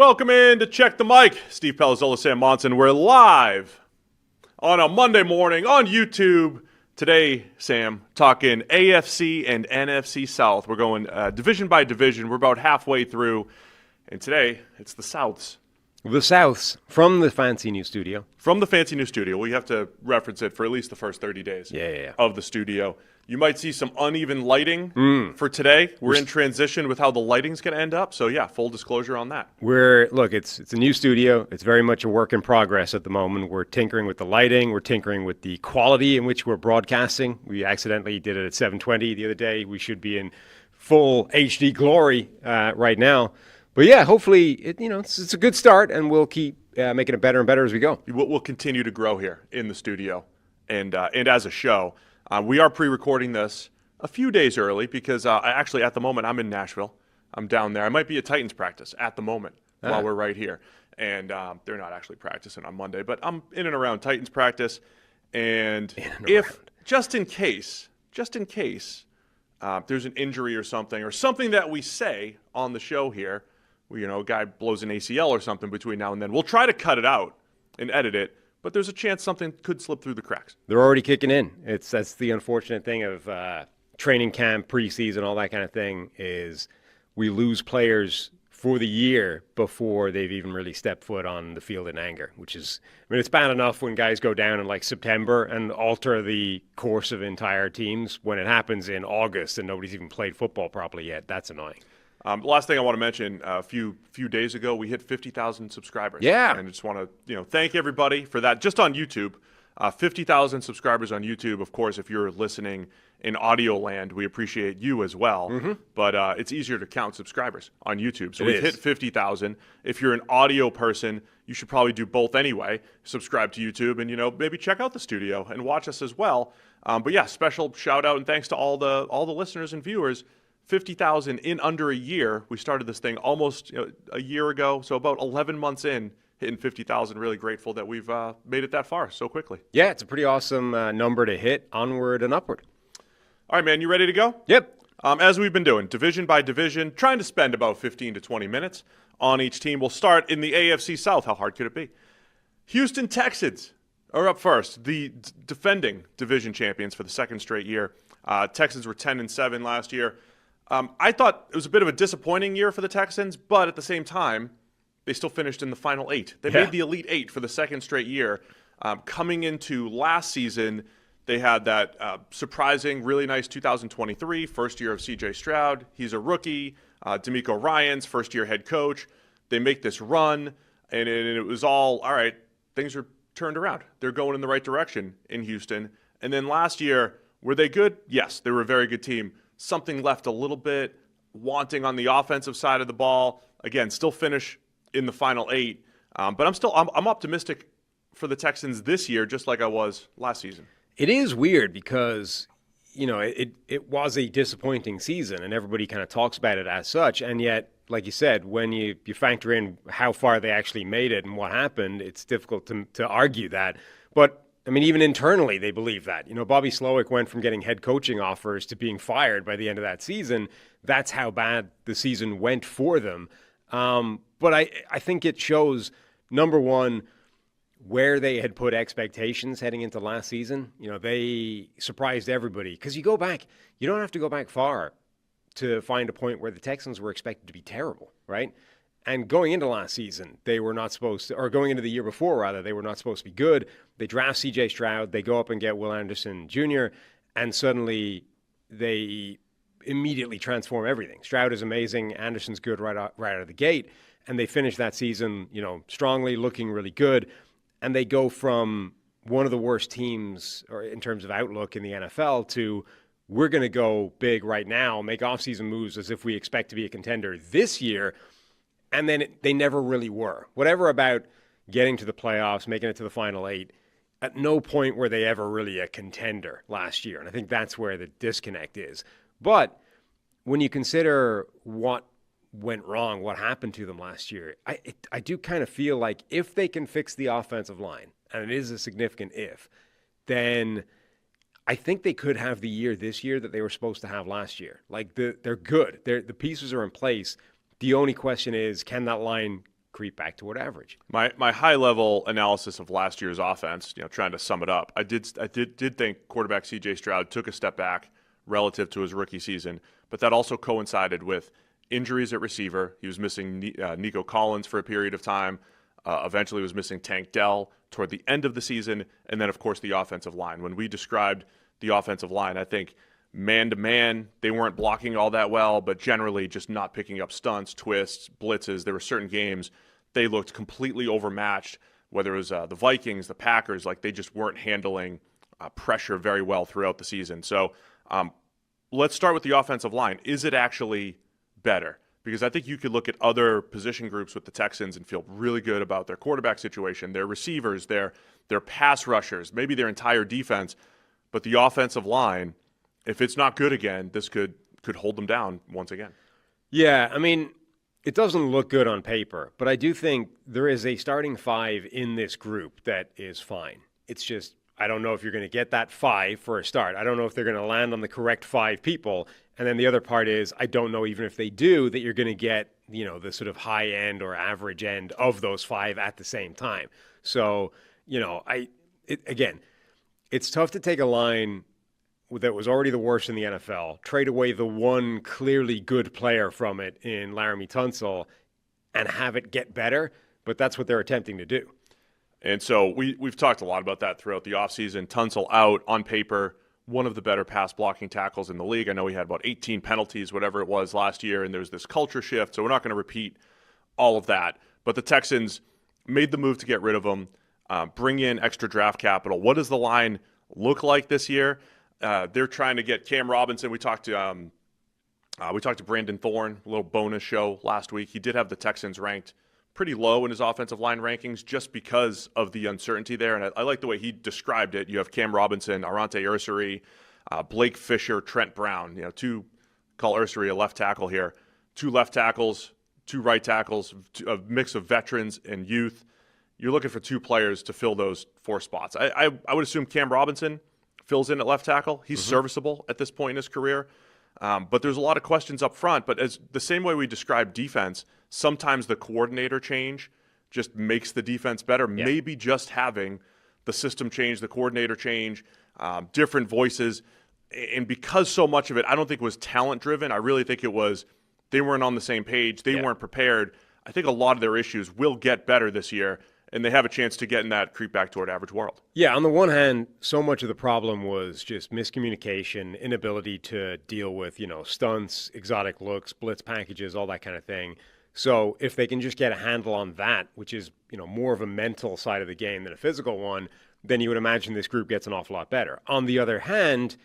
Welcome in to Check the Mic. Steve Palazzolo, Sam Monson. We're live on a Monday morning on YouTube. Today, Sam, talking AFC and NFC South. We're going division by division. We're about halfway through. And today, it's the Souths. The Souths from the fancy new studio. From the fancy new studio. We have to reference it for at least the first 30 days of the studio. You might see some uneven lighting for today. We're in transition with how the lighting's going to end up. So, yeah, full disclosure on that. It's a new studio. It's very much a work in progress at the moment. We're tinkering with the lighting. We're tinkering with the quality in which we're broadcasting. We accidentally did it at 720 the other day. We should be in full HD glory right now. But, yeah, hopefully, it's a good start, and we'll keep making it better and better as we go. We'll continue to grow here in the studio and as a show. We are pre-recording this a few days early because actually at the moment I'm in Nashville. I'm down there. I might be at Titans practice at the moment while we're right here. And they're not actually practicing on Monday, but I'm in and around Titans practice. And just in case there's an injury or something that we say on the show here, a guy blows an ACL or something between now and then, we'll try to cut it out and edit it. But there's a chance something could slip through the cracks. They're already kicking in. That's the unfortunate thing of training camp, preseason, all that kind of thing, is we lose players for the year before they've even really stepped foot on the field in anger, which is, it's bad enough when guys go down in like September and alter the course of entire teams. When it happens in August and nobody's even played football properly yet, that's annoying. The last thing I want to mention, a few days ago, we hit 50,000 subscribers. Yeah. And I just want to, thank everybody for that. Just on YouTube, 50,000 subscribers on YouTube. Of course, if you're listening in audio land, we appreciate you as well. Mm-hmm. But it's easier to count subscribers on YouTube. So we've hit 50,000. If you're an audio person, you should probably do both anyway. Subscribe to YouTube and, maybe check out the studio and watch us as well. But yeah, special shout out and thanks to all the listeners and viewers. 50,000 in under a year. We started this thing almost a year ago, so about 11 months in, hitting 50,000. Really grateful that we've made it that far so quickly. Yeah, it's a pretty awesome number to hit, onward and upward. All right, man, you ready to go? Yep. As we've been doing, division by division, trying to spend about 15 to 20 minutes on each team. We'll start in the AFC South. How hard could it be? Houston Texans are up first, the defending division champions for the second straight year. Texans were 10-7 last year. I thought it was a bit of a disappointing year for the Texans, but at the same time, they still finished in the final 8. They made the Elite 8 for the second straight year. Coming into last season, they had that surprising, really nice 2023, first year of C.J. Stroud. He's a rookie. D'Amico Ryans, first-year head coach. They make this run, and it was all right, things are turned around. They're going in the right direction in Houston. And then last year, were they good? Yes, they were a very good team. Something left a little bit wanting on the offensive side of the ball. Again, still finish in the final 8. But I'm optimistic for the Texans this year, just like I was last season. It is weird because, it was a disappointing season and everybody kind of talks about it as such. And yet, like you said, when you factor in how far they actually made it and what happened, it's difficult to argue that. But even internally, they believe that. Bobby Slowick went from getting head coaching offers to being fired by the end of that season. That's how bad the season went for them. But I think it shows, number one, where they had put expectations heading into last season. They surprised everybody. Because you don't have to go back far to find a point where the Texans were expected to be terrible, right? And going into last season, they were not supposed to, or going into the year before, rather, they were not supposed to be good. They draft C.J. Stroud, they go up and get Will Anderson Jr., and suddenly they immediately transform everything. Stroud is amazing, Anderson's good right out of the gate, and they finish that season, strongly, looking really good. And they go from one of the worst teams or in terms of outlook in the NFL to we're going to go big right now, make offseason moves as if we expect to be a contender this year. And then they never really were. Whatever about getting to the playoffs, making it to the final 8, at no point were they ever really a contender last year. And I think that's where the disconnect is. But when you consider what went wrong, what happened to them last year, I do kind of feel like if they can fix the offensive line, and it is a significant if, then I think they could have the year this year that they were supposed to have last year. Like, they're good. The pieces are in place. The only question is, can that line creep back toward average. My high level analysis of last year's offense, trying to sum it up, I did think quarterback C.J. Stroud took a step back relative to his rookie season, but that also coincided with injuries at receiver. He was missing Nico Collins for a period of time. Eventually was missing Tank Dell toward the end of the season, and then of course the offensive line. When we described the offensive line, I think man-to-man, they weren't blocking all that well, but generally just not picking up stunts, twists, blitzes. There were certain games they looked completely overmatched, whether it was the Vikings, the Packers, like they just weren't handling pressure very well throughout the season. So let's start with the offensive line. Is it actually better? Because I think you could look at other position groups with the Texans and feel really good about their quarterback situation, their receivers, their pass rushers, maybe their entire defense. But the offensive line, if it's not good again, this could hold them down once again. Yeah, I mean, it doesn't look good on paper, but I do think there is a starting five in this group that is fine. It's just, I don't know if you're going to get that five for a start. I don't know if they're going to land on the correct five people. And then the other part is, I don't know even if they do, that you're going to get, the sort of high end or average end of those five at the same time. So, again, it's tough to take a line that was already the worst in the NFL, trade away the one clearly good player from it in Laramie Tunsil, and have it get better. But that's what they're attempting to do. And so we've talked a lot about that throughout the offseason. Tunsil out, on paper, one of the better pass blocking tackles in the league. I know he had about 18 penalties, whatever it was last year, and there's this culture shift, so we're not going to repeat all of that. But the Texans made the move to get rid of him, bring in extra draft capital. What does the line look like this year? They're trying to get Cam Robinson. We talked to Brandon Thorne, a little bonus show last week. He did have the Texans ranked pretty low in his offensive line rankings just because of the uncertainty there. And I like the way he described it. You have Cam Robinson, Arante Ursary, Blake Fisher, Trent Brown. Call Ursary a left tackle here. 2 left tackles, 2 right tackles, a mix of veterans and youth. You're looking for 2 players to fill those 4 spots. I would assume Cam Robinson fills in at left tackle. He's serviceable at this point in his career. But there's a lot of questions up front. But as the same way we describe defense, sometimes the coordinator change just makes the defense better. Yeah. Maybe just having the system change, the coordinator change, different voices. And because so much of it, I don't think was talent-driven. I really think it was they weren't on the same page. They weren't prepared. I think a lot of their issues will get better this year, and they have a chance to get in that creep back toward average world. Yeah, on the one hand, so much of the problem was just miscommunication, inability to deal with, stunts, exotic looks, blitz packages, all that kind of thing. So if they can just get a handle on that, which is, more of a mental side of the game than a physical one, then you would imagine this group gets an awful lot better. On the other hand,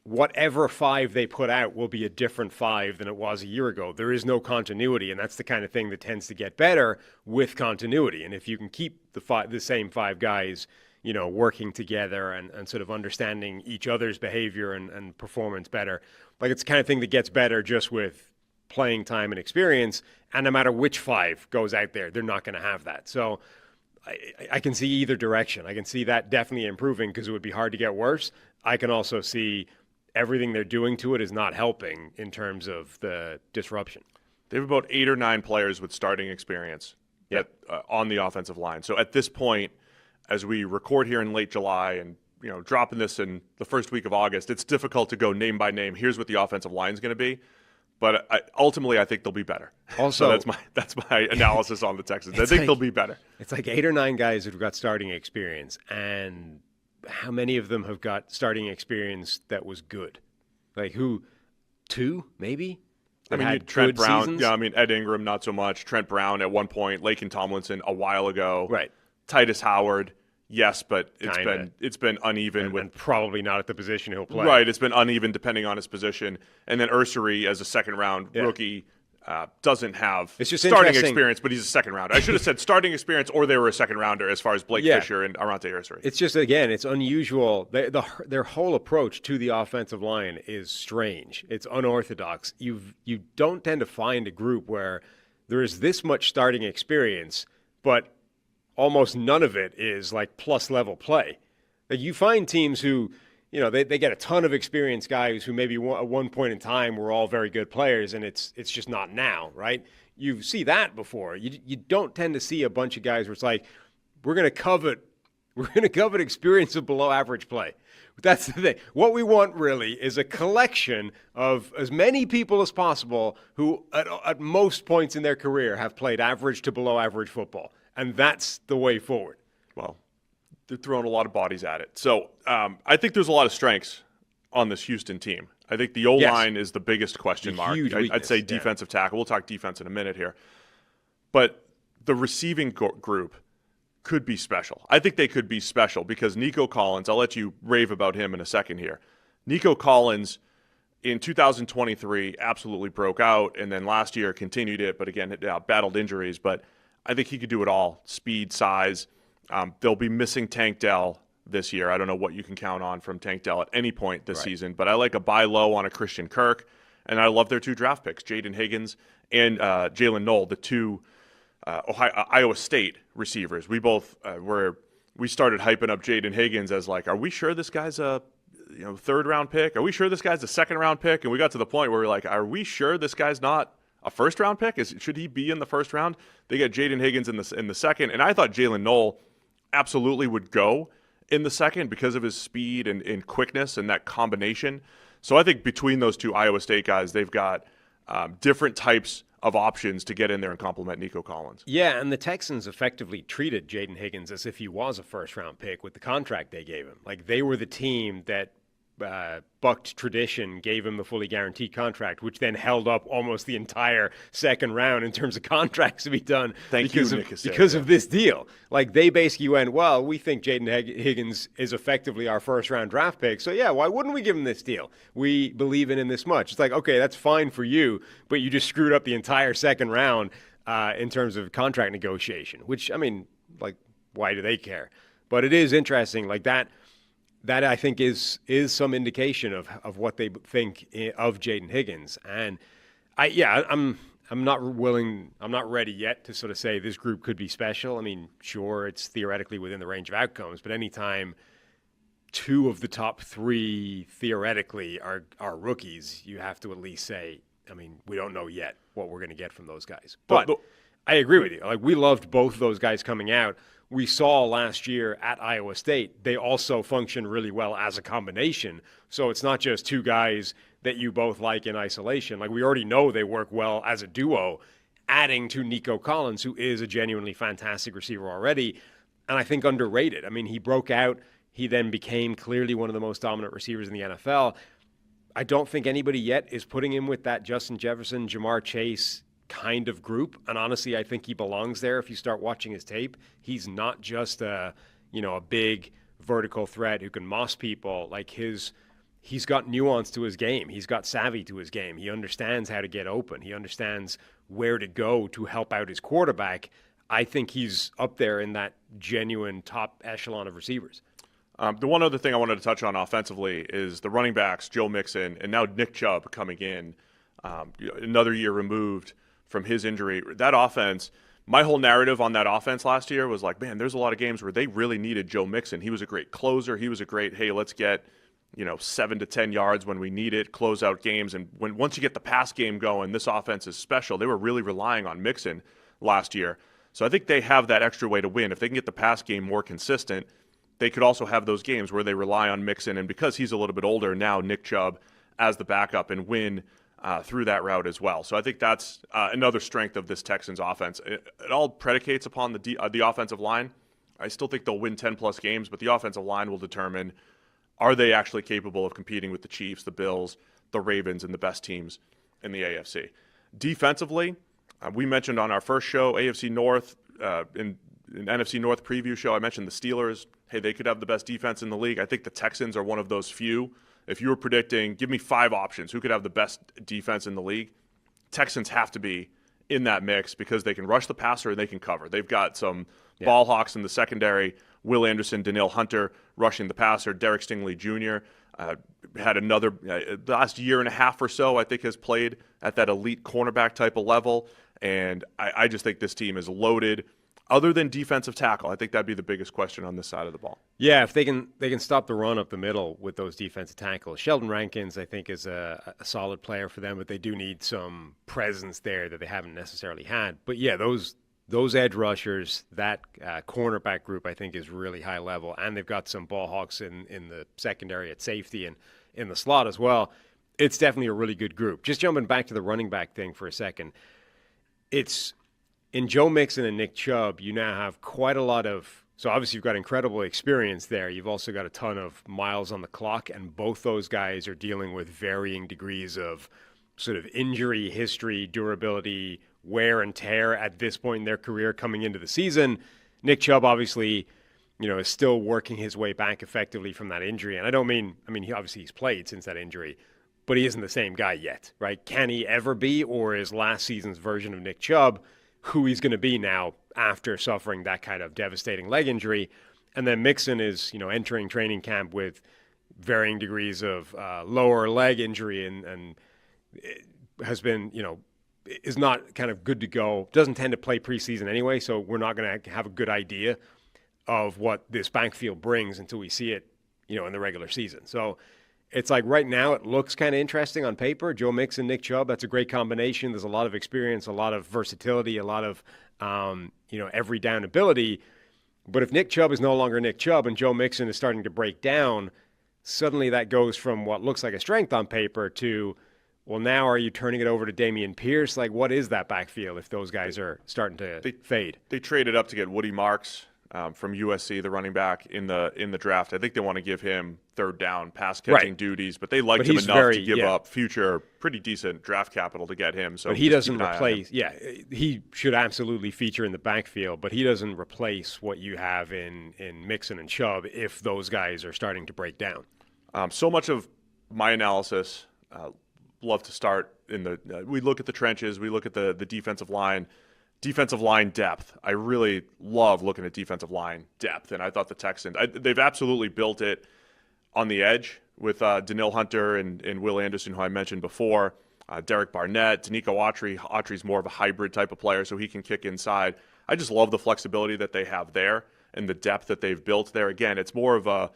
whatever 5 they put out will be a different 5 than it was a year ago. There is no continuity, and that's the kind of thing that tends to get better with continuity. And if you can keep the same 5 guys, working together and sort of understanding each other's behavior and performance better, like it's the kind of thing that gets better just with playing time and experience. And no matter which 5 goes out there, they're not going to have that. So I can see either direction. I can see that definitely improving because it would be hard to get worse. I can also see everything they're doing to it is not helping in terms of the disruption. They have about 8 or 9 players with starting experience on the offensive line. So at this point, as we record here in late July and dropping this in the first week of August, it's difficult to go name by name. Here's what the offensive line is going to be. But ultimately, I think they'll be better. Also, so that's my analysis on the Texans. I think they'll be better. It's like 8 or 9 guys who've got starting experience, and how many of them have got starting experience that was good? Like who? 2, maybe? Trent Brown. Seasons? Yeah, Ed Ingram, not so much. Trent Brown at one point. Laken Tomlinson a while ago. Right. Titus Howard. Yes, but it's been uneven and probably not at the position he'll play. Right, it's been uneven depending on his position. And then Ursary as a second-round rookie doesn't have starting experience, but he's a second-rounder. I should have said starting experience, or they were a second-rounder as far as Blake Fisher and Arante Ursary. It's just, again, it's unusual. Their whole approach to the offensive line is strange. It's unorthodox. You don't tend to find a group where there is this much starting experience, but almost none of it is like plus level play. Like you find teams who, they get a ton of experienced guys who maybe at one point in time were all very good players, and it's just not now, right? You see that before. You don't tend to see a bunch of guys where it's like, we're going to covet experience of below average play. That's the thing. What we want really is a collection of as many people as possible who at most points in their career have played average to below average football. And that's the way forward. Well, they're throwing a lot of bodies at it. So I think there's a lot of strengths on this Houston team. I think the O-line is the biggest question mark. I'd say defensive tackle. We'll talk defense in a minute here. But the receiving group could be special. I think they could be special because Nico Collins, I'll let you rave about him in a second here. Nico Collins in 2023 absolutely broke out, and then last year continued it, but again, battled injuries. But I think he could do it all. Speed, size. They'll be missing Tank Dell this year. I don't know what you can count on from Tank Dell at any point this season, but I like a buy low on a Christian Kirk, and I love their 2 draft picks, Jaden Higgins and Jalen Knoll, the 2 Iowa State receivers. We both we started hyping up Jaden Higgins as like, are we sure this guy's a 3rd round pick? Are we sure this guy's a 2nd round pick? And we got to the point where we're like, are we sure this guy's not a 1st round pick? Should he be in the 1st round? They got Jaden Higgins in the 2nd, and I thought Jalen Knoll absolutely would go in the 2nd because of his speed and quickness and that combination. So I think between those 2 Iowa State guys, they've got different types of options to get in there and complement Nico Collins. Yeah, and the Texans effectively treated Jaden Higgins as if he was a 1st-round pick with the contract they gave him. Like, they were the team that bucked tradition, gave him the fully guaranteed contract, which then held up almost the entire 2nd round in terms of contracts to be done because of this deal. Like, they basically went, well, we think Jaden Higgins is effectively our 1st-round draft pick, so yeah, why wouldn't we give him this deal? We believe in him this much. It's like, okay, that's fine for you, but you just screwed up the entire 2nd round in terms of contract negotiation, which, I mean, like, why do they care? But it is interesting, like that I think is some indication of what they think of Jaden Higgins. And I'm not ready yet to sort of say this group could be special. I mean, sure, it's theoretically within the range of outcomes, but anytime 2 of the top 3 theoretically are rookies, you have to at least say, I mean, we don't know yet what we're going to get from those guys. But I agree with you. Like, we loved both of those guys coming out. We saw last year at Iowa State, they also function really well as a combination. So it's not just 2 guys that you both like in isolation. Like, we already know they work well as a duo, adding to Nico Collins, who is a genuinely fantastic receiver already, and I think underrated. I mean, he broke out. He then became clearly one of the most dominant receivers in the NFL. I don't think anybody yet is putting him with that Justin Jefferson, Jamar Chase kind of group, and honestly, I think he belongs there. If you start watching his tape, he's not just a big vertical threat who can moss people. Like, he's got nuance to his game. He's got savvy to his game. He understands how to get open. He understands where to go to help out his quarterback. I think he's up there in that genuine top echelon of receivers. The one other thing I wanted to touch on offensively is the running backs, Joe Mixon, and now Nick Chubb coming in, another year removed from his injury. That offense, my whole narrative on that offense last year was like, man, there's a lot of games where they really needed Joe Mixon. He was a great closer. He was a great, hey, let's get 7 to 10 yards when we need it, close out games. And once you get the pass game going, this offense is special. They were really relying on Mixon last year. So I think they have that extra way to win. If they can get the pass game more consistent, they could also have those games where they rely on Mixon. And because he's a little bit older now, Nick Chubb as the backup and win through that route as well. So I think that's another strength of this Texans offense. It all predicates upon the offensive line. I still think they'll win 10-plus games, but the offensive line will determine, are they actually capable of competing with the Chiefs, the Bills, the Ravens, and the best teams in the AFC. Defensively, we mentioned on our first show, AFC North, in NFC North preview show, I mentioned the Steelers. Hey, they could have the best defense in the league. I think the Texans are one of those few. If you were predicting, give me 5 options, who could have the best defense in the league? Texans have to be in that mix because they can rush the passer and they can cover. They've got some ball hawks in the secondary. Will Anderson, Danielle Hunter rushing the passer. Derek Stingley Jr. Had another, the last year and a half or so, I think, has played at that elite cornerback type of level. And I just think this team is loaded other than defensive tackle? I think that'd be the biggest question on this side of the ball. Yeah, if they can stop the run up the middle with those defensive tackles. Sheldon Rankins, I think, is a solid player for them, but they do need some presence there that they haven't necessarily had. But yeah, those edge rushers, that cornerback group, I think, is really high level, and they've got some ball hawks in the secondary at safety and in the slot as well. It's definitely a really good group. Just jumping back to the running back thing for a second, it's in Joe Mixon and Nick Chubb, you now have quite a lot of. So obviously you've got incredible experience there. You've also got a ton of miles on the clock, and both those guys are dealing with varying degrees of sort of injury history, durability, wear and tear at this point in their career coming into the season. Nick Chubb obviously, is still working his way back effectively from that injury. And I mean, he's played since that injury, but he isn't the same guy yet, right? Can he ever be, or is last season's version of Nick Chubb who he's going to be now after suffering that kind of devastating leg injury? And then Mixon is, entering training camp with varying degrees of lower leg injury and has been, is not kind of good to go. Doesn't tend to play preseason anyway, so we're not going to have a good idea of what this backfield brings until we see it, in the regular season. So it's like right now it looks kind of interesting on paper. Joe Mixon, Nick Chubb, that's a great combination. There's a lot of experience, a lot of versatility, a lot of, every down ability. But if Nick Chubb is no longer Nick Chubb and Joe Mixon is starting to break down, suddenly that goes from what looks like a strength on paper to, well, now are you turning it over to Dameon Pierce? Like, what is that backfield if those guys are starting to fade? They traded up to get Woody Marks from USC, the running back, in the draft. I think they want to give him third down pass catching duties, but they liked him enough to give up future pretty decent draft capital to get him. So but he doesn't replace. Yeah, he should absolutely feature in the backfield, but he doesn't replace what you have in Mixon and Chubb if those guys are starting to break down. So much of my analysis, love to start in the. We look at the trenches. We look at the defensive line. Defensive line depth. I really love looking at defensive line depth, and I thought the Texans, they've absolutely built it on the edge with Danielle Hunter and Will Anderson, who I mentioned before, Derek Barnett, Danico Autry. Autry's more of a hybrid type of player, so he can kick inside. I just love the flexibility that they have there and the depth that they've built there. Again, it's more of a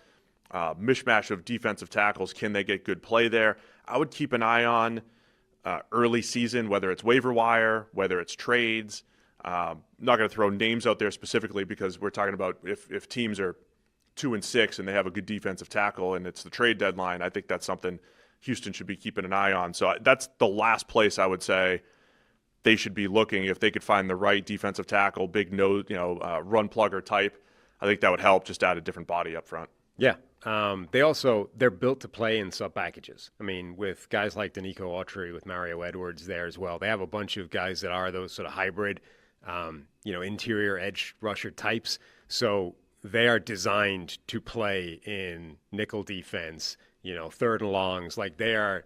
mishmash of defensive tackles. Can they get good play there? I would keep an eye on early season, whether it's waiver wire, whether it's trades. Not going to throw names out there specifically because we're talking about if teams are 2-6 and they have a good defensive tackle and it's the trade deadline, I think that's something Houston should be keeping an eye on. So that's the last place I would say they should be looking if they could find the right defensive tackle, big nose, run plugger type. I think that would help, just add a different body up front. Yeah. They're built to play in sub packages. I mean, with guys like Danico Autry, with Mario Edwards there as well, they have a bunch of guys that are those sort of hybrid, interior edge rusher types. So they are designed to play in nickel defense, third and longs. Like they are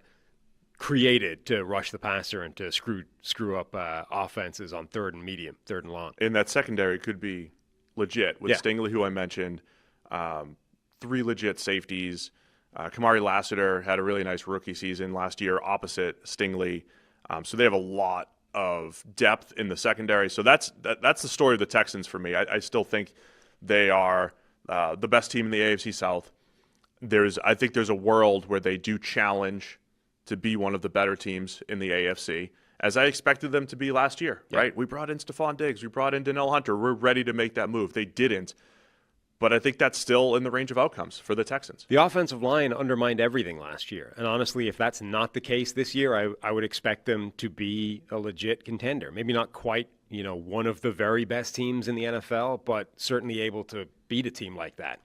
created to rush the passer and to screw up offenses on third and medium, third and long. And that secondary could be legit with Stingley, who I mentioned. 3 legit safeties. Kamari Lassiter had a really nice rookie season last year opposite Stingley. So they have a lot of depth in the secondary. So that's the story of the Texans for me. I still think they are the best team in the AFC South. I think there's a world where they do challenge to be one of the better teams in the AFC, as I expected them to be last year, right? We brought in Stephon Diggs. We brought in Danielle Hunter. We're ready to make that move. They didn't. But I think that's still in the range of outcomes for the Texans. The offensive line undermined everything last year. And honestly, if that's not the case this year, I would expect them to be a legit contender. Maybe not quite, one of the very best teams in the NFL, but certainly able to beat a team like that.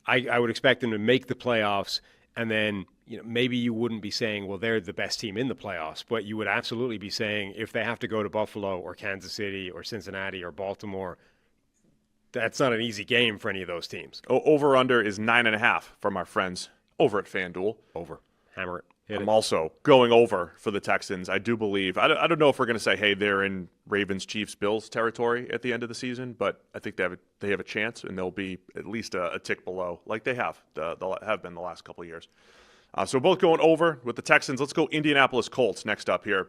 I would expect them to make the playoffs, and then maybe you wouldn't be saying, well, they're the best team in the playoffs, but you would absolutely be saying if they have to go to Buffalo or Kansas City or Cincinnati or Baltimore, that's not an easy game for any of those teams. Over-under is 9.5 from our friends over at FanDuel. Over. Hammer it. I'm also going over for the Texans. I do believe. I don't know if we're going to say, hey, they're in Ravens, Chiefs, Bills territory at the end of the season, but I think they have a chance, and they'll be at least a tick below, like they have been the last couple of years. So we're both going over with the Texans. Let's go Indianapolis Colts next up here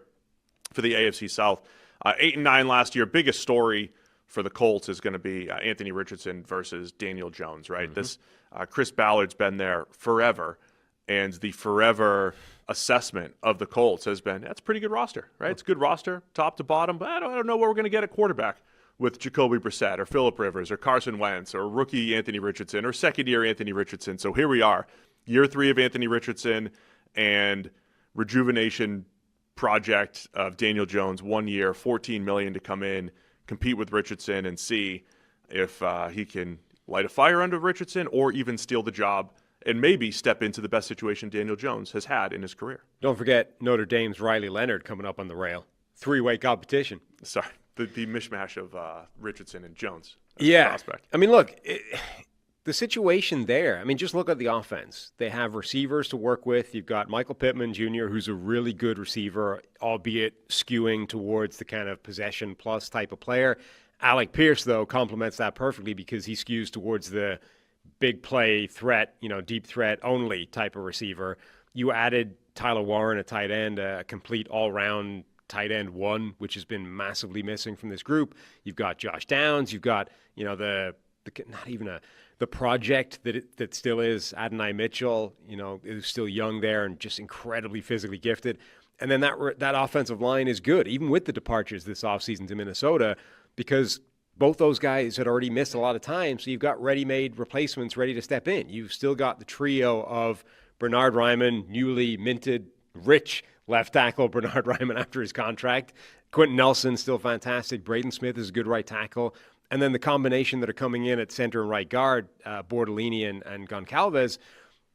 for the AFC South. 8-9 last year. Biggest story for the Colts is going to be Anthony Richardson versus Daniel Jones, right? This Chris Ballard's been there forever, and the forever assessment of the Colts has been, that's a pretty good roster, right? It's a good roster, top to bottom, but I don't know what we're going to get at quarterback with Jacoby Brissett or Phillip Rivers or Carson Wentz or rookie Anthony Richardson or second-year Anthony Richardson. So here we are, year 3 of Anthony Richardson and rejuvenation project of Daniel Jones, 1 year, $14 million to come in, compete with Richardson and see if he can light a fire under Richardson or even steal the job and maybe step into the best situation Daniel Jones has had in his career. Don't forget Notre Dame's Riley Leonard coming up on the rail. 3-way competition. Sorry. The mishmash of Richardson and Jones. Prospect. I mean, look, the situation there, I mean, just look at the offense. They have receivers to work with. You've got Michael Pittman Jr., who's a really good receiver, albeit skewing towards the kind of possession plus type of player. Alec Pierce, though, complements that perfectly because he skews towards the big play threat, deep threat only type of receiver. You added Tyler Warren, a tight end, a complete all-round tight end 1, which has been massively missing from this group. You've got Josh Downs. You've got, the not even the project that still is Adonai Mitchell, who's still young there and just incredibly physically gifted. And then that offensive line is good, even with the departures this offseason to Minnesota, because both those guys had already missed a lot of time. So you've got ready-made replacements ready to step in. You've still got the trio of Bernard Ryman, newly minted, rich left tackle Bernard Ryman after his contract. Quentin Nelson, still fantastic. Braden Smith is a good right tackle. And then the combination that are coming in at center and right guard, Bordolini and Goncalves,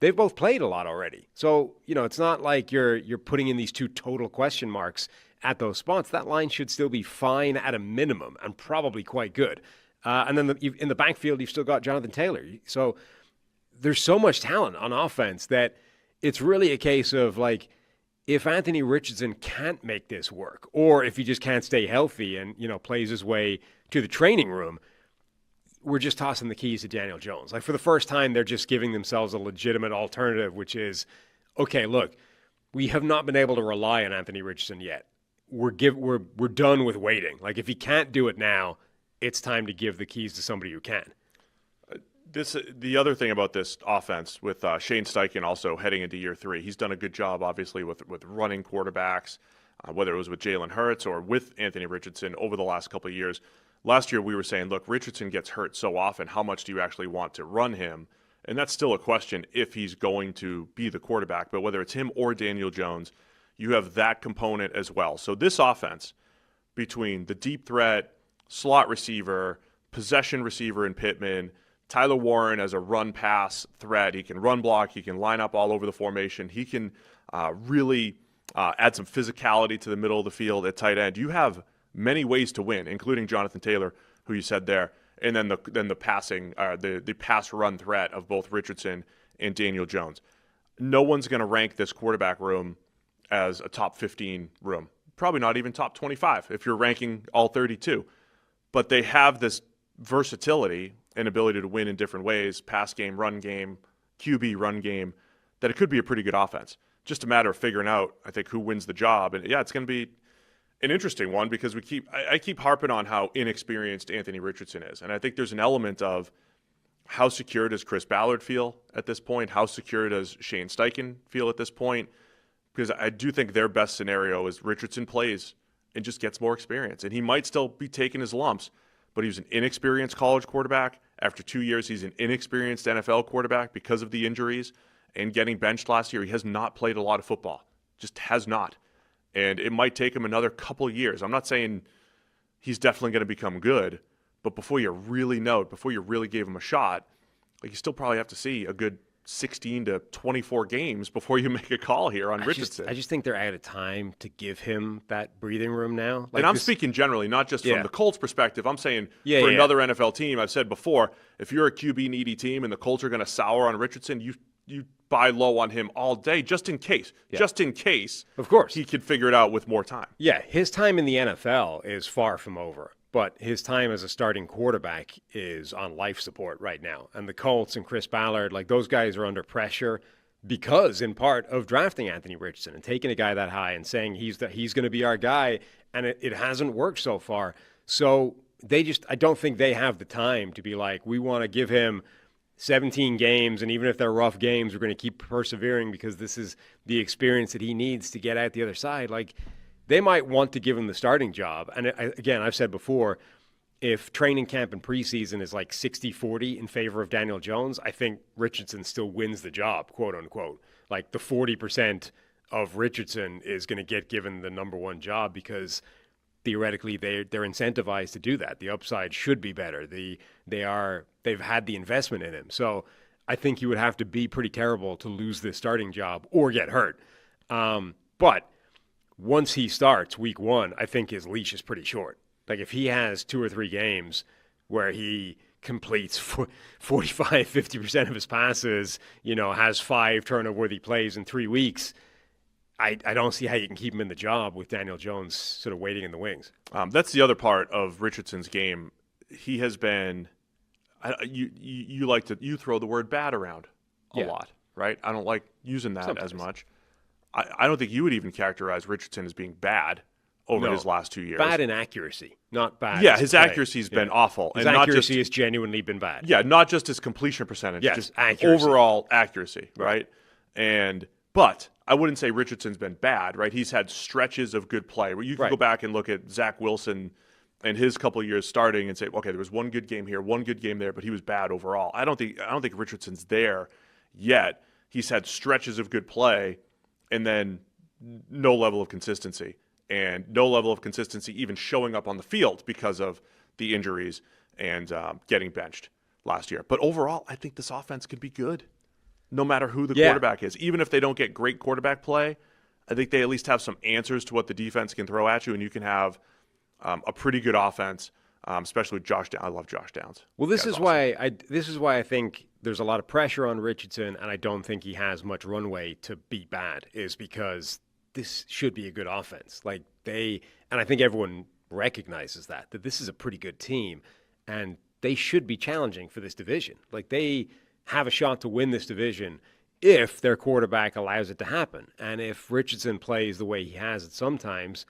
they've both played a lot already. So, it's not like you're putting in these 2 total question marks at those spots. That line should still be fine at a minimum and probably quite good. And then in the backfield, you've still got Jonathan Taylor. So there's so much talent on offense that it's really a case of, like, if Anthony Richardson can't make this work, or if he just can't stay healthy and, plays his way to the training room, we're just tossing the keys to Daniel Jones. Like, for the first time, they're just giving themselves a legitimate alternative, which is, okay, look, we have not been able to rely on Anthony Richardson yet. We're done with waiting. Like, if he can't do it now, it's time to give the keys to somebody who can. The other thing about this offense with Shane Steichen also heading into year 3, he's done a good job, obviously, with running quarterbacks, whether it was with Jalen Hurts or with Anthony Richardson over the last couple of years. Last year, we were saying, look, Richardson gets hurt so often. How much do you actually want to run him? And that's still a question if he's going to be the quarterback. But whether it's him or Daniel Jones, you have that component as well. So this offense, between the deep threat, slot receiver, possession receiver in Pittman, Tyler Warren as a run-pass threat. He can run block. He can line up all over the formation. He can really add some physicality to the middle of the field at tight end. You have many ways to win, including Jonathan Taylor, who you said there, and then the passing, the pass run threat of both Richardson and Daniel Jones. No one's going to rank this quarterback room as a top 15 room. Probably not even top 25 if you're ranking all 32. But they have this versatility and ability to win in different ways, pass game, run game, QB run game, that it could be a pretty good offense. Just a matter of figuring out, I think, who wins the job. And yeah, it's going to be an interesting one because I keep harping on how inexperienced Anthony Richardson is. And I think there's an element of how secure does Chris Ballard feel at this point? How secure does Shane Steichen feel at this point? Because I do think their best scenario is Richardson plays and just gets more experience. And he might still be taking his lumps, but he was an inexperienced college quarterback. After 2 years, he's an inexperienced NFL quarterback because of the injuries and getting benched last year. He has not played a lot of football, just has not. And it might take him another couple years. I'm not saying he's definitely going to become good, but before you really know it, before you really gave him a shot, like you still probably have to see a good 16 to 24 games before you make a call here on Richardson. I just think they're out of time to give him that breathing room now. And I'm speaking generally, not just from the Colts perspective. I'm saying for another NFL team, I've said before, if you're a QB-needy team and the Colts are going to sour on Richardson, you buy low on him all day just in case. Yeah. Just in case. Of course. He could figure it out with more time. Yeah, his time in the NFL is far from over. But his time as a starting quarterback is on life support right now. And the Colts and Chris Ballard, like those guys are under pressure because, in part, of drafting Anthony Richardson and taking a guy that high and saying he's going to be our guy. And it hasn't worked so far. So I don't think they have the time to be like, we want to give him 17 games, and even if they're rough games, we're going to keep persevering because this is the experience that he needs to get out the other side. Like, they might want to give him the starting job. And again, I've said before, if training camp and preseason is like 60-40 in favor of Daniel Jones, I think Richardson still wins the job, quote unquote. Like, the 40% of Richardson is going to get given the number one job because theoretically they're incentivized to do that. The upside should be better. They've had the investment in him. So I think he would have to be pretty terrible to lose this starting job or get hurt. But once he starts week one, I think his leash is pretty short. Like, if he has 2 or 3 games where he completes 45-50% of his passes, has 5 turnover-worthy plays in 3 weeks, I don't see how you can keep him in the job with Daniel Jones sort of waiting in the wings. That's the other part of Richardson's game. He has been you throw the word bad around a lot, right? I don't like using that as much. I don't think you would even characterize Richardson as being bad over his last 2 years. Bad in accuracy, not bad. Yeah, his accuracy's been awful. His accuracy has genuinely been bad. Yeah, not just his completion percentage, just accuracy. Overall accuracy, right? But I wouldn't say Richardson's been bad, right? He's had stretches of good play. You can go back and look at Zach Wilson and his couple of years starting and say, okay, there was one good game here, one good game there, but he was bad overall. I don't think Richardson's there yet. He's had stretches of good play and then no level of consistency. And no level of consistency even showing up on the field because of the injuries and getting benched last year. But overall, I think this offense could be good no matter who the quarterback is. Even if they don't get great quarterback play, I think they at least have some answers to what the defense can throw at you, and you can have a pretty good offense, especially with Josh Downs. I love Josh Downs. Well, this is why I think there's a lot of pressure on Richardson, and I don't think he has much runway to be bad, is because this should be a good offense. And I think everyone recognizes that this is a pretty good team, and they should be challenging for this division. Like, they have a shot to win this division if their quarterback allows it to happen. And if Richardson plays the way he has it sometimes,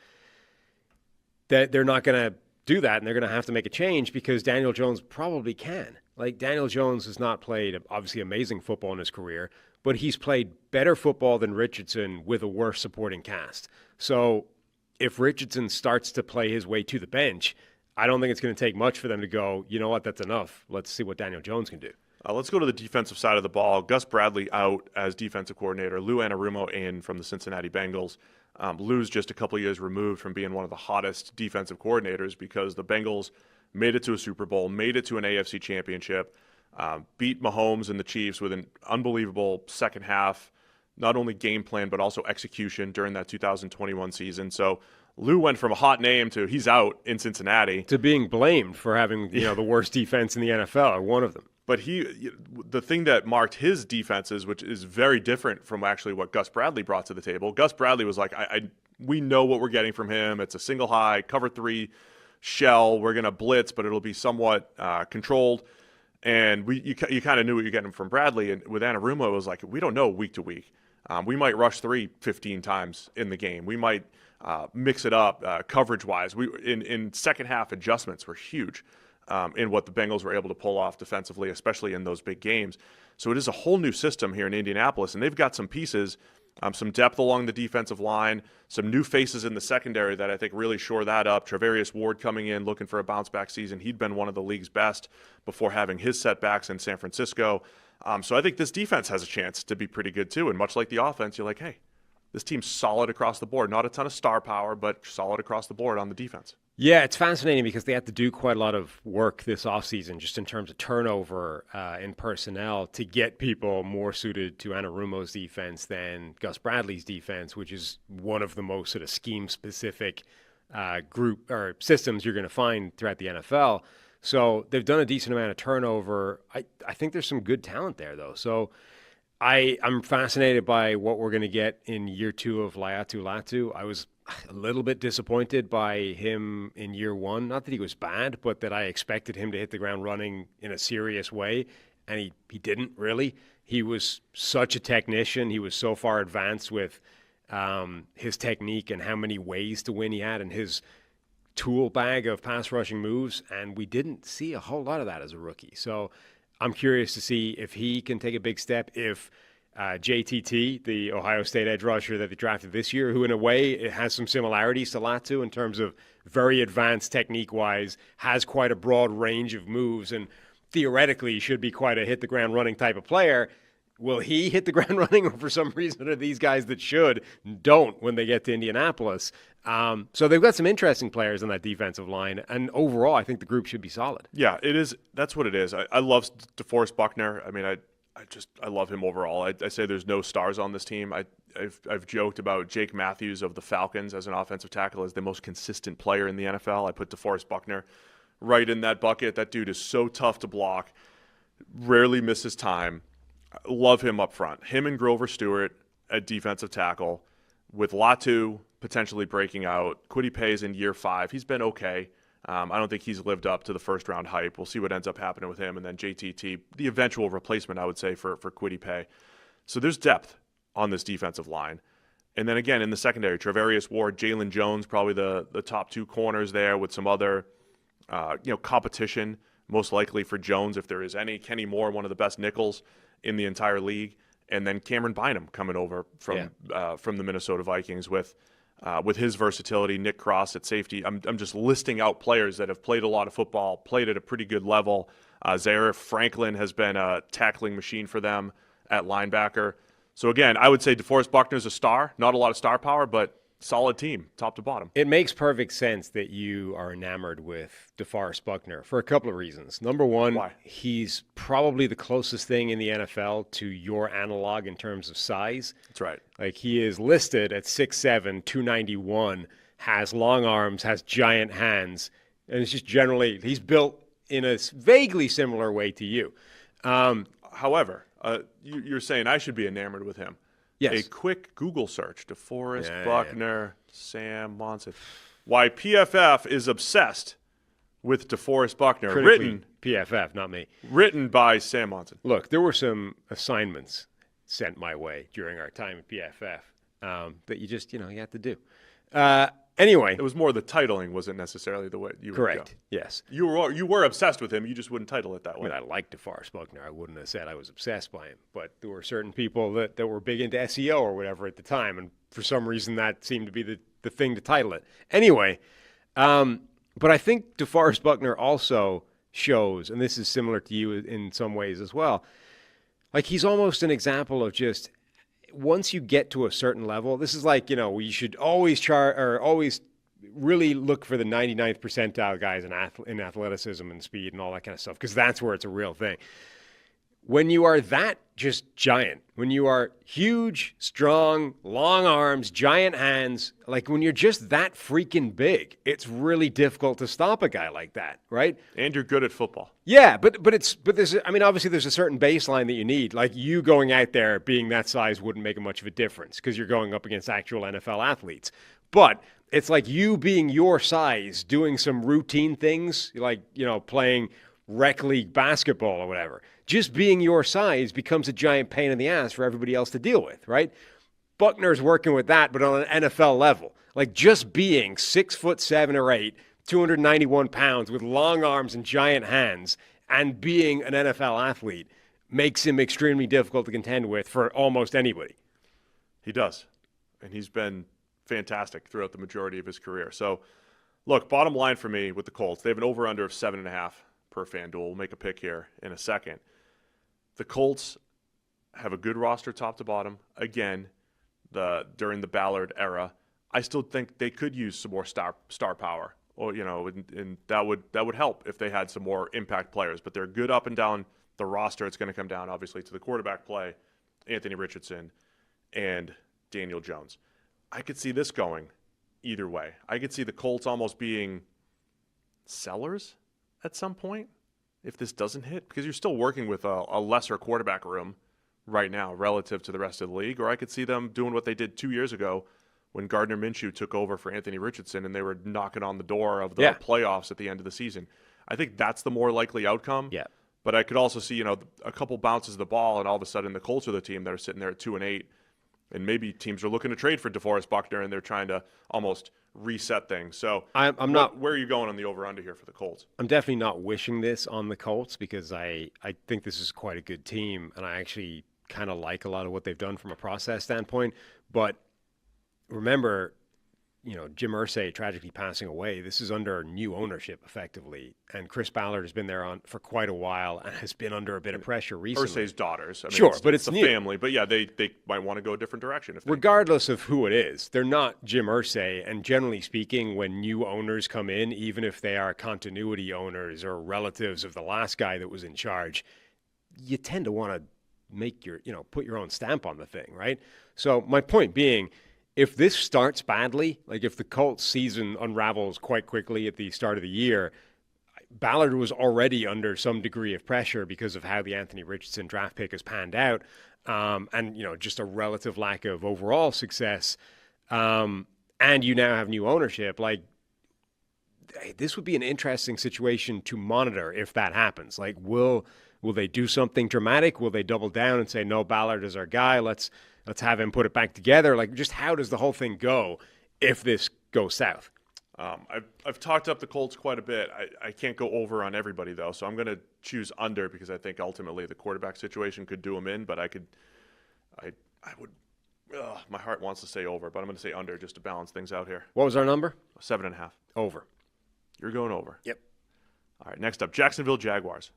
that they're not going to do that, and they're going to have to make a change because Daniel Jones probably can. Like, Daniel Jones has not played, obviously, amazing football in his career, but he's played better football than Richardson with a worse supporting cast. So if Richardson starts to play his way to the bench, I don't think it's going to take much for them to go, you know what, that's enough. Let's see what Daniel Jones can do. Let's go to the defensive side of the ball. Gus Bradley out as defensive coordinator. Lou Anarumo in from the Cincinnati Bengals. Lou's just a couple of years removed from being one of the hottest defensive coordinators because the Bengals made it to a Super Bowl, made it to an AFC championship, beat Mahomes and the Chiefs with an unbelievable second half, not only game plan but also execution during that 2021 season. So Lou went from a hot name to he's out in Cincinnati to being blamed for having the worst defense in the NFL, or one of them. But the thing that marked his defenses, which is very different from actually what Gus Bradley brought to the table. Gus Bradley was like, we know what we're getting from him. It's a single high, cover 3 shell. We're going to blitz, but it'll be somewhat controlled. And you kind of knew what you're getting from Bradley. And with Anarumo, it was like, we don't know week to week. We might rush 3 15 times in the game. We might mix it up coverage-wise. In second half adjustments were huge. In what the Bengals were able to pull off defensively, especially in those big games. So it is a whole new system here in Indianapolis, and they've got some pieces, some depth along the defensive line, some new faces in the secondary that I think really shore that up. Travarius Ward coming in, looking for a bounce-back season. He'd been one of the league's best before having his setbacks in San Francisco. So I think this defense has a chance to be pretty good too, and much like the offense, you're like, hey, this team's solid across the board. Not a ton of star power, but solid across the board on the defense. Yeah, it's fascinating because they had to do quite a lot of work this offseason just in terms of turnover in personnel to get people more suited to Anarumo's defense than Gus Bradley's defense, which is one of the most sort of scheme-specific group or systems you're going to find throughout the NFL. So they've done a decent amount of turnover. I think there's some good talent there, though. So I'm fascinated by what we're going to get in year 2 of Laiatu Latu. I was a little bit disappointed by him in year 1. Not that he was bad, but that I expected him to hit the ground running in a serious way, and he didn't really. He was such a technician. He was so far advanced with his technique and how many ways to win he had, and his tool bag of pass rushing moves, and we didn't see a whole lot of that as a rookie. So I'm curious to see if he can take a big step, if JTT, the Ohio State edge rusher that they drafted this year, who in a way it has some similarities to Latu in terms of very advanced technique-wise, has quite a broad range of moves, and theoretically should be quite a hit-the-ground-running type of player. Will he hit the ground running, or for some reason are these guys that don't when they get to Indianapolis? So they've got some interesting players on that defensive line, and overall I think the group should be solid. Yeah, it is. That's what it is. I love DeForest Buckner. I mean, I love him overall. I say there's no stars on this team. I've joked about Jake Matthews of the Falcons as an offensive tackle as the most consistent player in the NFL. I put DeForest Buckner right in that bucket. That dude is so tough to block, rarely misses time. Love him up front. Him and Grover Stewart at defensive tackle, with Latu potentially breaking out. Kwity Paye's in year 5. He's been okay. I don't think he's lived up to the first-round hype. We'll see what ends up happening with him. And then JTT, the eventual replacement, I would say, for Kwity Paye. So there's depth on this defensive line. And then again, in the secondary, Travarius Ward, Jalen Jones, probably the top 2 corners there, with some other competition, most likely for Jones if there is any. Kenny Moore, one of the best nickels in the entire league. And then Cameron Bynum coming over from the Minnesota Vikings with his versatility. Nick Cross at safety. I'm just listing out players that have played a lot of football, played at a pretty good level. Zaire Franklin has been a tackling machine for them at linebacker. So again, I would say DeForest Buckner's a star. Not a lot of star power, but solid team, top to bottom. It makes perfect sense that you are enamored with DeForest Buckner for a couple of reasons. Number one, Why? He's probably the closest thing in the NFL to your analog in terms of size. That's right. Like, he is listed at 6'7", 291, has long arms, has giant hands, and it's just generally, he's built in a vaguely similar way to you. However, you're saying I should be enamored with him. Yes. A quick Google search, DeForest Buckner, Sam Monson. Why PFF is obsessed with DeForest Buckner. Critically, PFF, not me. Written by Sam Monson. Look, there were some assignments sent my way during our time at PFF that you just, you had to do. Anyway. It was more the titling wasn't necessarily the way you were. Correct, yes. You were obsessed with him. You just wouldn't title it that way. I mean, I liked DeForest Buckner. I wouldn't have said I was obsessed by him. But there were certain people that were big into SEO or whatever at the time, and for some reason that seemed to be the thing to title it. Anyway, but I think DeForest Buckner also shows, and this is similar to you in some ways as well, like, he's almost an example of just, once you get to a certain level, this is like, you should always always really look for the 99th percentile guys in athleticism and speed and all that kind of stuff, because that's where it's a real thing. When you are that just giant, when you are huge, strong, long arms, giant hands, like when you're just that freaking big, it's really difficult to stop a guy like that, right? And you're good at football. Yeah, but there's, I mean, obviously there's a certain baseline that you need. Like, you going out there being that size wouldn't make much of a difference because you're going up against actual NFL athletes. But it's like you being your size, doing some routine things, like, playing rec league basketball or whatever. Just being your size becomes a giant pain in the ass for everybody else to deal with, right? Buckner's working with that, but on an NFL level. Like, just being 6'7" or 8", 291 pounds with long arms and giant hands, and being an NFL athlete makes him extremely difficult to contend with for almost anybody. He does. And he's been fantastic throughout the majority of his career. So, look, bottom line for me with the Colts, they have an over-under of 7.5 per FanDuel. We'll make a pick here in a second. The Colts have a good roster top to bottom. Again, during the Ballard era, I still think they could use some more star power. Or, and that would help if they had some more impact players. But they're good up and down the roster. It's going to come down, obviously, to the quarterback play, Anthony Richardson and Daniel Jones. I could see this going either way. I could see the Colts almost being sellers at some point if this doesn't hit, because you're still working with a lesser quarterback room right now relative to the rest of the league. Or I could see them doing what they did 2 years ago when Gardner Minshew took over for Anthony Richardson and they were knocking on the door of the playoffs at the end of the season. I think that's the more likely outcome. Yeah. But I could also see, a couple bounces of the ball and all of a sudden the Colts are the team that are sitting there at 2-8 And maybe teams are looking to trade for DeForest Buckner, and they're trying to almost reset things. So I'm not. Where are you going on the over-under here for the Colts? I'm definitely not wishing this on the Colts because I think this is quite a good team, and I actually kind of like a lot of what they've done from a process standpoint. But remember, Jim Irsay tragically passing away. This is under new ownership, effectively, and Chris Ballard has been there for quite a while and has been under a bit of pressure recently. Irsay's daughters. I mean, sure, but it's the new. family. But yeah, they might want to go a different direction. Regardless of who it is, they're not Jim Irsay. And generally speaking, when new owners come in, even if they are continuity owners or relatives of the last guy that was in charge, you tend to want to make put your own stamp on the thing, right? So my point being, if this starts badly, like if the Colts season unravels quite quickly at the start of the year, Ballard was already under some degree of pressure because of how the Anthony Richardson draft pick has panned out, and just a relative lack of overall success. And you now have new ownership. Like, this would be an interesting situation to monitor if that happens. Like, will they do something dramatic? Will they double down and say, no, Ballard is our guy, let's have him put it back together? Like, just how does the whole thing go if this goes south? I've talked up the Colts quite a bit. I can't go over on everybody, though, so I'm going to choose under because I think ultimately the quarterback situation could do them in, but I would my heart wants to say over, but I'm going to say under just to balance things out here. What was our number? 7.5. Over. You're going over. Yep. All right, next up, Jacksonville Jaguars.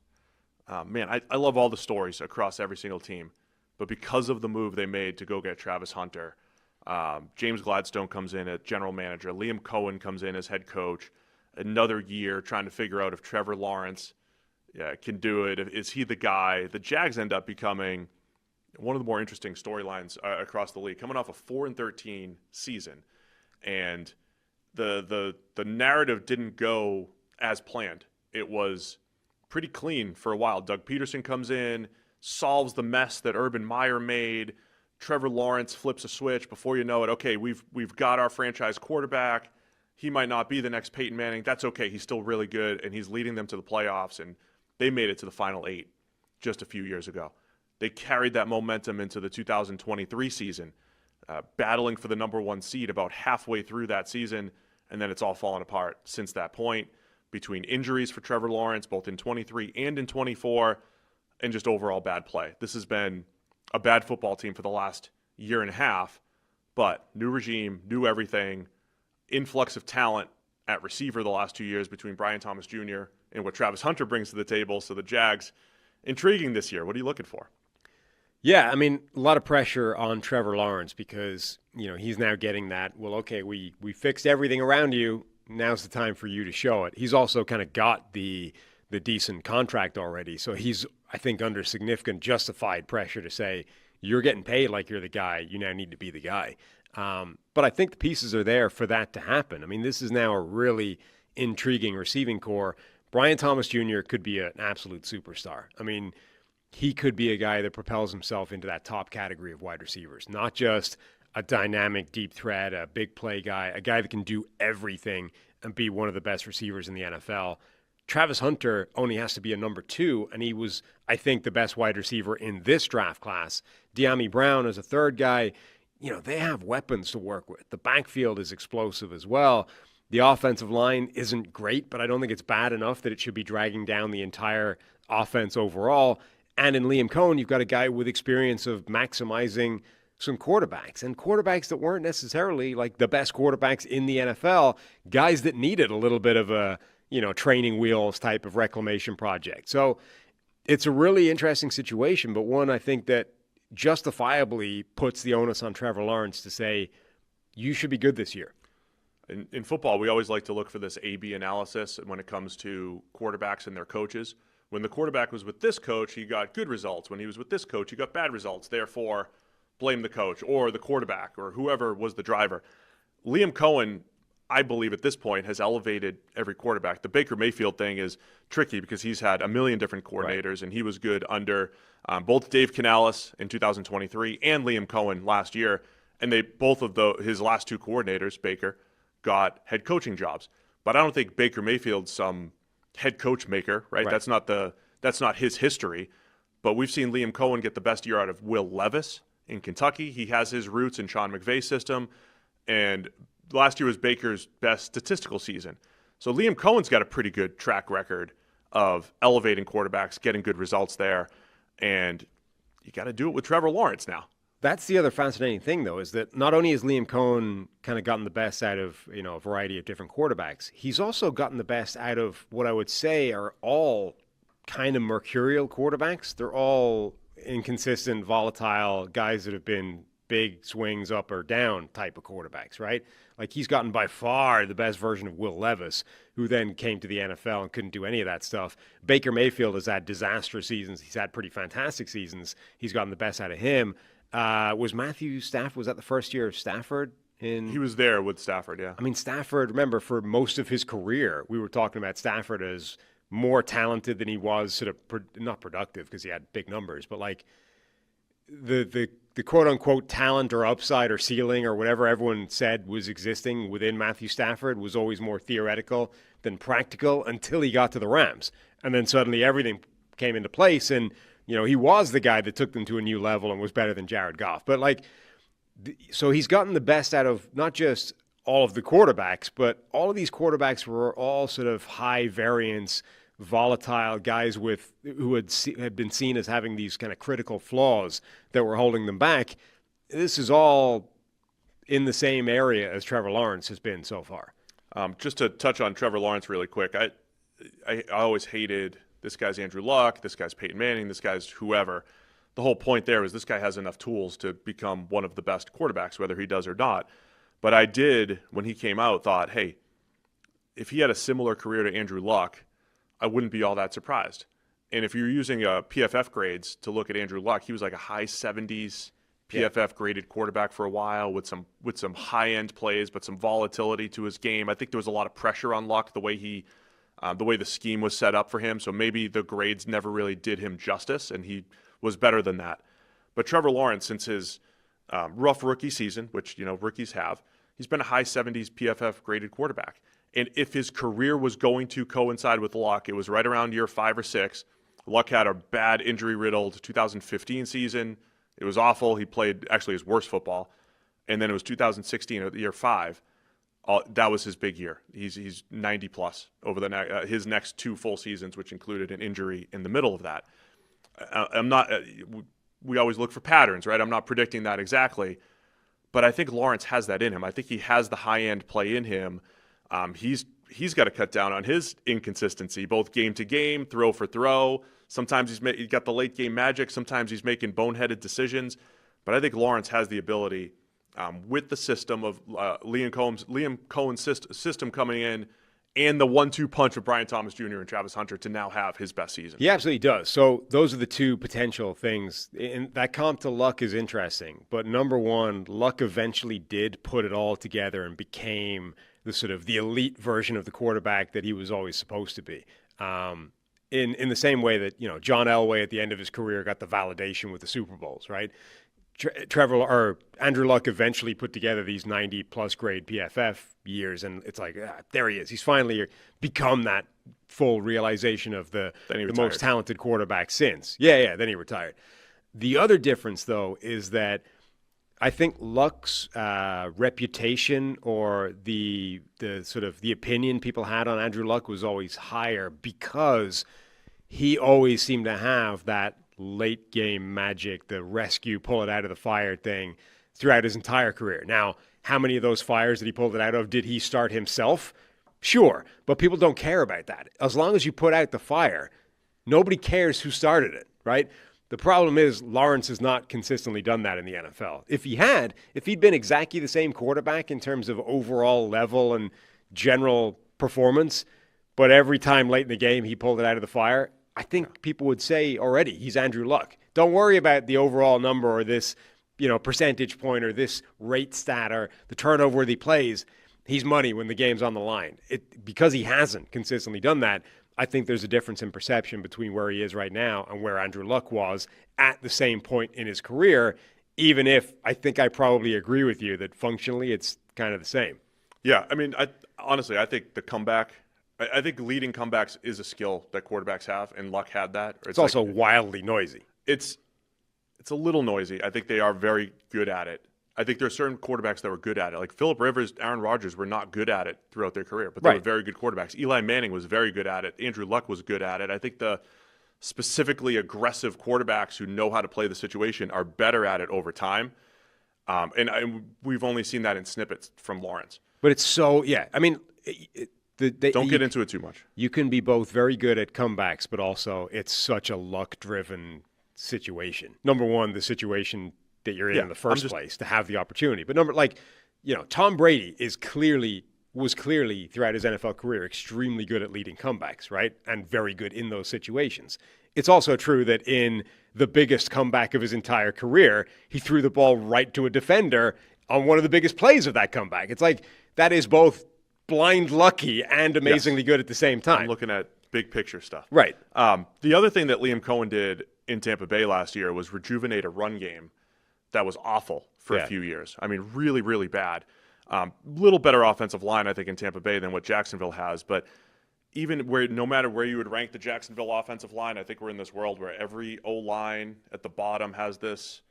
Man, I love all the stories across every single team, but because of the move they made to go get Travis Hunter, James Gladstone comes in as general manager. Liam Cohen comes in as head coach. Another year trying to figure out if Trevor Lawrence can do it. Is he the guy? The Jags end up becoming one of the more interesting storylines across the league, coming off a 4-13 season, and the narrative didn't go as planned. It was pretty clean for a while. Doug Peterson comes in, solves the mess that Urban Meyer made. Trevor Lawrence flips a switch. Before you know it, okay, we've got our franchise quarterback. He might not be the next Peyton Manning. That's okay. He's still really good, and he's leading them to the playoffs, and they made it to the Final Eight just a few years ago. They carried that momentum into the 2023 season, battling for the number one seed about halfway through that season, and then it's all fallen apart since that point between injuries for Trevor Lawrence, both in 23 and in 24, and just overall bad play. This has been a bad football team for the last year and a half, but new regime, new everything, influx of talent at receiver the last 2 years between Brian Thomas Jr. and what Travis Hunter brings to the table. So the Jags, intriguing this year. What are you looking for? Yeah, I mean, a lot of pressure on Trevor Lawrence because, he's now getting that, well, okay, we fixed everything around you. Now's the time for you to show it. He's also kind of got the decent contract already. So he's, I think, under significant justified pressure to say, you're getting paid like you're the guy. You now need to be the guy. But I think the pieces are there for that to happen. I mean, this is now a really intriguing receiving core. Brian Thomas Jr. could be an absolute superstar. I mean, he could be a guy that propels himself into that top category of wide receivers, not just a dynamic deep threat, a big play guy, a guy that can do everything and be one of the best receivers in the NFL. Travis Hunter only has to be a number 2, and he was, I think, the best wide receiver in this draft class. De'Ami Brown is a third guy. They have weapons to work with. The backfield is explosive as well. The offensive line isn't great, but I don't think it's bad enough that it should be dragging down the entire offense overall. And in Liam Cohen, you've got a guy with experience of maximizing some quarterbacks, and quarterbacks that weren't necessarily like the best quarterbacks in the NFL, guys that needed a little bit of a, training wheels type of reclamation project. So it's a really interesting situation, but one I think that justifiably puts the onus on Trevor Lawrence to say, you should be good this year. In football, we always like to look for this A-B analysis when it comes to quarterbacks and their coaches. When the quarterback was with this coach, he got good results. When he was with this coach, he got bad results. Therefore, blame the coach or the quarterback or whoever was the driver. Liam Cohen, I believe at this point, has elevated every quarterback. The Baker Mayfield thing is tricky because he's had a million different coordinators, right, and he was good under both Dave Canales in 2023 and Liam Cohen last year. And they both of his last 2 coordinators, Baker, got head coaching jobs. But I don't think Baker Mayfield's some head coach maker, right? That's not his history. But we've seen Liam Cohen get the best year out of Will Levis in Kentucky. He has his roots in Sean McVay's system, and last year was Baker's best statistical season. So Liam Cohen's got a pretty good track record of elevating quarterbacks, getting good results there, and you got to do it with Trevor Lawrence now. That's the other fascinating thing, though, is that not only has Liam Cohen kind of gotten the best out of, a variety of different quarterbacks, he's also gotten the best out of what I would say are all kind of mercurial quarterbacks. They're all inconsistent, volatile guys that have been big swings up or down type of quarterbacks, right? Like he's gotten by far the best version of Will Levis, who then came to the NFL and couldn't do any of that stuff. Baker Mayfield has had disastrous seasons. He's had pretty fantastic seasons. He's gotten the best out of him. Was Matthew Stafford, was that the first year of Stafford? He was there with Stafford, yeah. I mean, Stafford, remember, for most of his career, we were talking about Stafford as more talented than he was sort of, not productive because he had big numbers, but like the quote-unquote talent or upside or ceiling or whatever everyone said was existing within Matthew Stafford was always more theoretical than practical until he got to the Rams. And then suddenly everything came into place, and he was the guy that took them to a new level and was better than Jared Goff. But so he's gotten the best out of not just all of the quarterbacks, but all of these quarterbacks were all sort of high variance, volatile guys who had been seen as having these kind of critical flaws that were holding them back. This is all in the same area as Trevor Lawrence has been so far. Just to touch on Trevor Lawrence really quick, I always hated this guy's Andrew Luck, this guy's Peyton Manning, this guy's whoever. The whole point there is this guy has enough tools to become one of the best quarterbacks, whether he does or not. But I did, when he came out, thought, hey, if he had a similar career to Andrew Luck, I wouldn't be all that surprised. And if you're using PFF grades to look at Andrew Luck, he was like a high 70s PFF graded quarterback for a while with some high-end plays, but some volatility to his game. I think there was a lot of pressure on Luck the way the scheme was set up for him. So maybe the grades never really did him justice, and he was better than that. But Trevor Lawrence, since his rough rookie season, which rookies have, he's been a high 70s PFF graded quarterback. And if his career was going to coincide with Luck, it was right around year 5 or 6. Luck had a bad injury-riddled 2015 season. It was awful. He played actually his worst football. And then it was 2016 at year 5. That was his big year. He's 90-plus over his next 2 full seasons, which included an injury in the middle of that. We always look for patterns, right? I'm not predicting that exactly. But I think Lawrence has that in him. I think he has the high-end play in him. He's got to cut down on his inconsistency, both game to game, throw for throw. Sometimes he's got the late game magic. Sometimes he's making boneheaded decisions. But I think Lawrence has the ability, with the system of Liam Cohen's system coming in, and the 1-2 punch of Brian Thomas Jr. and Travis Hunter, to now have his best season. He absolutely does. So those are the two potential things. And that comp to Luck is interesting. But number one, Luck eventually did put it all together and became the sort of the elite version of the quarterback that he was always supposed to be. In the same way that, John Elway at the end of his career got the validation with the Super Bowls, right? Andrew Luck eventually put together these 90-plus grade PFF years, and it's like, there he is. He's finally become that full realization of the most talented quarterback since. Yeah, then he retired. The other difference, though, is that I think Luck's reputation, or the sort of the opinion people had on Andrew Luck, was always higher because he always seemed to have that late game magic, the rescue, pull it out of the fire thing throughout his entire career. Now, how many of those fires that he pulled it out of did he start himself? Sure, but people don't care about that. As long as you put out the fire, nobody cares who started it, right? The problem is Lawrence has not consistently done that in the NFL. If he'd been exactly the same quarterback in terms of overall level and general performance, but every time late in the game he pulled it out of the fire, I think people would say already he's Andrew Luck. Don't worry about the overall number or this, percentage point or this rate stat or the turnover that he plays. He's money when the game's on the line. Because he hasn't consistently done that, I think there's a difference in perception between where he is right now and where Andrew Luck was at the same point in his career, even if I think I probably agree with you that functionally it's kind of the same. Yeah, I mean, honestly, I think the comeback, I think leading comebacks is a skill that quarterbacks have, and Luck had that. It's also wildly noisy. it's a little noisy. I think they are very good at it. I think there are certain quarterbacks that were good at it. Like Phillip Rivers, Aaron Rodgers were not good at it throughout their career, but they were very good quarterbacks. Eli Manning was very good at it. Andrew Luck was good at it. I think the specifically aggressive quarterbacks who know how to play the situation are better at it over time. And we've only seen that in snippets from Lawrence. But it's so, I mean, don't get into it too much. You can be both very good at comebacks, but also it's such a luck-driven situation. Number one, the situation that you're in the first place to have the opportunity. But Tom Brady was clearly throughout his NFL career extremely good at leading comebacks, right? And very good in those situations. It's also true that in the biggest comeback of his entire career, he threw the ball right to a defender on one of the biggest plays of that comeback. It's like that is both blind lucky and amazingly good at the same time. I'm looking at big picture stuff. Right. The other thing that Liam Cohen did in Tampa Bay last year was rejuvenate a run game that was awful for a few years. I mean, really, really bad. Little better offensive line, I think, in Tampa Bay than what Jacksonville has. But even no matter where you would rank the Jacksonville offensive line, I think we're in this world where every O-line at the bottom has this,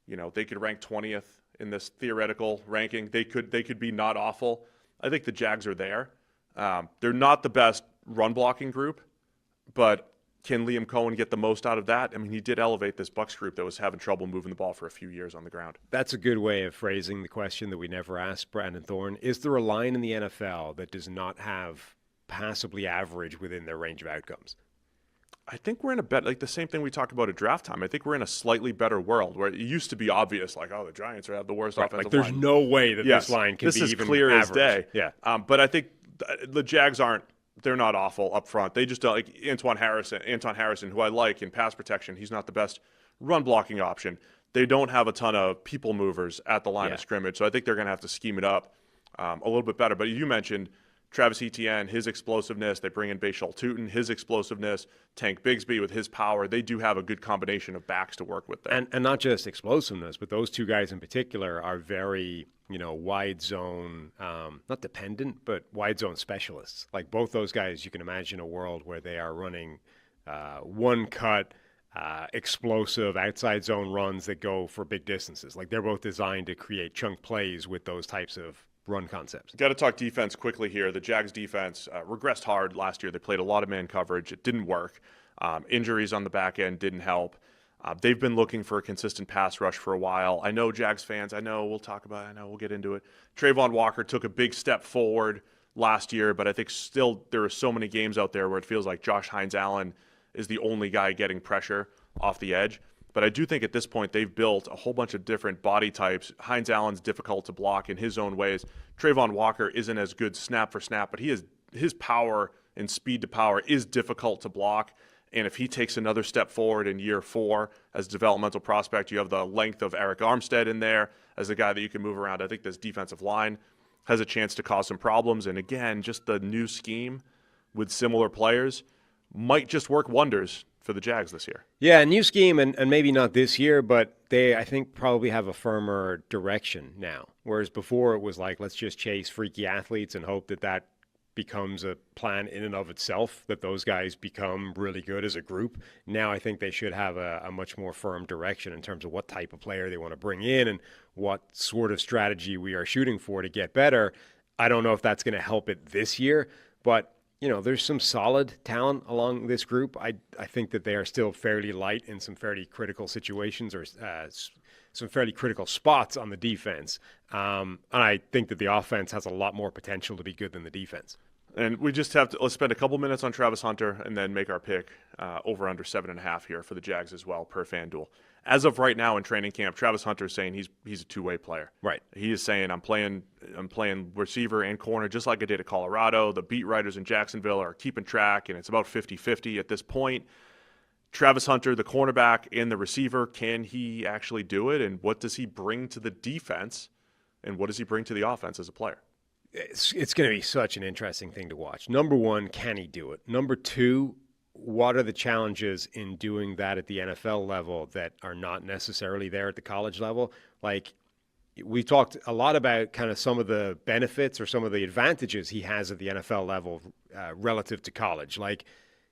they could rank 20th in this theoretical ranking. They could be not awful. I think the Jags are there. They're not the best run blocking group, but can Liam Cohen get the most out of that? I mean, he did elevate this Bucs group that was having trouble moving the ball for a few years on the ground. That's a good way of phrasing the question that we never asked Brandon Thorne. Is there a line in the NFL that does not have passably average within their range of outcomes? I think we're in the same thing we talked about at draft time. I think we're in a slightly better world where it used to be obvious, like, the Giants have the worst offensive line. There's no way that this line can be even clear average. As day. Yeah. But I think the Jags they're not awful up front. They just don't, like Anton Harrison, who I like in pass protection. He's not the best run blocking option. They don't have a ton of people movers at the line of scrimmage, so I think they're going to have to scheme it up a little bit better. But you mentioned Travis Etienne, his explosiveness. They bring in Bashal Tutin, his explosiveness. Tank Bigsby with his power. They do have a good combination of backs to work with there. And not just explosiveness, but those two guys in particular are very, wide zone, not dependent, but wide zone specialists. Like both those guys, you can imagine a world where they are running one cut, explosive outside zone runs that go for big distances. Like they're both designed to create chunk plays with those types of run concepts. Got to talk defense quickly here. The Jags defense regressed hard last year. They played a lot of man coverage. It didn't work. Injuries on the back end didn't help. They've been looking for a consistent pass rush for a while. I know Jags fans, we'll talk about it. I know we'll get into it. Trayvon Walker took a big step forward last year, but I think still there are so many games out there where it feels like Josh Hines-Allen is the only guy getting pressure off the edge. But I do think at this point they've built a whole bunch of different body types. Hines-Allen's difficult to block in his own ways. Trayvon Walker isn't as good snap for snap, but his power and speed to power is difficult to block. And if he takes another step forward in year 4 as a developmental prospect, you have the length of Eric Armstead in there as a guy that you can move around. I think this defensive line has a chance to cause some problems. And again, just the new scheme with similar players might just work wonders for the Jags this year. Yeah, new scheme, and maybe not this year, but they, I think, probably have a firmer direction now. Whereas before it was like, let's just chase freaky athletes and hope that becomes a plan in and of itself, that those guys become really good as a group. Now I think they should have a much more firm direction in terms of what type of player they want to bring in and what sort of strategy we are shooting for to get better. I don't know if that's going to help it this year, but there's some solid talent along this group. I think that they are still fairly light in some fairly critical situations or some fairly critical spots on the defense. And I think that the offense has a lot more potential to be good than the defense. And we just let's spend a couple minutes on Travis Hunter and then make our pick over under 7.5 here for the Jags as well per FanDuel. As of right now in training camp, Travis Hunter is saying he's a two-way player. Right. He is saying I'm playing receiver and corner just like I did at Colorado. The beat writers in Jacksonville are keeping track, and it's about 50-50 at this point. Travis Hunter, the cornerback and the receiver, can he actually do it? And what does he bring to the defense? And what does he bring to the offense as a player? It's going to be such an interesting thing to watch. Number one, can he do it? Number two, what are the challenges in doing that at the NFL level that are not necessarily there at the college level? Like, we talked a lot about kind of some of the benefits or some of the advantages he has at the NFL level relative to college. Like,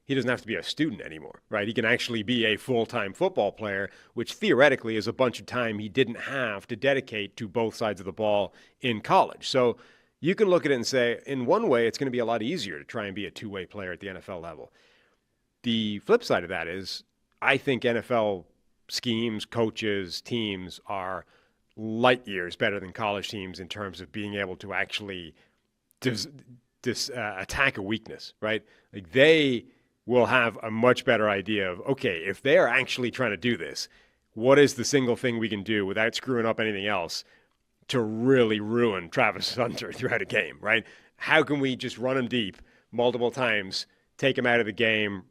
he doesn't have to be a student anymore, right? He can actually be a full-time football player, which theoretically is a bunch of time he didn't have to dedicate to both sides of the ball in college. So you can look at it and say, in one way, it's going to be a lot easier to try and be a two-way player at the NFL level. The flip side of that is, I think NFL schemes, coaches, teams are light years better than college teams in terms of being able to actually attack a weakness, right? Like they will have a much better idea of, okay, if they're actually trying to do this, what is the single thing we can do without screwing up anything else to really ruin Travis Hunter throughout a game, right? How can we just run him deep multiple times, take him out of the game,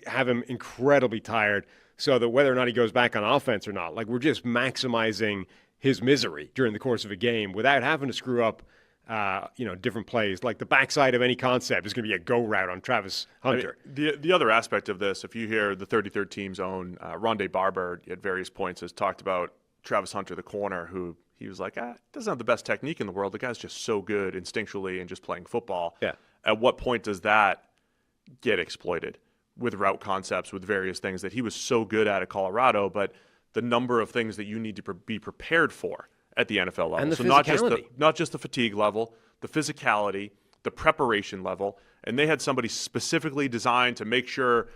have him incredibly tired so that whether or not he goes back on offense or not, like we're just maximizing his misery during the course of a game without having to screw up different plays. Like the backside of any concept is going to be a go route on Travis Hunter. I mean, the other aspect of this, if you hear the 33rd team's own Rondé Barber at various points has talked about Travis Hunter, the corner, who he was like, doesn't have the best technique in the world. The guy's just so good instinctually and just playing football. Yeah. At what point does that get exploited with route concepts, with various things that he was so good at Colorado, but the number of things that you need to be prepared for at the NFL level. And the so physicality. not just the fatigue level, the physicality, the preparation level, and they had somebody specifically designed to make sure,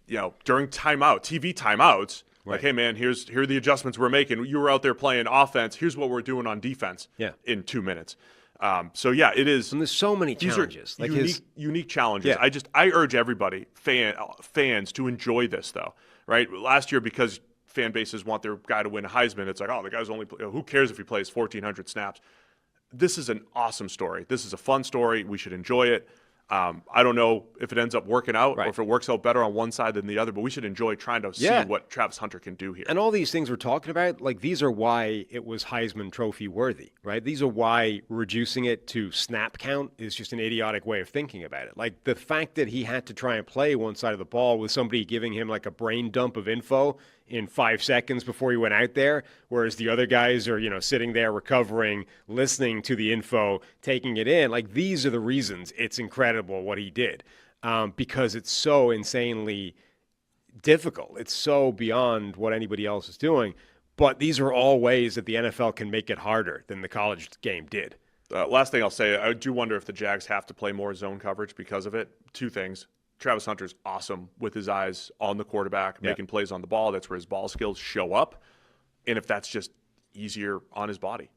during TV timeouts, right. Like, hey man, here are the adjustments we're making. You were out there playing offense. Here's what we're doing on defense. In 2 minutes. It is. And there's so many challenges. Like unique challenges. Yeah. I urge everybody, fans, to enjoy this though. Right? Last year, because fan bases want their guy to win a Heisman, it's like, the guy's only. Who cares if he plays 1,400 snaps? This is an awesome story. This is a fun story. We should enjoy it. I don't know if it ends up working out or if it works out better on one side than the other, but we should enjoy trying to see what Travis Hunter can do here. And all these things we're talking about, like these are why it was Heisman Trophy worthy, right? These are why reducing it to snap count is just an idiotic way of thinking about it. Like the fact that he had to try and play one side of the ball with somebody giving him like a brain dump of info in 5 seconds before he went out there, whereas the other guys are, sitting there recovering, listening to the info, taking it in. Like these are the reasons it's incredible what he did, because it's so insanely difficult. It's so beyond what anybody else is doing. But these are all ways that the NFL can make it harder than the college game did. Last thing I'll say, I do wonder if the Jags have to play more zone coverage because of it. 2 things. Travis Hunter's awesome with his eyes on the quarterback, making plays on the ball. That's where his ball skills show up. And if that's just easier on his body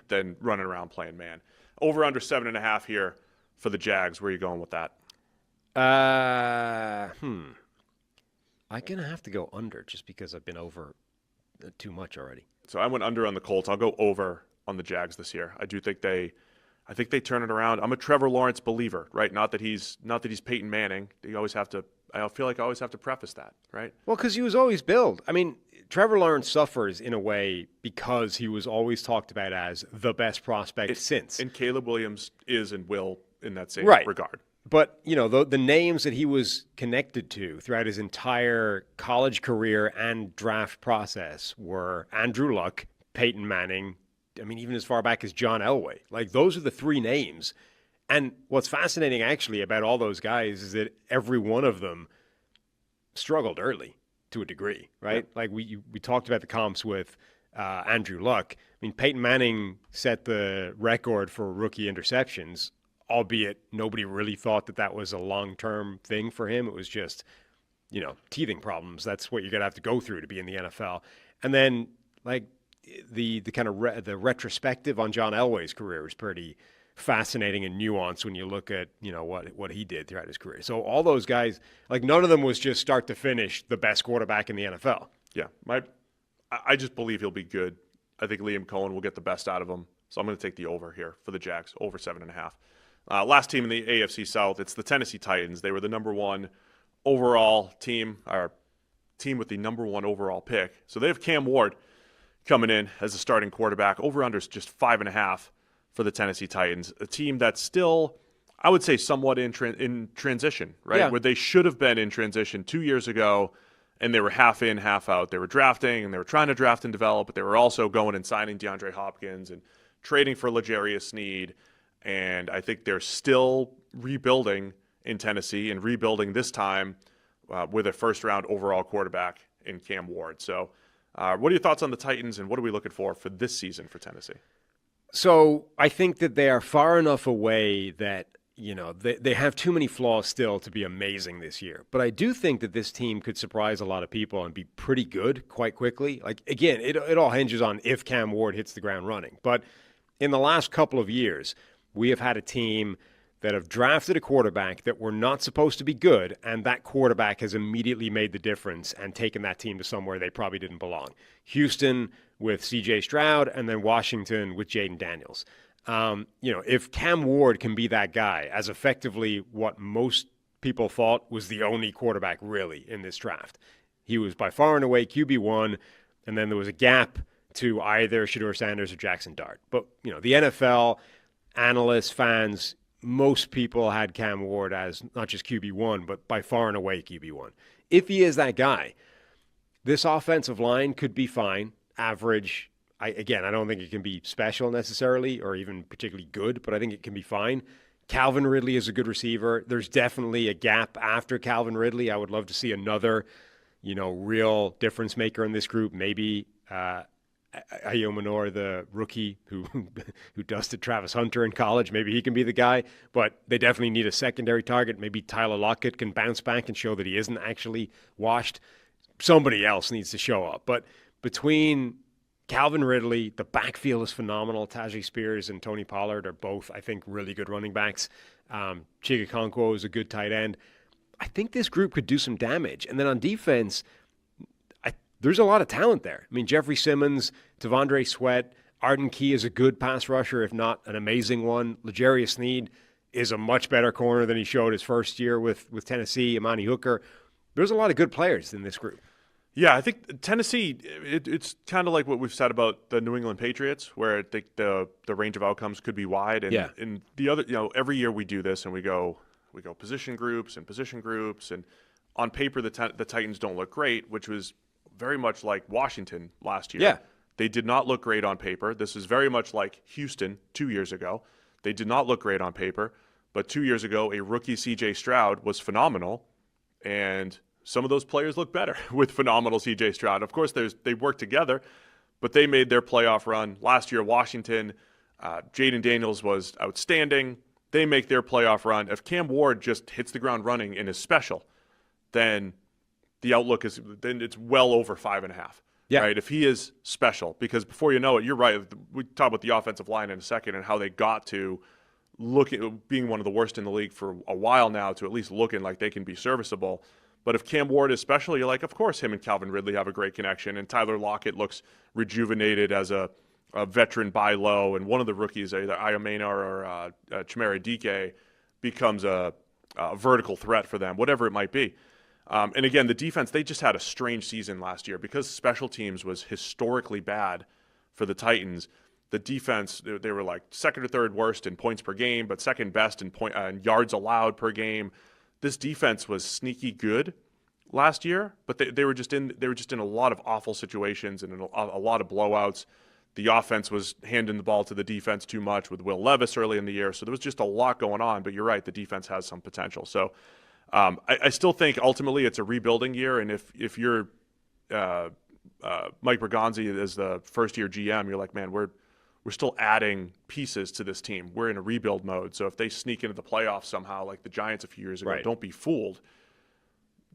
than running around playing man. Over under 7.5 here for the Jags. Where are you going with that? I'm going to have to go under just because I've been over too much already. So I went under on the Colts. I'll go over on the Jags this year. I think they turn it around. I'm a Trevor Lawrence believer, right? Not that he's Peyton Manning. I feel like I always have to preface that, right? Well, because he was always billed. I mean, Trevor Lawrence suffers in a way because he was always talked about as the best prospect since. And Caleb Williams is and will in that same regard. But, the names that he was connected to throughout his entire college career and draft process were Andrew Luck, Peyton Manning, even as far back as John Elway. Like, those are the 3 names. And what's fascinating, actually, about all those guys is that every one of them struggled early to a degree, right? Yeah. Like, we talked about the comps with Andrew Luck. Peyton Manning set the record for rookie interceptions, albeit nobody really thought that was a long-term thing for him. It was just, teething problems. That's what you're going to have to go through to be in the NFL. And then, like, the kind of the retrospective on John Elway's career is pretty fascinating and nuanced when you look at what he did throughout his career. So all those guys, like none of them was just start to finish the best quarterback in the NFL. Yeah, I just believe he'll be good. I think Liam Cohen will get the best out of him. So I'm going to take the over here for the Jags, over 7.5. Last team in the AFC South, it's the Tennessee Titans. They were the number 1 overall team, or team with the number 1 overall pick. So they have Cam Ward coming in as a starting quarterback. Over-under is just 5.5 for the Tennessee Titans, a team that's still, I would say, somewhat in transition, right? Yeah. Where they should have been in transition 2 years ago, and they were half in, half out. They were drafting, and they were trying to draft and develop, but they were also going and signing DeAndre Hopkins and trading for L'Jarius Sneed. And I think they're still rebuilding in Tennessee and rebuilding this time with a first-round overall quarterback in Cam Ward. So what are your thoughts on the Titans, and what are we looking for this season for Tennessee? So I think that they are far enough away that, they have too many flaws still to be amazing this year. But I do think that this team could surprise a lot of people and be pretty good quite quickly. Like, again, it all hinges on if Cam Ward hits the ground running. But in the last couple of years, we have had a team that have drafted a quarterback that were not supposed to be good, and that quarterback has immediately made the difference and taken that team to somewhere they probably didn't belong. Houston with C.J. Stroud, and then Washington with Jaden Daniels. If Cam Ward can be that guy, as effectively what most people thought was the only quarterback really in this draft. He was by far and away QB1, and then there was a gap to either Shedeur Sanders or Jackson Dart. But, the NFL, analysts, fans, most people had Cam Ward as not just QB1, but by far and away QB1. If he is that guy, this offensive line could be fine, average. I don't think it can be special necessarily or even particularly good, but I think it can be fine. Calvin Ridley is a good receiver. There's definitely a gap after Calvin Ridley. I would love to see another, real difference maker in this group. Maybe Ayo Manor, the rookie who dusted Travis Hunter in college. Maybe he can be the guy, but they definitely need a secondary target. Maybe Tyler Lockett can bounce back and show that he isn't actually washed. Somebody else needs to show up. But between Calvin Ridley, the backfield is phenomenal. Tajay Spears and Tony Pollard are both, I think, really good running backs. Chig Okonkwo is a good tight end. I think this group could do some damage. And then on defense, there's a lot of talent there. I mean, Jeffrey Simmons, Tavondre Sweat, Arden Key is a good pass rusher, if not an amazing one. L'Jarius Sneed is a much better corner than he showed his first year with Tennessee. Amani Hooker. There's a lot of good players in this group. Yeah, I think Tennessee, it's kind of like what we've said about the New England Patriots, where I think the range of outcomes could be wide. And the other, every year we do this and we go position groups, and on paper the Titans don't look great, which was very much like Washington last year. Yeah. They did not look great on paper. This is very much like Houston 2 years ago. They did not look great on paper, but 2 years ago a rookie C.J. Stroud was phenomenal, and some of those players look better with phenomenal C.J. Stroud. Of course, they work together, but they made their playoff run. Last year, Washington, Jaden Daniels was outstanding. They make their playoff run. If Cam Ward just hits the ground running and is special, then the outlook is it's well over 5.5. Yeah. Right? If he is special, because before you know it, you're right. We talk about the offensive line in a second and how they got to being one of the worst in the league for a while now to at least looking like they can be serviceable. But if Cam Ward is special, you're like, of course, him and Calvin Ridley have a great connection. And Tyler Lockett looks rejuvenated as a veteran buy low. And one of the rookies, either Ayomena or Chimere Dike, becomes a vertical threat for them, whatever it might be. And again, the defense, they just had a strange season last year because special teams was historically bad for the Titans. The defense, they were like second or third worst in points per game, but second best in yards allowed per game. This defense was sneaky good last year, but they were just in a lot of awful situations and a lot of blowouts. The offense was handing the ball to the defense too much with Will Levis early in the year, so there was just a lot going on. But you're right, the defense has some potential. So I still think ultimately it's a rebuilding year, and if you're Mike Bergonzi as the first-year GM, you're like, man, we're still adding pieces to this team. We're in a rebuild mode. So if they sneak into the playoffs somehow, like the Giants a few years ago, Don't be fooled.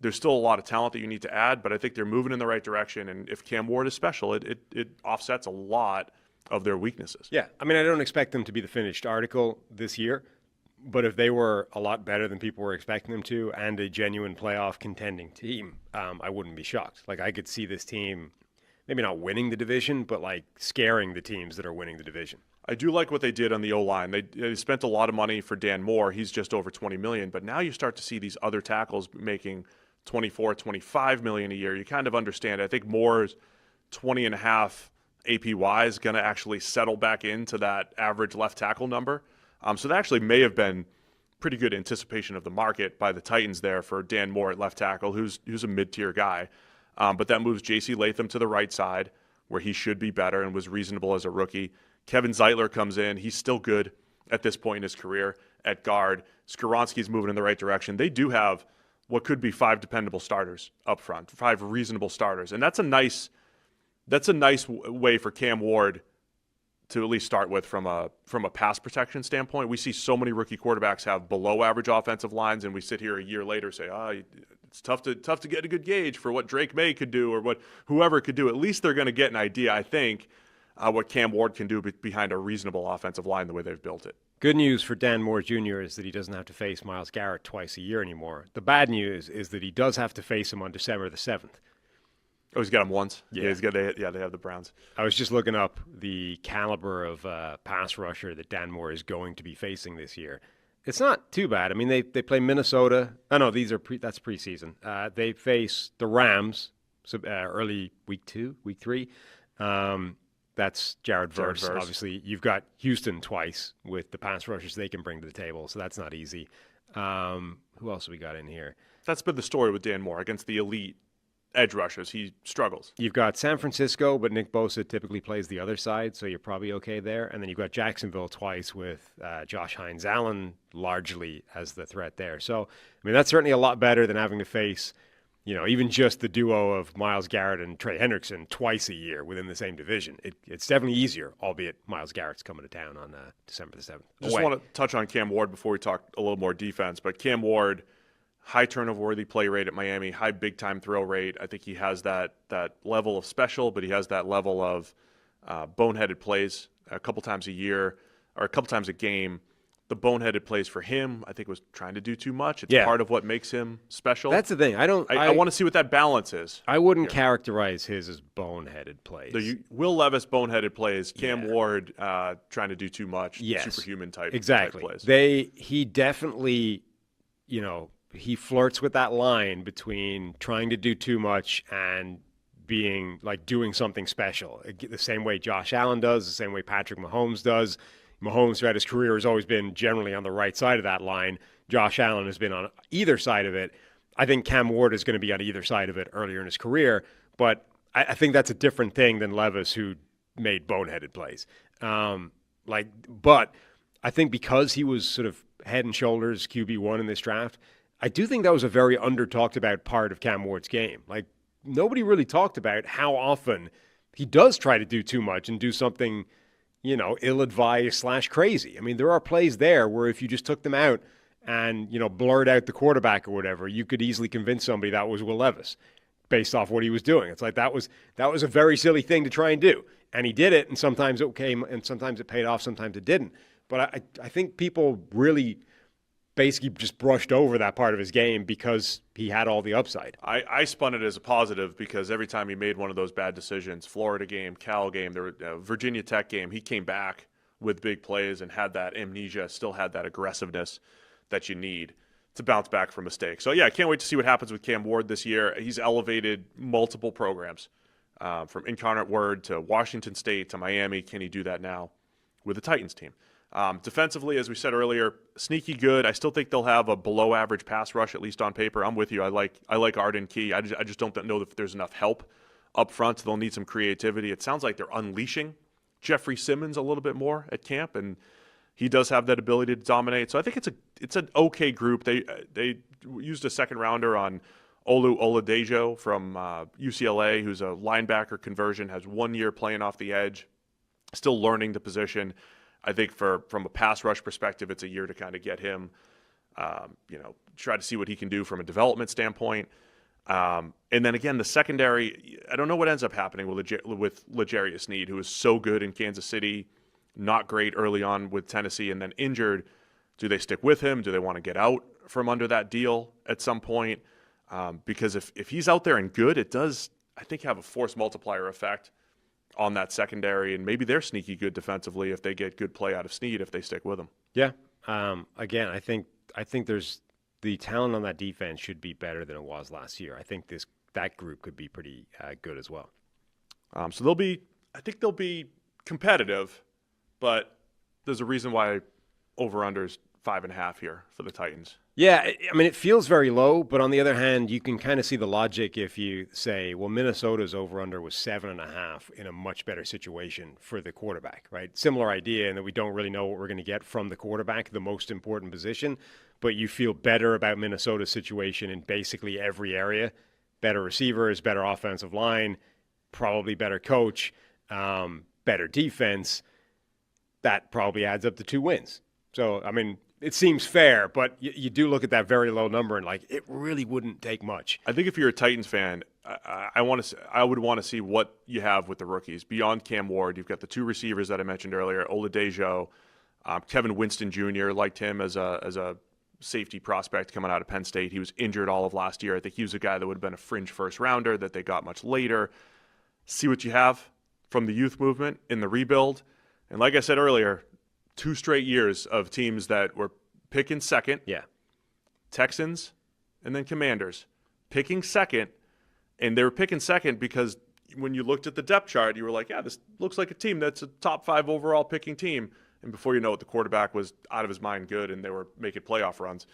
There's still a lot of talent that you need to add, but I think they're moving in the right direction. And if Cam Ward is special, it offsets a lot of their weaknesses. Yeah, I mean, I don't expect them to be the finished article this year, but if they were a lot better than people were expecting them to and a genuine playoff contending team, I wouldn't be shocked. Like, I could see this team maybe not winning the division, but like scaring the teams that are winning the division. I do like what they did on the O-line. They spent a lot of money for Dan Moore. He's just over $20 million, but now you start to see these other tackles making $24, $25 million a year. You kind of understand. I think Moore's 20.5 APY is going to actually settle back into that average left tackle number. So that actually may have been pretty good anticipation of the market by the Titans there for Dan Moore at left tackle, who's a mid-tier guy. But that moves J.C. Latham to the right side, where he should be better and was reasonable as a rookie. Kevin Zeitler comes in. He's still good at this point in his career at guard. Skoronski's moving in the right direction. They do have what could be 5 dependable starters up front, 5 reasonable starters. And that's a nice way for Cam Ward to at least start with from a pass protection standpoint. We see so many rookie quarterbacks have below average offensive lines, and we sit here a year later and say, it's tough to get a good gauge for what Drake May could do or what whoever could do. At least they're going to get an idea, I think, what Cam Ward can do behind a reasonable offensive line the way they've built it. Good news for Dan Moore Jr. is that he doesn't have to face Myles Garrett twice a year anymore. The bad news is that he does have to face him on December the 7th. Oh, he's got him once? Yeah. They have the Browns. I was just looking up the caliber of pass rusher that Dan Moore is going to be facing this year. It's not too bad. I mean, they play Minnesota. Oh, no, that's preseason. They face the Rams early week 3. That's Jared Verse. Obviously, you've got Houston twice with the pass rushers they can bring to the table, so that's not easy. Who else have we got in here? That's been the story with Dan Moore. Against the elite edge rushers, he struggles. You've got San Francisco, but Nick Bosa typically plays the other side, so you're probably okay there. And then you've got Jacksonville twice with Josh Hines-Allen largely as the threat there. So, I mean, that's certainly a lot better than having to face, even just the duo of Myles Garrett and Trey Hendrickson twice a year within the same division. It's definitely easier, albeit Myles Garrett's coming to town on December the 7th. Just want to touch on Cam Ward before we talk a little more defense. But Cam Ward, high turnover-worthy play rate at Miami, high big-time throw rate. I think he has that level of special, but he has that level of boneheaded plays a couple times a year or a couple times a game. The boneheaded plays for him, I think, was trying to do too much. It's part of what makes him special. That's the thing. I want to see what that balance is. I wouldn't characterize his as boneheaded plays. Will Levis boneheaded plays. Cam Ward trying to do too much. Yes. Superhuman type plays. He definitely, he flirts with that line between trying to do too much and being like doing something special. The same way Josh Allen does, the same way Patrick Mahomes does. Mahomes throughout his career has always been generally on the right side of that line. Josh Allen has been on either side of it. I think Cam Ward is going to be on either side of it earlier in his career, but I think that's a different thing than Levis, who made boneheaded plays. But I think because he was sort of head and shoulders QB1 in this draft, I do think that was a very under-talked about part of Cam Ward's game. Like, nobody really talked about how often he does try to do too much and do something ill-advised / crazy. I mean, there are plays there where if you just took them out and, blurred out the quarterback or whatever, you could easily convince somebody that was Will Levis based off what he was doing. It's like that was a very silly thing to try and do. And he did it, and sometimes it came, and sometimes it paid off, sometimes it didn't. But I think people really basically just brushed over that part of his game because he had all the upside. I spun it as a positive because every time he made one of those bad decisions, Florida game, Cal game, Virginia Tech game, he came back with big plays and had that amnesia, still had that aggressiveness that you need to bounce back from mistakes. So, I can't wait to see what happens with Cam Ward this year. He's elevated multiple programs, from Incarnate Word to Washington State to Miami. Can he do that now with the Titans team? Defensively, as we said earlier, sneaky good. I still think they'll have a below-average pass rush, at least on paper. I'm with you. I like Arden Key. I just don't know if there's enough help up front. They'll need some creativity. It sounds like they're unleashing Jeffrey Simmons a little bit more at camp, and he does have that ability to dominate. So I think it's an okay group. They used a second-rounder on Olu Oladejo from UCLA, who's a linebacker conversion, has 1 year playing off the edge, still learning the position. I think from a pass rush perspective, it's a year to kind of get him, try to see what he can do from a development standpoint. And then again, the secondary, I don't know what ends up happening with L'Jarius Sneed, who is so good in Kansas City, not great early on with Tennessee, and then injured. Do they stick with him? Do they want to get out from under that deal at some point? Because if he's out there and good, it does, I think, have a force multiplier effect on that secondary, and maybe they're sneaky good defensively if they get good play out of Sneed if they stick with him. Yeah. Again, I think there's the talent on that defense should be better than it was last year. I think that group could be pretty good as well. So I think they'll be competitive, but there's a reason why over-unders 5.5 here for the Titans. Yeah, I mean, it feels very low, but on the other hand, you can kind of see the logic if you say, well, Minnesota's over-under was 7.5 in a much better situation for the quarterback, right? Similar idea in that we don't really know what we're going to get from the quarterback, the most important position, but you feel better about Minnesota's situation in basically every area. Better receivers, better offensive line, probably better coach, better defense. That probably adds up to 2 wins. So, I mean, it seems fair, but you do look at that very low number and like it really wouldn't take much. I think if you're a Titans fan, I would want to see what you have with the rookies beyond Cam Ward. You've got the 2 receivers that I mentioned earlier, Oladejo, Kevin Winston Jr. Liked him as a safety prospect coming out of Penn State. He was injured all of last year. I think he was a guy that would have been a fringe first rounder that they got much later. See what you have from the youth movement in the rebuild, and like I said earlier, 2 straight years of teams that were picking second. Yeah. Texans and then Commanders picking second. And they were picking second because when you looked at the depth chart, you were like, yeah, this looks like a team that's a top 5 overall picking team. And before you know it, the quarterback was out of his mind good and they were making playoff runs.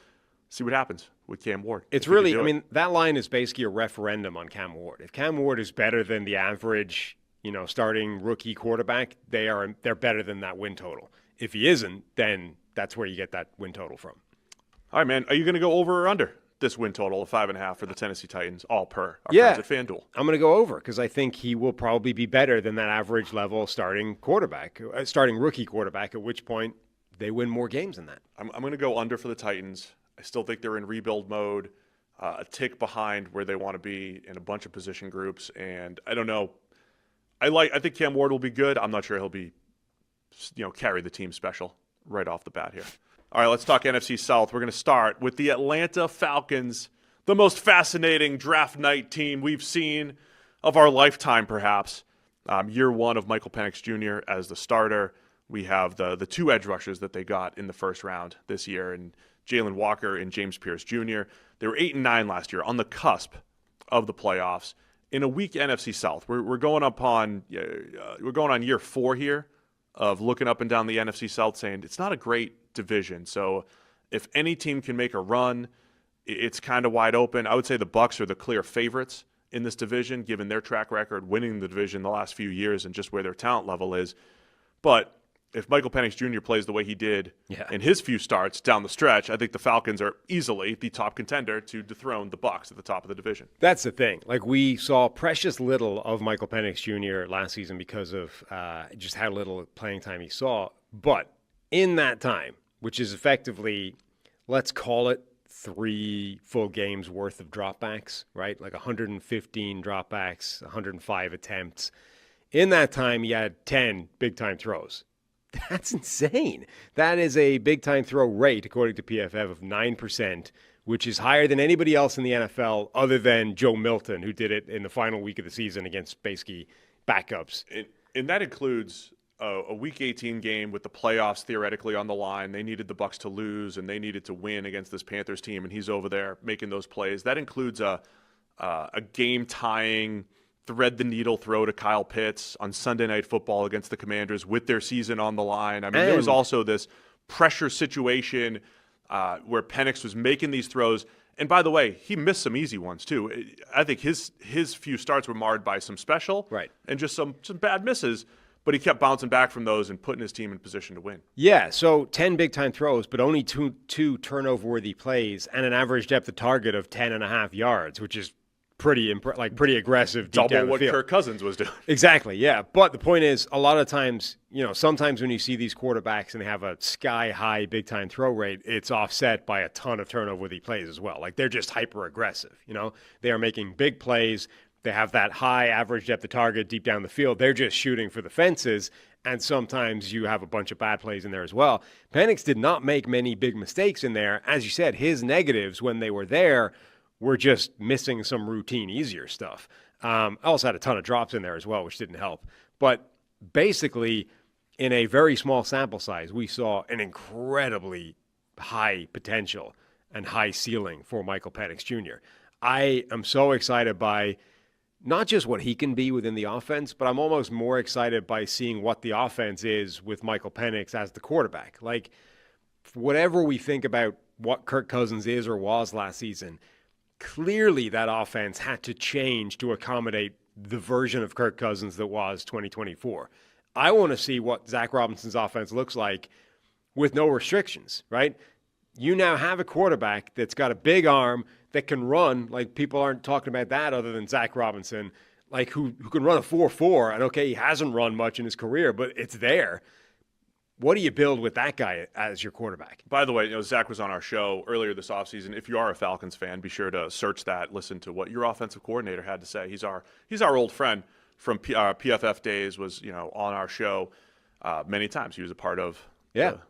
See what happens with Cam Ward. It's really, I mean, that line is basically a referendum on Cam Ward. If Cam Ward is better than the average, starting rookie quarterback, they're better than that win total. If he isn't, then that's where you get that win total from. All right, man. Are you going to go over or under this win total of 5.5 for the Tennessee Titans, all per our friends at FanDuel? I'm going to go over because I think he will probably be better than that average level starting rookie quarterback, at which point they win more games than that. I'm going to go under for the Titans. I still think they're in rebuild mode, a tick behind where they want to be in a bunch of position groups. And I don't know. I think Cam Ward will be good. I'm not sure he'll be carry the team special right off the bat here. All right, let's talk NFC South. We're going to start with the Atlanta Falcons, the most fascinating draft night team we've seen of our lifetime, perhaps. Year 1 of Michael Penix Jr. as the starter. We have the 2 edge rushers that they got in the first round this year, and Jalen Walker and James Pierce Jr. They were 8-9 last year, on the cusp of the playoffs. In a weak NFC South, we're going on year 4 here of looking up and down the NFC South saying it's not a great division. So if any team can make a run, it's kind of wide open. I would say the Bucs are the clear favorites in this division, given their track record winning the division the last few years and just where their talent level is. But if Michael Penix Jr. plays the way he did in his few starts down the stretch, I think the Falcons are easily the top contender to dethrone the Bucs at the top of the division. That's the thing. Like, we saw precious little of Michael Penix Jr. last season because of just how little playing time he saw. But in that time, which is effectively, let's call it 3 full games worth of dropbacks, right? Like 115 dropbacks, 105 attempts. In that time, he had 10 big-time throws. That's insane. That is a big-time throw rate, according to PFF, of 9%, which is higher than anybody else in the NFL other than Joe Milton, who did it in the final week of the season against basically backups. And that includes a Week 18 game with the playoffs theoretically on the line. They needed the Bucs to lose, and they needed to win against this Panthers team, and he's over there making those plays. That includes a game-tying thread-the-needle throw to Kyle Pitts on Sunday Night Football against the Commanders with their season on the line. I mean, there was also this pressure situation where Penix was making these throws. And by the way, he missed some easy ones too. I think his few starts were marred by some special and just some bad misses, but he kept bouncing back from those and putting his team in position to win. Yeah, so 10 big-time throws, but only two turnover-worthy plays and an average depth of target of 10.5 yards, which is pretty aggressive deep down the field. Double what Kirk Cousins was doing. Exactly, yeah. But the point is, a lot of times, sometimes when you see these quarterbacks and they have a sky-high big-time throw rate, it's offset by a ton of turnover-worthy plays as well. Like, they're just hyper-aggressive, They are making big plays. They have that high average depth of target deep down the field. They're just shooting for the fences, and sometimes you have a bunch of bad plays in there as well. Penix did not make many big mistakes in there. As you said, his negatives when they were there were just missing some routine, easier stuff. I also had a ton of drops in there as well, which didn't help. But basically, in a very small sample size, we saw an incredibly high potential and high ceiling for Michael Penix Jr. I am so excited by not just what he can be within the offense, but I'm almost more excited by seeing what the offense is with Michael Penix as the quarterback. Like, whatever we think about what Kirk Cousins is or was last season, clearly that offense had to change to accommodate the version of Kirk Cousins that was 2024. I want to see what Zach Robinson's offense looks like with no restrictions, right? You now have a quarterback that's got a big arm that can run. Like, people aren't talking about that other than Zach Robinson, like who can run a 4.4. And okay, he hasn't run much in his career, but it's there. What do you build with that guy as your quarterback? By the way, Zach was on our show earlier this offseason. If you are a Falcons fan, be sure to search that, listen to what your offensive coordinator had to say. He's our old friend from PFF days, was on our show many times. He was a part of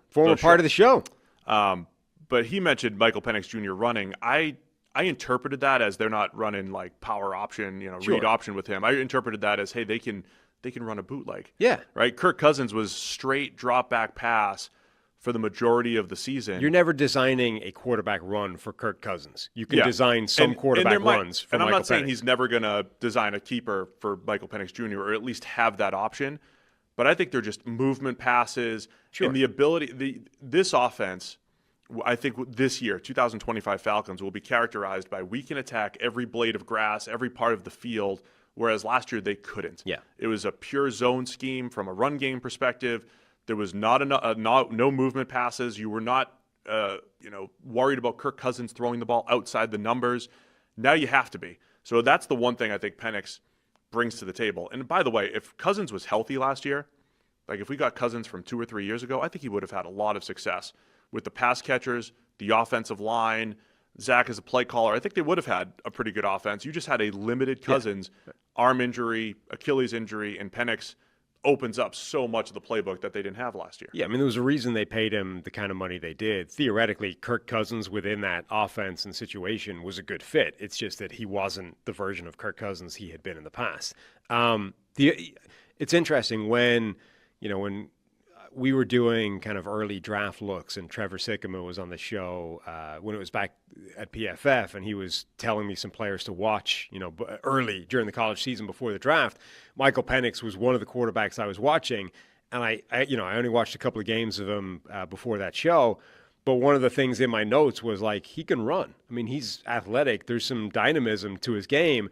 former part of the show. But he mentioned Michael Penix Jr. running. I interpreted that as they're not running like power option, read option with him. I interpreted that as, hey, they can run a bootleg. Yeah. Right? Kirk Cousins was straight drop back pass for the majority of the season. You're never designing a quarterback run for Kirk Cousins. You can design some quarterback runs for Michael Penix. And I'm not saying he's never going to design a keeper for Michael Penix Jr. or at least have that option. But I think they're just movement passes and the ability. This offense, I think this year, 2025 Falcons, will be characterized by we can attack every blade of grass, every part of the field, whereas last year they couldn't. Yeah. It was a pure zone scheme from a run game perspective. There was no movement passes. You were not worried about Kirk Cousins throwing the ball outside the numbers. Now you have to be. So that's the one thing I think Penix brings to the table. And by the way, if Cousins was healthy last year, like if we got Cousins from 2 or 3 years ago, I think he would have had a lot of success with the pass catchers, the offensive line, Zach as a play caller. I think they would have had a pretty good offense. You just had a limited Cousins, arm injury, Achilles injury, and Penix opens up so much of the playbook that they didn't have last year. Yeah, I mean, there was a reason they paid him the kind of money they did. Theoretically, Kirk Cousins within that offense and situation was a good fit. It's just that he wasn't the version of Kirk Cousins he had been in the past. It's interesting when we were doing kind of early draft looks, and Trevor Sycamore was on the show when it was back at PFF, and he was telling me some players to watch, early during the college season before the draft. Michael Penix was one of the quarterbacks I was watching, and I only watched a couple of games of him before that show. But one of the things in my notes was like, he can run. I mean, he's athletic. There's some dynamism to his game,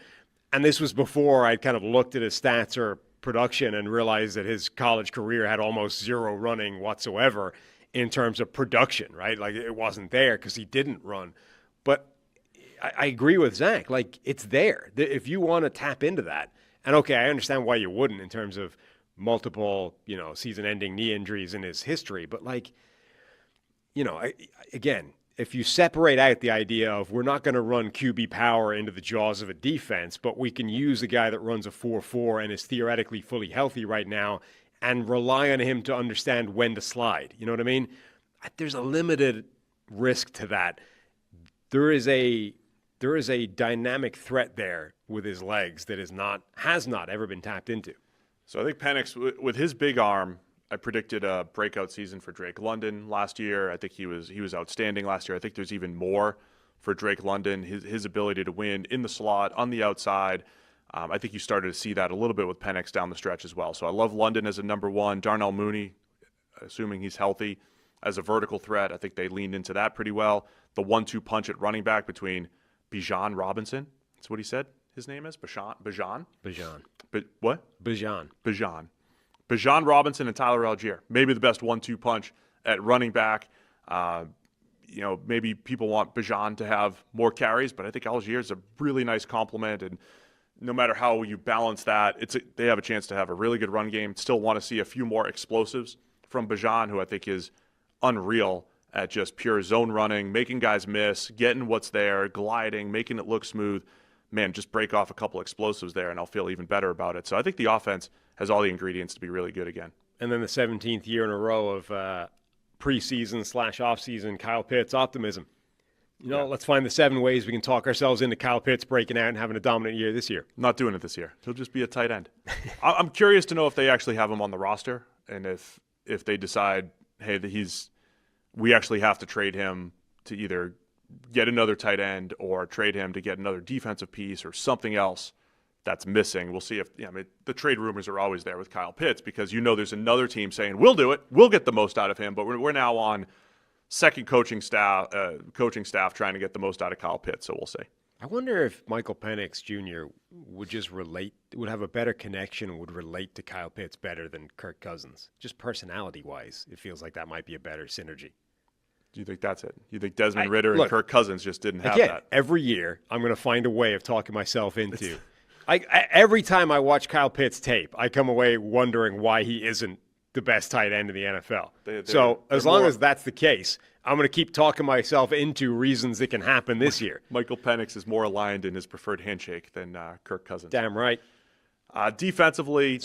and this was before I kind of looked at his stats or production and realized that his college career had almost zero running whatsoever in terms of production, right? Like, it wasn't there because he didn't run. But I agree with Zach. Like, it's there. If you want to tap into that, and okay, I understand why you wouldn't in terms of multiple, season-ending knee injuries in his history. But again, if you separate out the idea of we're not going to run QB power into the jaws of a defense, but we can use a guy that runs a 4.4 and is theoretically fully healthy right now and rely on him to understand when to slide. You know what I mean? There's a limited risk to that. There is a dynamic threat there with his legs that has not ever been tapped into. So I think Penix, with his big arm, I predicted a breakout season for Drake London last year. I think he was outstanding last year. I think there's even more for Drake London, his ability to win in the slot, on the outside. I think you started to see that a little bit with Penix down the stretch as well. So I love London as a number one. Darnell Mooney, assuming he's healthy, as a vertical threat. I think they leaned into that pretty well. The 1-2 punch at running back between Bijan Robinson. That's what he said his name is? Bijan? What? Bijan Robinson and Tyler Algier. Maybe the best 1-2 punch at running back. Maybe people want Bijan to have more carries, but I think Algier is a really nice compliment. And no matter how you balance that, they have a chance to have a really good run game. Still want to see a few more explosives from Bijan, who I think is unreal at just pure zone running, making guys miss, getting what's there, gliding, making it look smooth. Man, just break off a couple explosives there, and I'll feel even better about it. So I think the offense has all the ingredients to be really good again. And then the 17th year in a row of preseason / offseason Kyle Pitts optimism. Let's find the 7 ways we can talk ourselves into Kyle Pitts breaking out and having a dominant year this year. Not doing it this year. He'll just be a tight end. I'm curious to know if they actually have him on the roster, and if they decide, hey, we actually have to trade him to either get another tight end or trade him to get another defensive piece or something else that's missing. We'll see if the trade rumors are always there with Kyle Pitts because there's another team saying, we'll do it. We'll get the most out of him. But we're now on second coaching staff trying to get the most out of Kyle Pitts. So we'll see. I wonder if Michael Penix Jr. would have a better connection and would relate to Kyle Pitts better than Kirk Cousins. Just personality-wise, it feels like that might be a better synergy. Do you think that's it? You think Desmond Ridder and Kirk Cousins just didn't have that? Every year, I'm going to find a way of talking myself into. Every time I watch Kyle Pitts tape, I come away wondering why he isn't the best tight end in the NFL. So as long as that's the case, I'm going to keep talking myself into reasons that can happen this year. Michael Penix is more aligned in his preferred handshake than Kirk Cousins. Damn right. Defensively,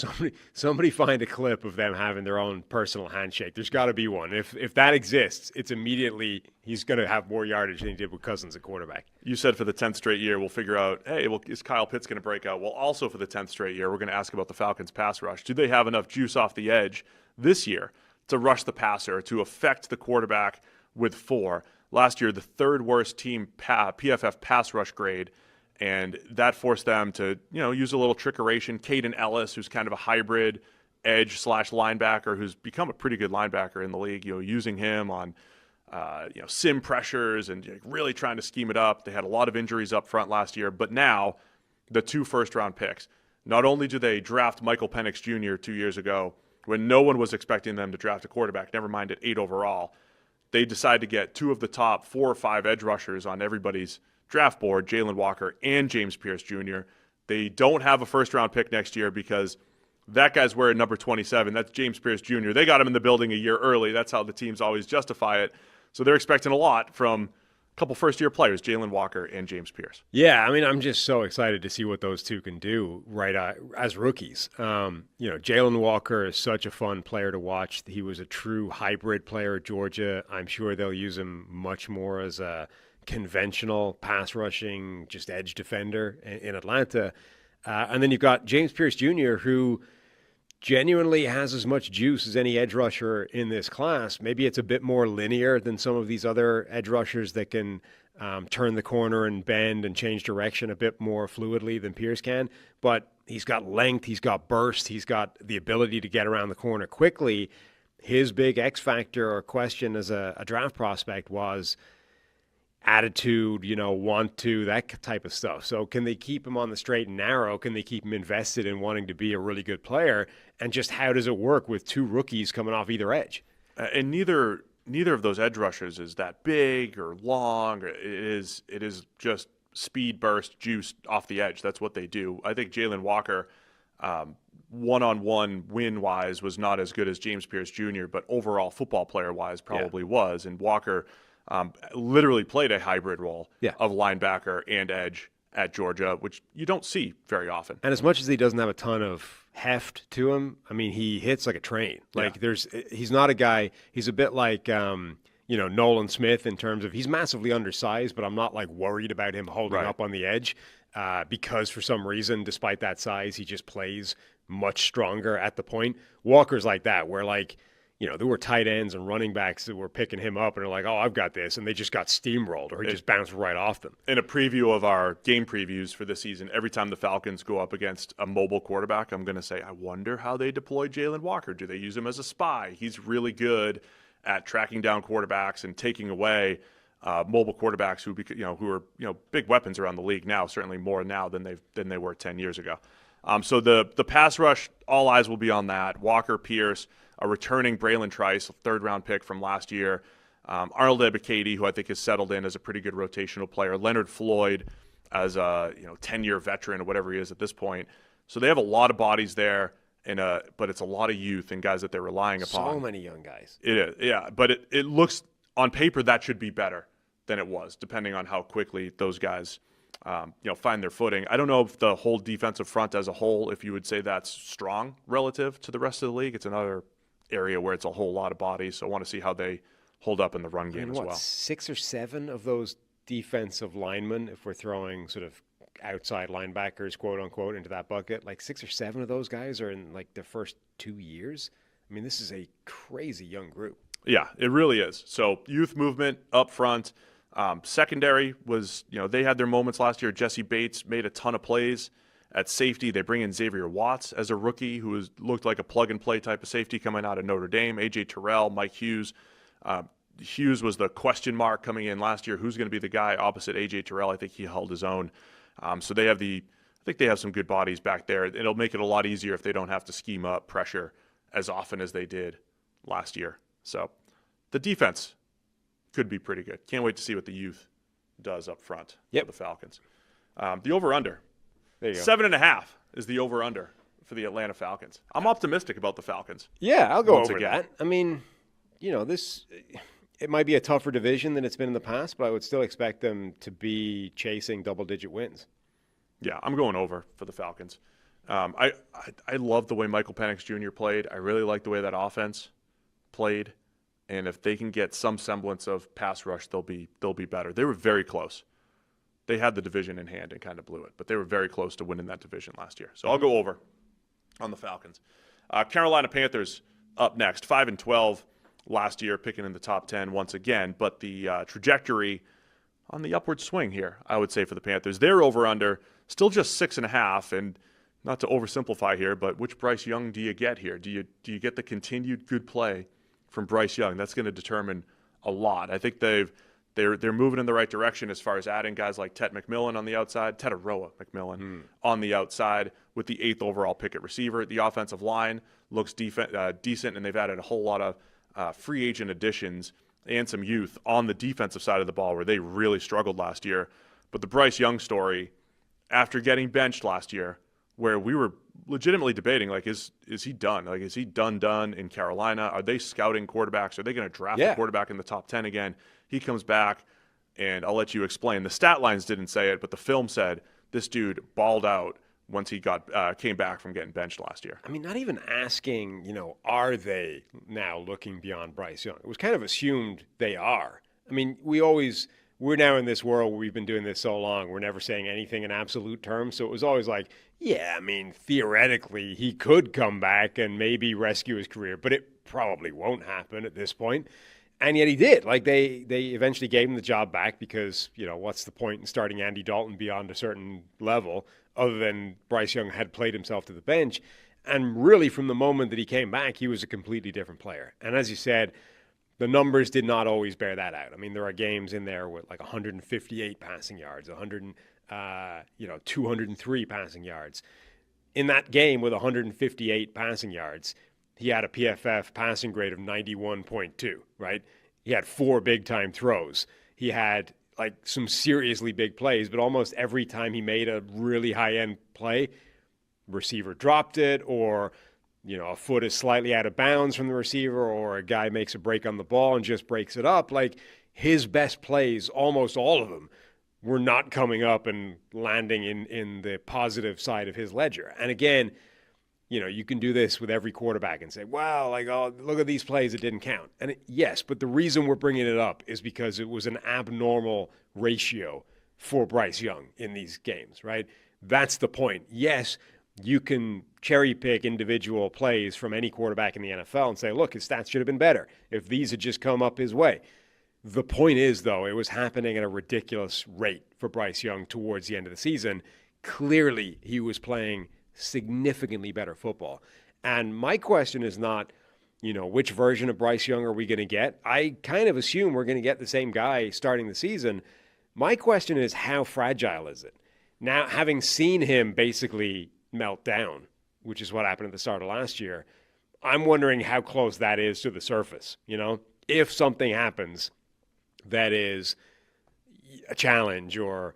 somebody find a clip of them having their own personal handshake. There's got to be one. If that exists, it's immediately he's going to have more yardage than he did with Cousins at quarterback. You said for the 10th straight year, we'll figure out, hey, well, is Kyle Pitts going to break out? Well, also for the 10th straight year, we're going to ask about the Falcons' pass rush. Do they have enough juice off the edge this year to rush the passer, to affect the quarterback with 4? Last year, the third worst team PFF pass rush grade, and that forced them to, use a little trickeration. Caden Ellis, who's kind of a hybrid edge/linebacker, who's become a pretty good linebacker in the league, using him on, sim pressures and really trying to scheme it up. They had a lot of injuries up front last year, but now the 2 first-round picks. Not only do they draft Michael Penix Jr. 2 years ago when no one was expecting them to draft a quarterback, never mind at 8 overall, they decide to get 2 of the top 4 or 5 edge rushers on everybody's draft board, Jalen Walker and James Pierce Jr. They don't have a first-round pick next year because that guy's wearing number 27. That's James Pierce Jr. They got him in the building a year early. That's how the teams always justify it. So they're expecting a lot from a couple first-year players, Jalen Walker and James Pierce. Yeah, I'm just so excited to see what those two can do as rookies. Jalen Walker is such a fun player to watch. He was a true hybrid player at Georgia. I'm sure they'll use him much more as a conventional pass rushing, just edge defender in Atlanta. And then you've got James Pierce Jr., who genuinely has as much juice as any edge rusher in this class. Maybe it's a bit more linear than some of these other edge rushers that can turn the corner and bend and change direction a bit more fluidly than Pierce can. But he's got length, he's got burst, he's got the ability to get around the corner quickly. His big X factor or question as a draft prospect was attitude, want to, that type of stuff. So can they keep him on the straight and narrow? Can they keep him invested in wanting to be a really good player? And just how does it work with 2 rookies coming off either edge? And neither of those edge rushers is that big or long. It is just speed, burst, juice off the edge. That's what they do. I think Jalen Walker, one-on-one win-wise, was not as good as James Pierce Jr., but overall football player-wise probably was. And Walker literally played a hybrid role of linebacker and edge at Georgia, which you don't see very often. And as much as he doesn't have a ton of heft to him, he hits like a train. He's not a guy, he's a bit like, Nolan Smith in terms of he's massively undersized, but I'm not worried about him holding up on the edge because for some reason, despite that size, he just plays much stronger at the point. Walker's like that, where there were tight ends and running backs that were picking him up and are like, oh, I've got this. And they just got steamrolled or he just bounced right off them. In a preview of our game previews for this season, every time the Falcons go up against a mobile quarterback, I'm going to say, I wonder how they deploy Jalen Walker. Do they use him as a spy? He's really good at tracking down quarterbacks and taking away mobile quarterbacks who are big weapons around the league now, certainly more now than they were 10 years ago. So the pass rush, all eyes will be on that. Walker, Pierce, a returning Braylon Trice, a third-round pick from last year. Arnold Ebiketie, who I think has settled in as a pretty good rotational player. Leonard Floyd as a 10-year veteran or whatever he is at this point. So they have a lot of bodies there, but it's a lot of youth and guys that they're relying upon. So many young guys. It is, yeah. But it looks, on paper, that should be better than it was, depending on how quickly those guys find their footing. I don't know if the whole defensive front as a whole, if you would say that's strong relative to the rest of the league. It's another area where it's a whole lot of bodies, so I want to see how they hold up in the run game as well. 6 or 7 of those defensive linemen, if we're throwing sort of outside linebackers, quote unquote, into that bucket, 6 or 7 of those guys are in their first 2 years. This is a crazy young group. Yeah, it really is. So youth movement up front. Secondary was, they had their moments last year. Jesse Bates made a ton of plays at safety. They bring in Xavier Watts as a rookie who looked like a plug-and-play type of safety coming out of Notre Dame. A.J. Terrell, Mike Hughes, Hughes was the question mark coming in last year. Who's going to be the guy opposite A.J. Terrell? I think he held his own. So I think they have some good bodies back there. It'll make it a lot easier if they don't have to scheme up pressure as often as they did last year. So the defense could be pretty good. Can't wait to see what the youth does up front for the Falcons. The over-under. There you go. 7.5 is the over-under for the Atlanta Falcons. I'm optimistic about the Falcons. Yeah, I'll go Once over again. that. I mean, it might be a tougher division than it's been in the past, but I would still expect them to be chasing double-digit wins. Yeah, I'm going over for the Falcons. I love the way Michael Penix Jr. played. I really like the way that offense played. And if they can get some semblance of pass rush, they'll be better. They were very close. They had the division in hand and kind of blew it, but they were very close to winning that division last year. So I'll go over on the Falcons. Carolina Panthers up next, 5-12 last year, picking in the top 10 once again. But the trajectory on the upward swing here, I would say, for the Panthers. They're over-under, still just 6.5. And not to oversimplify here, but which Bryce Young do you get here? Do you get the continued good play from Bryce Young? That's going to determine a lot. I think they're moving in the right direction as far as adding guys like Ted McMillan on the outside, Teteroa McMillan on the outside with the 8th overall pick at receiver. The offensive line looks decent, and they've added a whole lot of free agent additions and some youth on the defensive side of the ball where they really struggled last year. But the Bryce Young story, after getting benched last year, where we were legitimately debating, like, is he done? Like, is he done in Carolina? Are they scouting quarterbacks? Are they going to draft a quarterback in the top 10 again? He comes back, and I'll let you explain. The stat lines didn't say it, but the film said this dude balled out once he came back from getting benched last year. I mean, not even asking, are they now looking beyond Bryce Young? It was kind of assumed they are. I mean, we're now in this world where we've been doing this so long, we're never saying anything in absolute terms. So it was always like, yeah, I mean, theoretically, he could come back and maybe rescue his career, but it probably won't happen at this point. And yet he did. Like, they eventually gave him the job back because, what's the point in starting Andy Dalton beyond a certain level other than Bryce Young had played himself to the bench. And really, from the moment that he came back, he was a completely different player. And as you said, the numbers did not always bear that out. I mean, there are games in there with like 158 passing yards, 203 passing yards. In that game with 158 passing yards, he had a PFF passing grade of 91.2, right? He had 4 big-time throws. He had like some seriously big plays, but almost every time he made a really high-end play, receiver dropped it, or a foot is slightly out of bounds from the receiver, or a guy makes a break on the ball and just breaks it up. Like, his best plays, almost all of them, were not coming up and landing in the positive side of his ledger. And again, you can do this with every quarterback and say, wow, like, oh, look at these plays that didn't count. And yes, but the reason we're bringing it up is because it was an abnormal ratio for Bryce Young in these games, right? That's the point. Yes, you can cherry pick individual plays from any quarterback in the NFL and say, look, his stats should have been better if these had just come up his way. The point is, though, it was happening at a ridiculous rate for Bryce Young towards the end of the season. Clearly, he was playing significantly better football. And my question is not, which version of Bryce Young are we going to get? I kind of assume we're going to get the same guy starting the season. My question is, how fragile is it? Now, having seen him basically melt down, which is what happened at the start of last year, I'm wondering how close that is to the surface. If something happens that is a challenge or,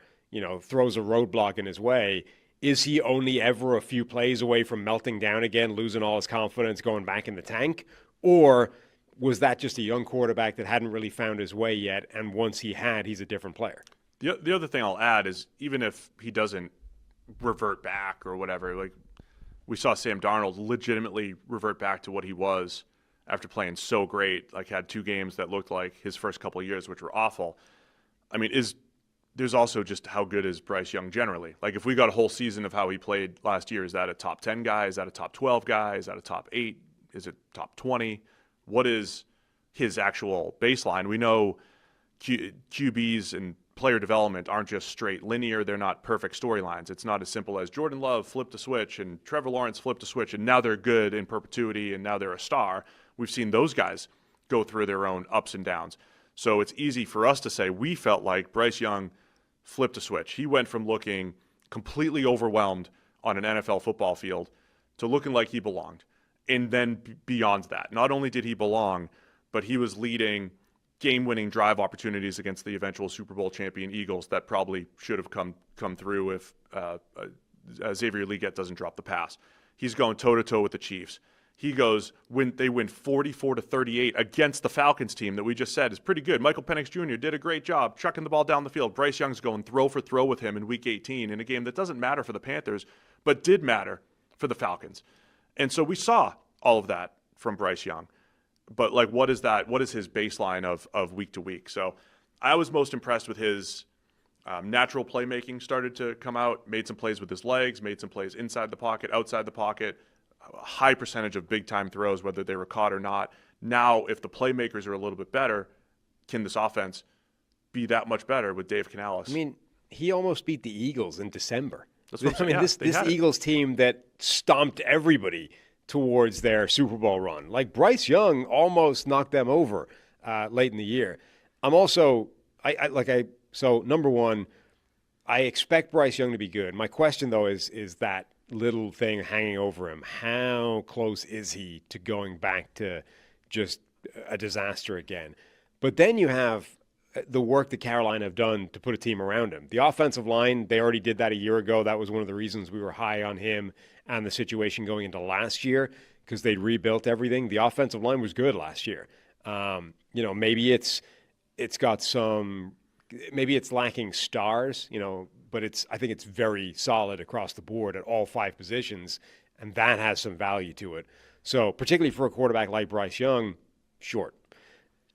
throws a roadblock in his way, is he only ever a few plays away from melting down again, losing all his confidence, going back in the tank? Or was that just a young quarterback that hadn't really found his way yet, and once he had, he's a different player? The other thing I'll add is, even if he doesn't revert back or whatever, like, we saw Sam Darnold legitimately revert back to what he was after playing so great, like had 2 games that looked like his first couple of years, which were awful. I mean, there's also just how good is Bryce Young generally. Like, if we got a whole season of how he played last year, is that a top 10 guy? Is that a top 12 guy? Is that a top 8? Is it top 20? What is his actual baseline? We know QBs and player development aren't just straight linear. They're not perfect storylines. It's not as simple as Jordan Love flipped a switch and Trevor Lawrence flipped a switch and now they're good in perpetuity and now they're a star. We've seen those guys go through their own ups and downs. So it's easy for us to say we felt like Bryce Young flipped a switch. He went from looking completely overwhelmed on an NFL football field to looking like he belonged. And then beyond that, not only did he belong, but he was leading game-winning drive opportunities against the eventual Super Bowl champion Eagles that probably should have come through if Xavier Legette doesn't drop the pass. He's going toe-to-toe with the Chiefs. He goes when they win 44-38 against the Falcons team that we just said is pretty good. Michael Penix Jr. did a great job chucking the ball down the field. Bryce Young's going throw for throw with him in Week 18 in a game that doesn't matter for the Panthers, but did matter for the Falcons. And so we saw all of that from Bryce Young. But like, what is that? What is his baseline of week to week? So I was most impressed with his natural playmaking started to come out, made some plays with his legs, made some plays inside the pocket, outside the pocket, a high percentage of big-time throws, whether they were caught or not. Now, if the playmakers are a little bit better, can this offense be that much better with Dave Canales? I mean, he almost beat the Eagles in December. That's what I'm saying. This Eagles team that stomped everybody towards their Super Bowl run. Like, Bryce Young almost knocked them over late in the year. I'm also, so number one, I expect Bryce Young to be good. My question, though, is that little thing hanging over him. How close is he to going back to just a disaster again? But then you have the work that Carolina have done to put a team around him. The offensive line, they already did that a year ago. That was one of the reasons we were high on him and the situation going into last year, because they'd rebuilt everything. The offensive line was good last year. Maybe it's lacking stars, but I think it's very solid across the board at all five positions, and that has some value to it. So particularly for a quarterback like Bryce Young, short.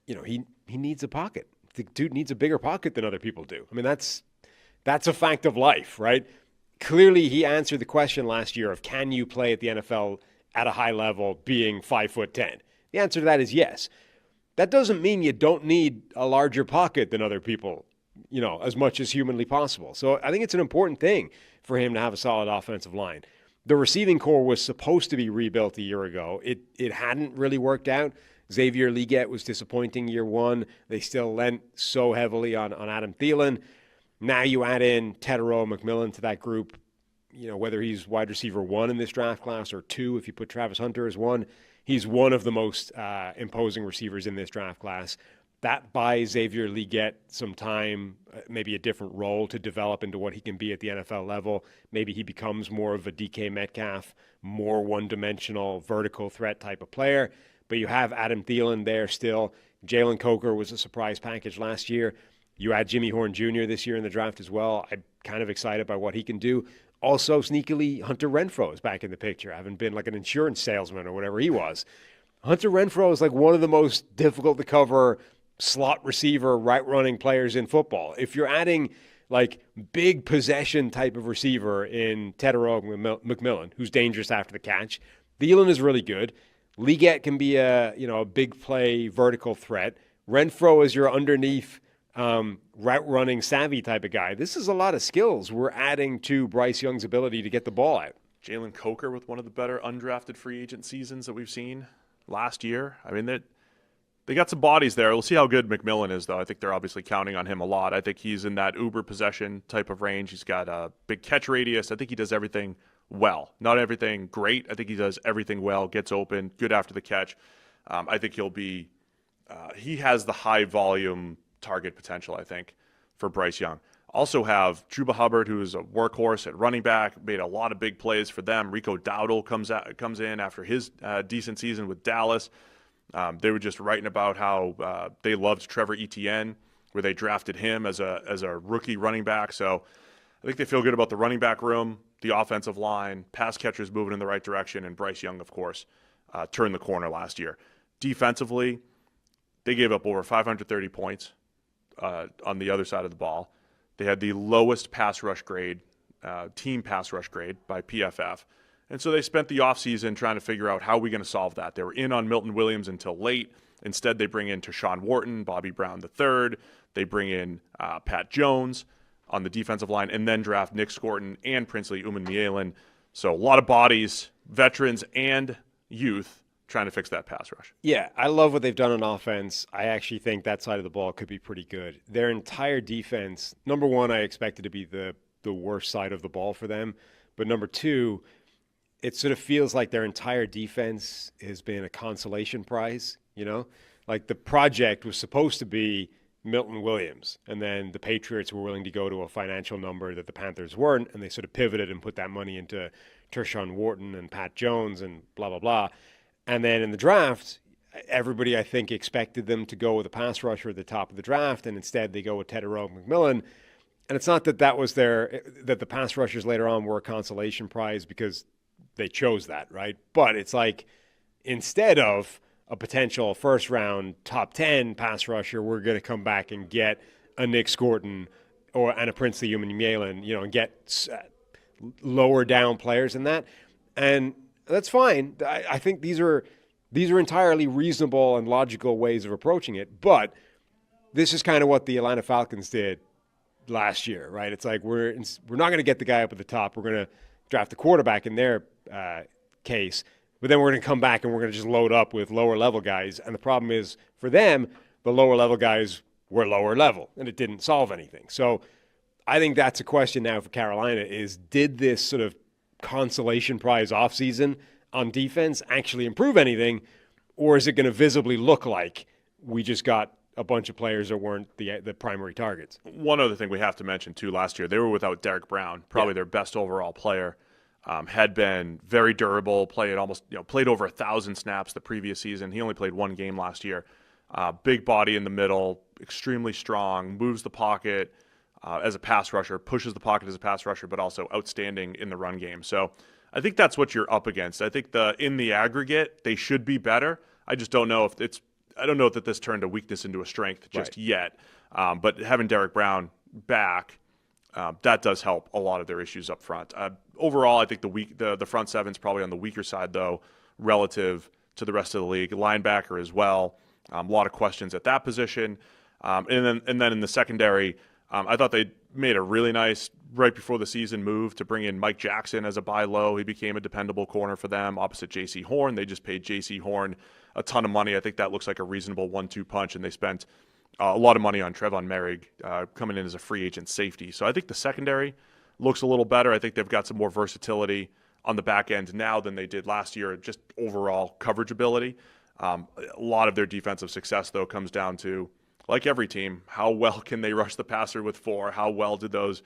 He needs a pocket. The dude needs a bigger pocket than other people do. I mean, that's a fact of life, right? Clearly, he answered the question last year of can you play at the NFL at a high level being 5'10"? The answer to that is yes. That doesn't mean you don't need a larger pocket than other people, as much as humanly possible. So I think it's an important thing for him to have a solid offensive line. The receiving core was supposed to be rebuilt a year ago. It hadn't really worked out. Xavier Legette was disappointing year one. They still lent so heavily on Adam Thielen. Now you add in Tetero McMillan to that group, whether he's wide receiver 1 in this draft class or 2 if you put Travis Hunter as 1. He's one of the most imposing receivers in this draft class. That buys Xavier Legette some time, maybe a different role to develop into what he can be at the NFL level. Maybe he becomes more of a DK Metcalf, more one-dimensional vertical threat type of player. But you have Adam Thielen there still. Jalen Coker was a surprise package last year. You add Jimmy Horn Jr. this year in the draft as well. I'm kind of excited by what he can do. Also, sneakily, Hunter Renfrow is back in the picture. I haven't been like an insurance salesman or whatever he was. Hunter Renfrow is like one of the most difficult to cover slot receiver, right running players in football. If you're adding like big possession type of receiver in Tetero McMillan, who's dangerous after the catch, Thielen is really good. Legette can be a big play vertical threat. Renfrow is your underneath route running savvy type of guy. This is a lot of skills we're adding to Bryce Young's ability to get the ball out. Jalen Coker with one of the better undrafted free agent seasons that we've seen last year. I mean, they got some bodies there. We'll see how good McMillan is, though. I think they're obviously counting on him a lot. I think he's in that uber possession type of range. He's got a big catch radius. I think he does everything well. Not everything great. I think he does everything well, gets open, good after the catch. I think he'll be he has the high volume target potential, I think, for Bryce Young. Also have Chuba Hubbard, who is a workhorse at running back, made a lot of big plays for them. Rico Dowdle comes in after his decent season with Dallas. They were just writing about how they loved Trevor Etienne, where they drafted him as a rookie running back. So I think they feel good about the running back room, the offensive line, pass catchers moving in the right direction, and Bryce Young, of course, turned the corner last year. Defensively, they gave up over 530 points on the other side of the ball. They had the lowest pass rush grade, team pass rush grade by PFF. And so they spent the offseason trying to figure out how are we going to solve that. They were in on Milton Williams until late. Instead, they bring in Tashawn Wharton, Bobby Brown III. They bring in Pat Jones on the defensive line and then draft Nick Scorton and Princely Umanmielen. So a lot of bodies, veterans and youth, trying to fix that pass rush. Yeah, I love what they've done on offense. I actually think that side of the ball could be pretty good. Their entire defense, number one, I expect it to be the worst side of the ball for them. But number two, it sort of feels like their entire defense has been a consolation prize, you know? Like the project was supposed to be Milton Williams, and then the Patriots were willing to go to a financial number that the Panthers weren't, and they sort of pivoted and put that money into Tershawn Wharton and Pat Jones and blah, blah, blah. And then in the draft, everybody, I think, expected them to go with a pass rusher at the top of the draft, and instead they go with Tedero McMillan. And it's not that that the pass rushers later on were a consolation prize because they chose that, right? But it's like instead of a potential first-round top 10 pass rusher, we're going to come back and get a Nick Scorton and a Princely Umanmielen, and get lower down players than that. And that's fine. I think these are entirely reasonable and logical ways of approaching it. But this is kind of what the Atlanta Falcons did last year, right? It's like we're not going to get the guy up at the top. We're going to draft the quarterback in their case, but then we're going to come back and we're going to just load up with lower level guys. And the problem is for them, the lower level guys were lower level, and it didn't solve anything. So I think that's a question now for Carolina: is did this sort of consolation prize offseason on defense actually improve anything, or is it going to visibly look like we just got a bunch of players that weren't the primary targets? One other thing we have to mention, too, last year, they were without Derek Brown, probably their best overall player. Had been very durable, played over 1,000 snaps the previous season. He only played one game last year. Big body in the middle, extremely strong, moves the pocket as a pass rusher, pushes the pocket as a pass rusher, but also outstanding in the run game. So I think that's what you're up against. I think in the aggregate, they should be better. I just don't know I don't know that this turned a weakness into a strength just yet. But having Derek Brown back, that does help a lot of their issues up front. Overall, I think the front seven's probably on the weaker side, though, relative to the rest of the league. Linebacker as well. A lot of questions at that position. And then in the secondary, I thought they made a really nice, right before the season, move to bring in Mike Jackson as a buy low. He became a dependable corner for them opposite J.C. Horn. They just paid J.C. Horn a ton of money. I think that looks like a reasonable 1-2 punch, and they spent a lot of money on Trevon Merrick coming in as a free agent safety. So I think the secondary looks a little better. I think they've got some more versatility on the back end now than they did last year, just overall coverage ability. A lot of their defensive success, though, comes down to, like every team, how well can they rush the passer with four? How well did the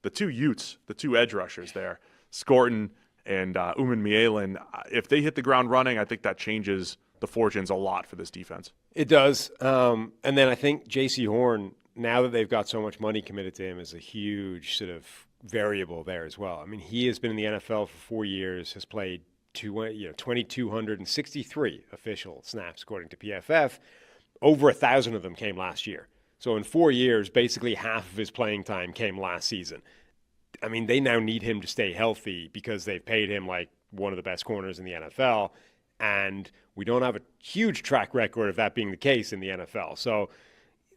two Utes, the two edge rushers there, Scorton and Umanmielen, if they hit the ground running, I think that changes the fortunes a lot for this defense. It does. And then I think J.C. Horn, now that they've got so much money committed to him, is a huge sort of variable there as well. I mean, he has been in the NFL for 4 years, has played 2,263 official snaps, according to PFF. Over 1,000 of them came last year. So in 4 years, basically half of his playing time came last season. I mean, they now need him to stay healthy because they've paid him like one of the best corners in the NFL. And we don't have a huge track record of that being the case in the NFL. So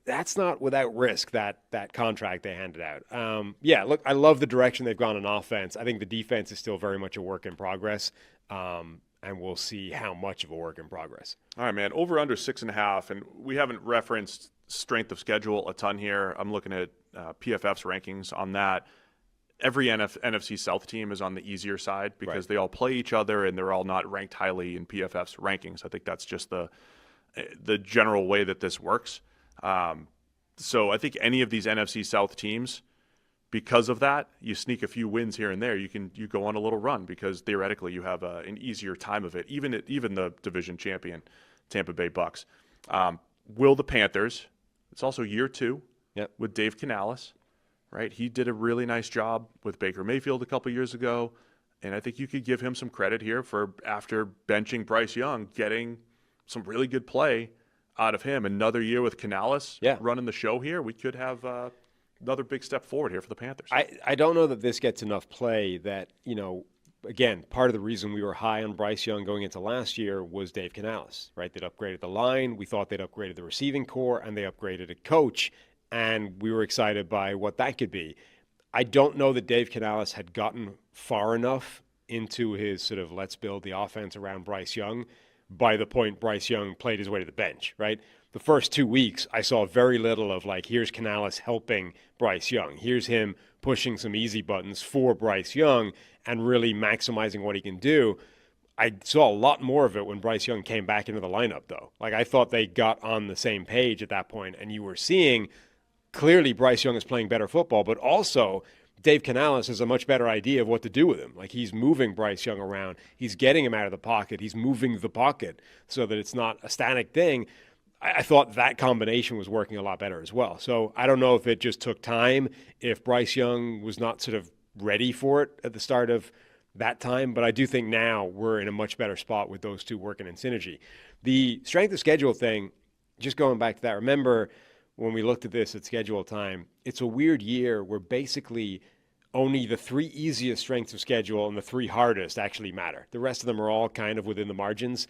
that's not without risk, that contract they handed out. Look, I love the direction they've gone on offense. I think the defense is still very much a work in progress. And we'll see how much of a work in progress. All right, man. Over under 6.5, and we haven't referenced strength of schedule a ton here. I'm looking at PFF's rankings on that. Every NFC South team is on the easier side because they all play each other and they're all not ranked highly in PFF's rankings. I think that's just the general way that this works. So I think any of these NFC South teams, because of that, you sneak a few wins here and there. You go on a little run because theoretically you have an easier time of it. Even the division champion, Tampa Bay Bucks. Will the Panthers? It's also year 2 with Dave Canales, right? He did a really nice job with Baker Mayfield a couple years ago, and I think you could give him some credit here for, after benching Bryce Young, getting some really good play out of him. Another year with Canales running the show here, we could have another big step forward here for the Panthers. I don't know that this gets enough play that, again, part of the reason we were high on Bryce Young going into last year was Dave Canales, right? They'd upgraded the line. We thought they'd upgraded the receiving core, and they upgraded a coach, and we were excited by what that could be. I don't know that Dave Canales had gotten far enough into his sort of let's build the offense around Bryce Young by the point Bryce Young played his way to the bench, right? The first 2 weeks, I saw very little of like, here's Canales helping Bryce Young. Here's him pushing some easy buttons for Bryce Young and really maximizing what he can do. I saw a lot more of it when Bryce Young came back into the lineup, though. Like, I thought they got on the same page at that point, and you were seeing clearly Bryce Young is playing better football, but also Dave Canales has a much better idea of what to do with him. Like, he's moving Bryce Young around. He's getting him out of the pocket. He's moving the pocket so that it's not a static thing. I thought that combination was working a lot better as well. So I don't know if it just took time, if Bryce Young was not sort of ready for it at the start of that time, but I do think now we're in a much better spot with those two working in synergy. The strength of schedule thing, just going back to that, remember when we looked at this at schedule time, it's a weird year where basically only the 3 easiest strengths of schedule and the 3 hardest actually matter. The rest of them are all kind of within the margins.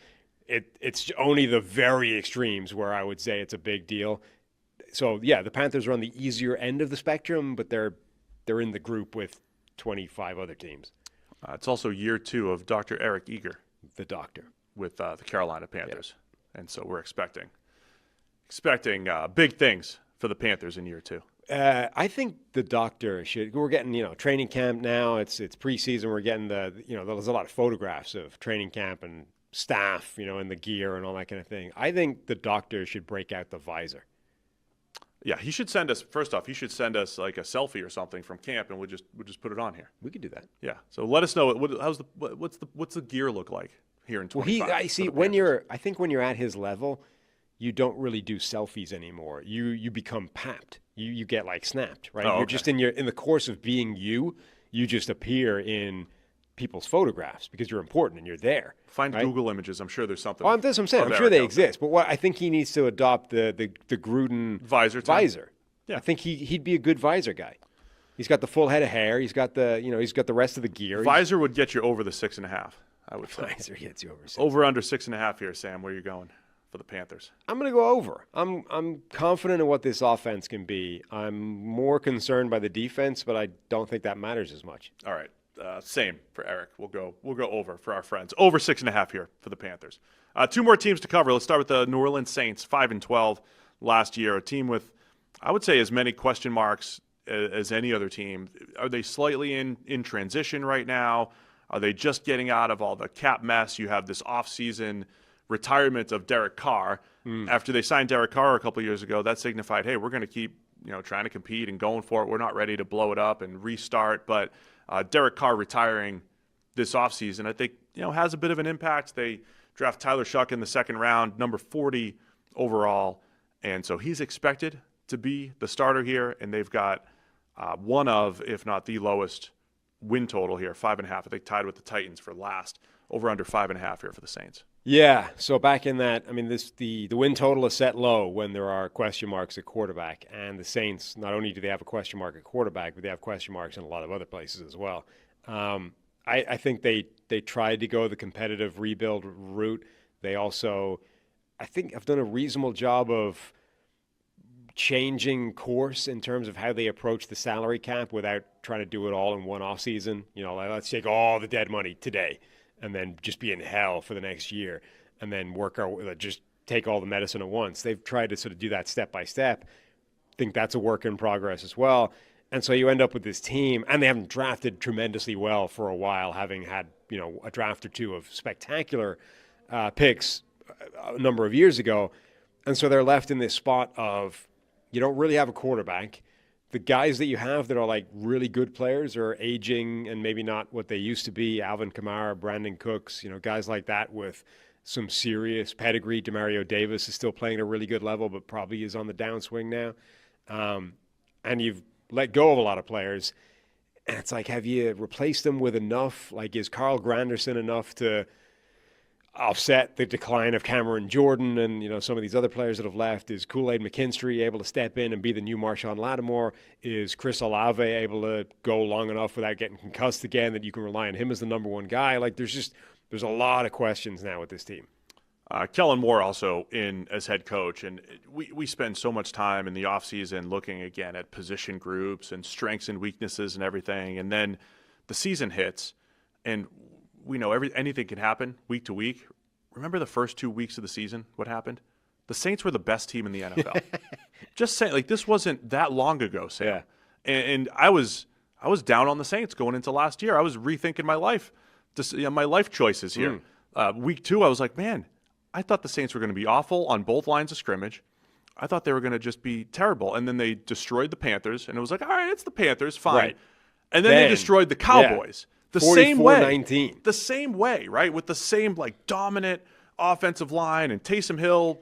It's only the very extremes where I would say it's a big deal. So, yeah, the Panthers are on the easier end of the spectrum, but they're in the group with 25 other teams. It's also year 2 of Dr. Eric Eager. The doctor. With the Carolina Panthers. Yep. And so we're expecting big things for the Panthers in year 2. I think the doctor should. We're getting, training camp now. It's preseason. We're getting there's a lot of photographs of training camp and staff, in the gear and all that kind of thing. I think the doctor should break out the visor. Yeah, he should send us. First off, he should send us like a selfie or something from camp, and we'll just put it on here. We could do that. Yeah. So let us know what's the gear look like here in 25. Well, I see I think when you're at his level, you don't really do selfies anymore. You become papped. You get like snapped, right? Oh, okay. You're just in the course of being you just appear in people's photographs because you're important and you're there. Find right? Google images. I'm sure there's something. Oh, that's what I'm saying. I'm sure they exist. But what I think he needs to adopt the Gruden visor. Yeah. I think he'd be a good visor guy. He's got the full head of hair. He's got the rest of the gear. Visor would get you over the 6.5. I would say. Visor gets you over 6. Over under 6.5 here, Sam. Where are you going for the Panthers? I'm going to go over. I'm confident in what this offense can be. I'm more concerned by the defense, but I don't think that matters as much. All right. Same for Eric. We'll go over for our friends. Over 6.5 here for the Panthers. 2 more teams to cover. Let's start with the New Orleans Saints, 5-12 last year. A team with, I would say, as many question marks as any other team. Are they slightly in transition right now? Are they just getting out of all the cap mess? You have this offseason retirement of Derek Carr. After they signed Derek Carr a couple years ago, that signified, hey, we're going to keep trying to compete and going for it. We're not ready to blow it up and restart, but Derek Carr retiring this offseason, I think, has a bit of an impact. They draft Tyler Shuck in the 2nd round, number 40 overall, and so he's expected to be the starter here, and they've got one of, if not the lowest win total here, 5.5. I think tied with the Titans for last, over under 5.5 here for the Saints. Yeah, so back in that, the win total is set low when there are question marks at quarterback, and the Saints, not only do they have a question mark at quarterback, but they have question marks in a lot of other places as well. I think they tried to go the competitive rebuild route. They also, I think, have done a reasonable job of changing course in terms of how they approach the salary cap without trying to do it all in one offseason. Let's take all the dead money today and then just be in hell for the next year and then just take all the medicine at once. They've tried to sort of do that step by step. I think that's a work in progress as well. And so you end up with this team, and they haven't drafted tremendously well for a while, having had, a draft or 2 of spectacular picks a number of years ago. And so they're left in this spot of, you don't really have a quarterback. The guys that you have that are like really good players are aging and maybe not what they used to be. Alvin Kamara, Brandon Cooks, guys like that with some serious pedigree. Demario Davis is still playing at a really good level, but probably is on the downswing now. And you've let go of a lot of players. And it's like, have you replaced them with enough? Like, is Carl Granderson enough to offset the decline of Cameron Jordan and, some of these other players that have left? Is Kool-Aid McKinstry able to step in and be the new Marshawn Lattimore? Is Chris Olave able to go long enough without getting concussed again that you can rely on him as the number 1 guy? Like, there's a lot of questions now with this team. Kellen Moore also in as head coach, and we spend so much time in the offseason looking again at position groups and strengths and weaknesses and everything, and then the season hits, and we know anything can happen week to week, remember the first 2 weeks of the season, what happened? The Saints were the best team in the NFL. Just saying, like, this wasn't that long ago, Sam. Yeah. And I was down on the Saints going into last year. I was rethinking my life, my life choices here. Week 2, I was like, man, I thought the Saints were going to be awful on both lines of scrimmage. I thought they were going to just be terrible. And then they destroyed the Panthers, and it was like, all right, it's the Panthers, fine. Right. And then they destroyed the Cowboys. The same way. The same way, right? With the same, like, dominant offensive line, and Taysom Hill,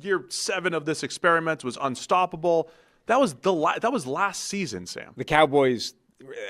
year 7 of this experiment was unstoppable. That was last season, Sam. The Cowboys,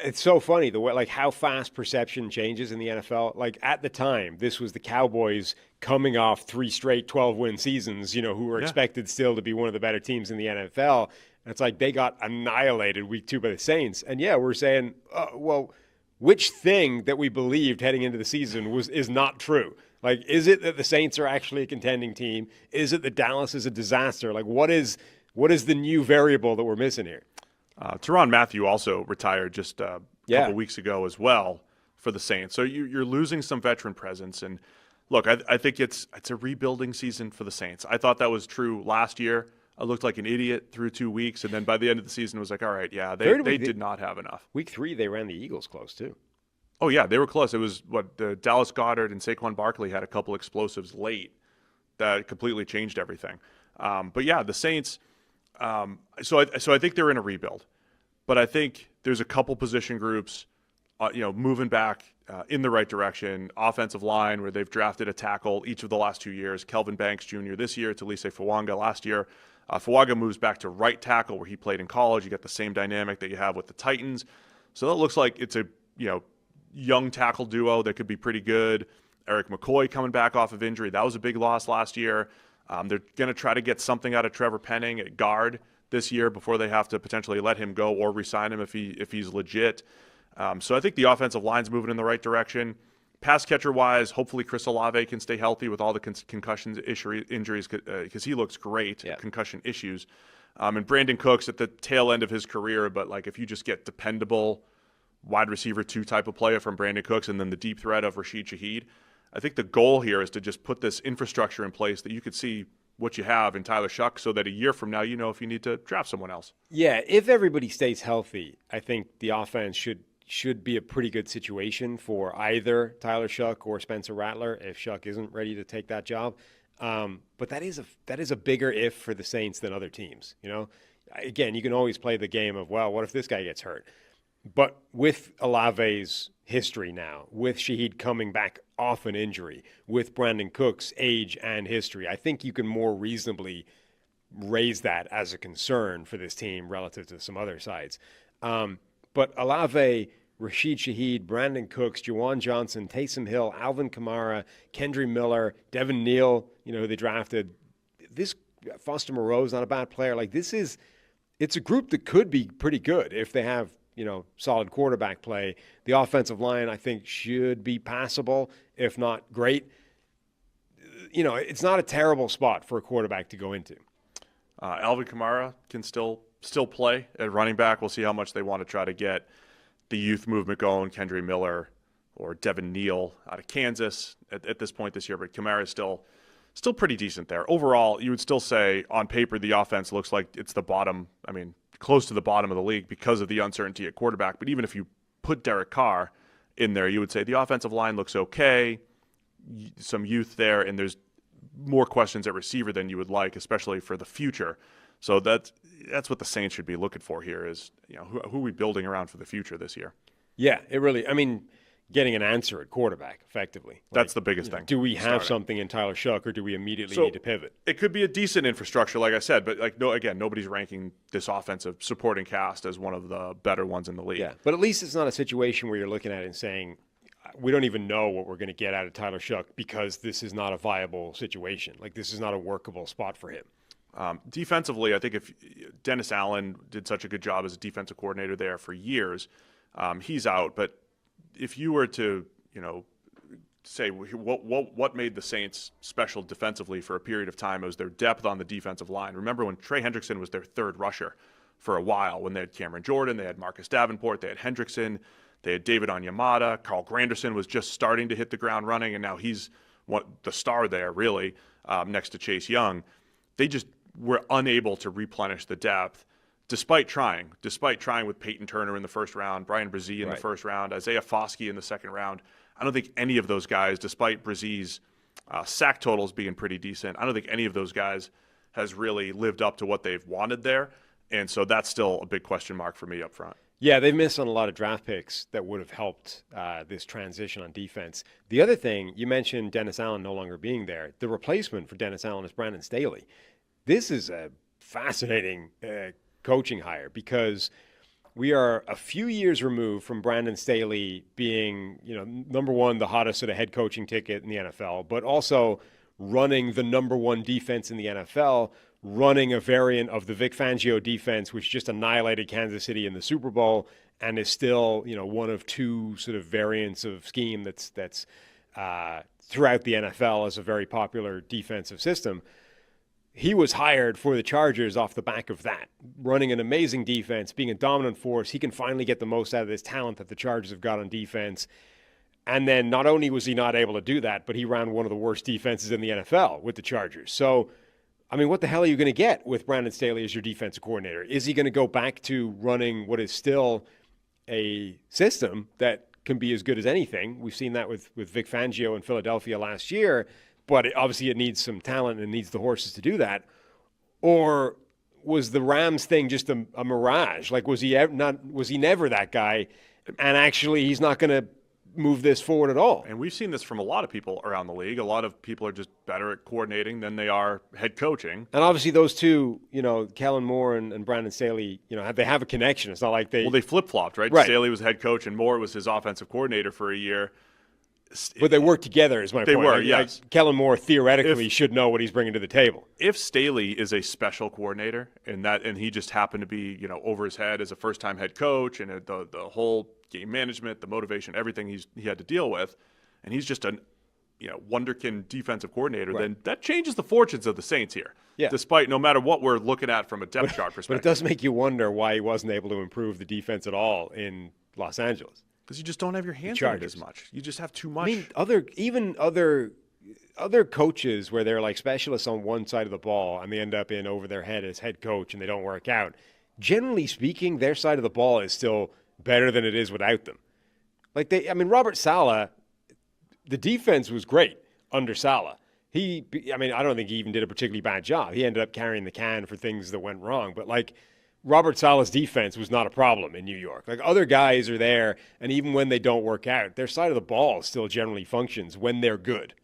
it's so funny the way, like, how fast perception changes in the NFL. Like, at the time, this was the Cowboys coming off 3 straight 12-win seasons, who were expected still to be one of the better teams in the NFL. And it's like they got annihilated week 2 by the Saints. And we're saying, well, which thing that we believed heading into the season is not true? Like, is it that the Saints are actually a contending team? Is it that Dallas is a disaster? Like, what is the new variable that we're missing here? Tyrann Mathieu also retired just a couple weeks ago as well for the Saints. So you're losing some veteran presence. And look, I think it's a rebuilding season for the Saints. I thought that was true last year. I looked like an idiot through 2 weeks, and then by the end of the season, it was like, all right, they did not have enough. Week 3, they ran the Eagles close too. Oh, yeah, they were close. It was Dallas Goedert and Saquon Barkley had a couple explosives late that completely changed everything. But yeah, the Saints. So I think they're in a rebuild, but I think there's a couple position groups, moving back in the right direction. Offensive line, where they've drafted a tackle each of the last 2 years. Kelvin Banks Jr. this year, Talise Fuanga last year. Fuanga moves back to right tackle where he played in college. You get the same dynamic that you have with the Titans. So that looks like it's a young tackle duo that could be pretty good. Eric McCoy coming back off of injury. That was a big loss last year. They're going to try to get something out of Trevor Penning at guard this year before they have to potentially let him go or re-sign him if he's legit. So I think the offensive line's moving in the right direction. Pass catcher-wise, hopefully Chris Olave can stay healthy with all the concussion injuries because he looks great, concussion issues. And Brandon Cooks at the tail end of his career, but like if you just get dependable wide receiver 2 type of player from Brandon Cooks and then the deep threat of Rashid Shaheed, I think the goal here is to just put this infrastructure in place that you could see what you have in Tyler Shuck so that a year from now you know if you need to draft someone else. Yeah, if everybody stays healthy, I think the offense should be a pretty good situation for either Tyler Shuck or Spencer Rattler if Shuck isn't ready to take that job. But that is a bigger if for the Saints than other teams. Again, you can always play the game of, well, what if this guy gets hurt? But with Olave's history now, with Shaheed coming back off an injury, with Brandon Cook's age and history, I think you can more reasonably raise that as a concern for this team relative to some other sides. But Olave, Rashid Shaheed, Brandon Cooks, Juwan Johnson, Taysom Hill, Alvin Kamara, Kendry Miller, Devin Neal, who they drafted. This Foster Moreau's not a bad player. Like it's a group that could be pretty good if they have solid quarterback play. The offensive line, I think, should be passable, if not great. It's not a terrible spot for a quarterback to go into. Alvin Kamara can still play at running back. We'll see how much they want to try to get the youth movement going. Kendry Miller or Devin Neal out of Kansas at this point this year, but Kamara is still pretty decent there. Overall, you would still say on paper the offense looks like it's the bottom. I mean, close to the bottom of the league because of the uncertainty at quarterback. But even if you put Derek Carr in there, you would say the offensive line looks okay, some youth there, and there's more questions at receiver than you would like, especially for the future. So that's what the Saints should be looking for here is, who are we building around for the future this year? Yeah, getting an answer at quarterback effectively. That's the biggest thing. Do we have something in Tyler Shuck, or do we immediately need to pivot? It could be a decent infrastructure, like I said, but nobody's ranking this offensive supporting cast as one of the better ones in the league. Yeah, but at least it's not a situation where you're looking at it and saying, we don't even know what we're going to get out of Tyler Shuck because this is not a viable situation. Like, this is not a workable spot for him. Defensively, I think if Dennis Allen did such a good job as a defensive coordinator there for years, he's out, but if you were to, say what made the Saints special defensively for a period of time, it was their depth on the defensive line. Remember when Trey Hendrickson was their third rusher for a while, when they had Cameron Jordan, they had Marcus Davenport, they had Hendrickson, they had David Onyemata, Carl Granderson was just starting to hit the ground running, and now he's the star there, really, next to Chase Young. They just were unable to replenish the depth despite trying with Peyton Turner in the first round, Brian Brzee in the first round, Isaiah Foskey in the second round. I don't think any of those guys, despite Brzee's sack totals being pretty decent, I don't think any of those guys has really lived up to what they've wanted there. And so that's still a big question mark for me up front. Yeah, they've missed on a lot of draft picks that would have helped this transition on defense. The other thing, you mentioned Dennis Allen no longer being there. The replacement for Dennis Allen is Brandon Staley. This is a fascinating coaching hire because we are a few years removed from Brandon Staley being, number one, the hottest sort of head coaching ticket in the NFL, but also running the number one defense in the NFL, running a variant of the Vic Fangio defense, which just annihilated Kansas City in the Super Bowl and is still, one of two sort of variants of scheme that's throughout the NFL as a very popular defensive system. He was hired for the Chargers off the back of that, running an amazing defense, being a dominant force. He can finally get the most out of this talent that the Chargers have got on defense. And then not only was he not able to do that, but he ran one of the worst defenses in the NFL with the Chargers. So, what the hell are you going to get with Brandon Staley as your defensive coordinator? Is he going to go back to running what is still a system that can be as good as anything? We've seen that with Vic Fangio in Philadelphia last year. But obviously it needs some talent and needs the horses to do that. Or was the Rams thing just a mirage? Like, was he never that guy? And actually, he's not going to move this forward at all. And we've seen this from a lot of people around the league. A lot of people are just better at coordinating than they are head coaching. And obviously those two, Kellen Moore and Brandon Staley, they have a connection. It's not like they flip-flopped, right? Staley was head coach and Moore was his offensive coordinator for a year. But they work together, is my point. They were, yes. Kellen Moore theoretically should know what he's bringing to the table. If Staley is a special coordinator and he just happened to be, over his head as a first-time head coach and the whole game management, the motivation, everything he had to deal with, and he's just a wonderkin defensive coordinator, then that changes the fortunes of the Saints here. Yeah. Despite no matter what we're looking at from a depth chart perspective. But it does make you wonder why he wasn't able to improve the defense at all in Los Angeles. Because you just don't have your hands on it as much. You just have too much. Other coaches where they're like specialists on one side of the ball and they end up in over their head as head coach and they don't work out. Generally speaking, their side of the ball is still better than it is without them. Robert Saleh, the defense was great under Saleh. I don't think he even did a particularly bad job. He ended up carrying the can for things that went wrong. But Robert Saleh's defense was not a problem in New York. Other guys are there, and even when they don't work out, their side of the ball still generally functions when they're good.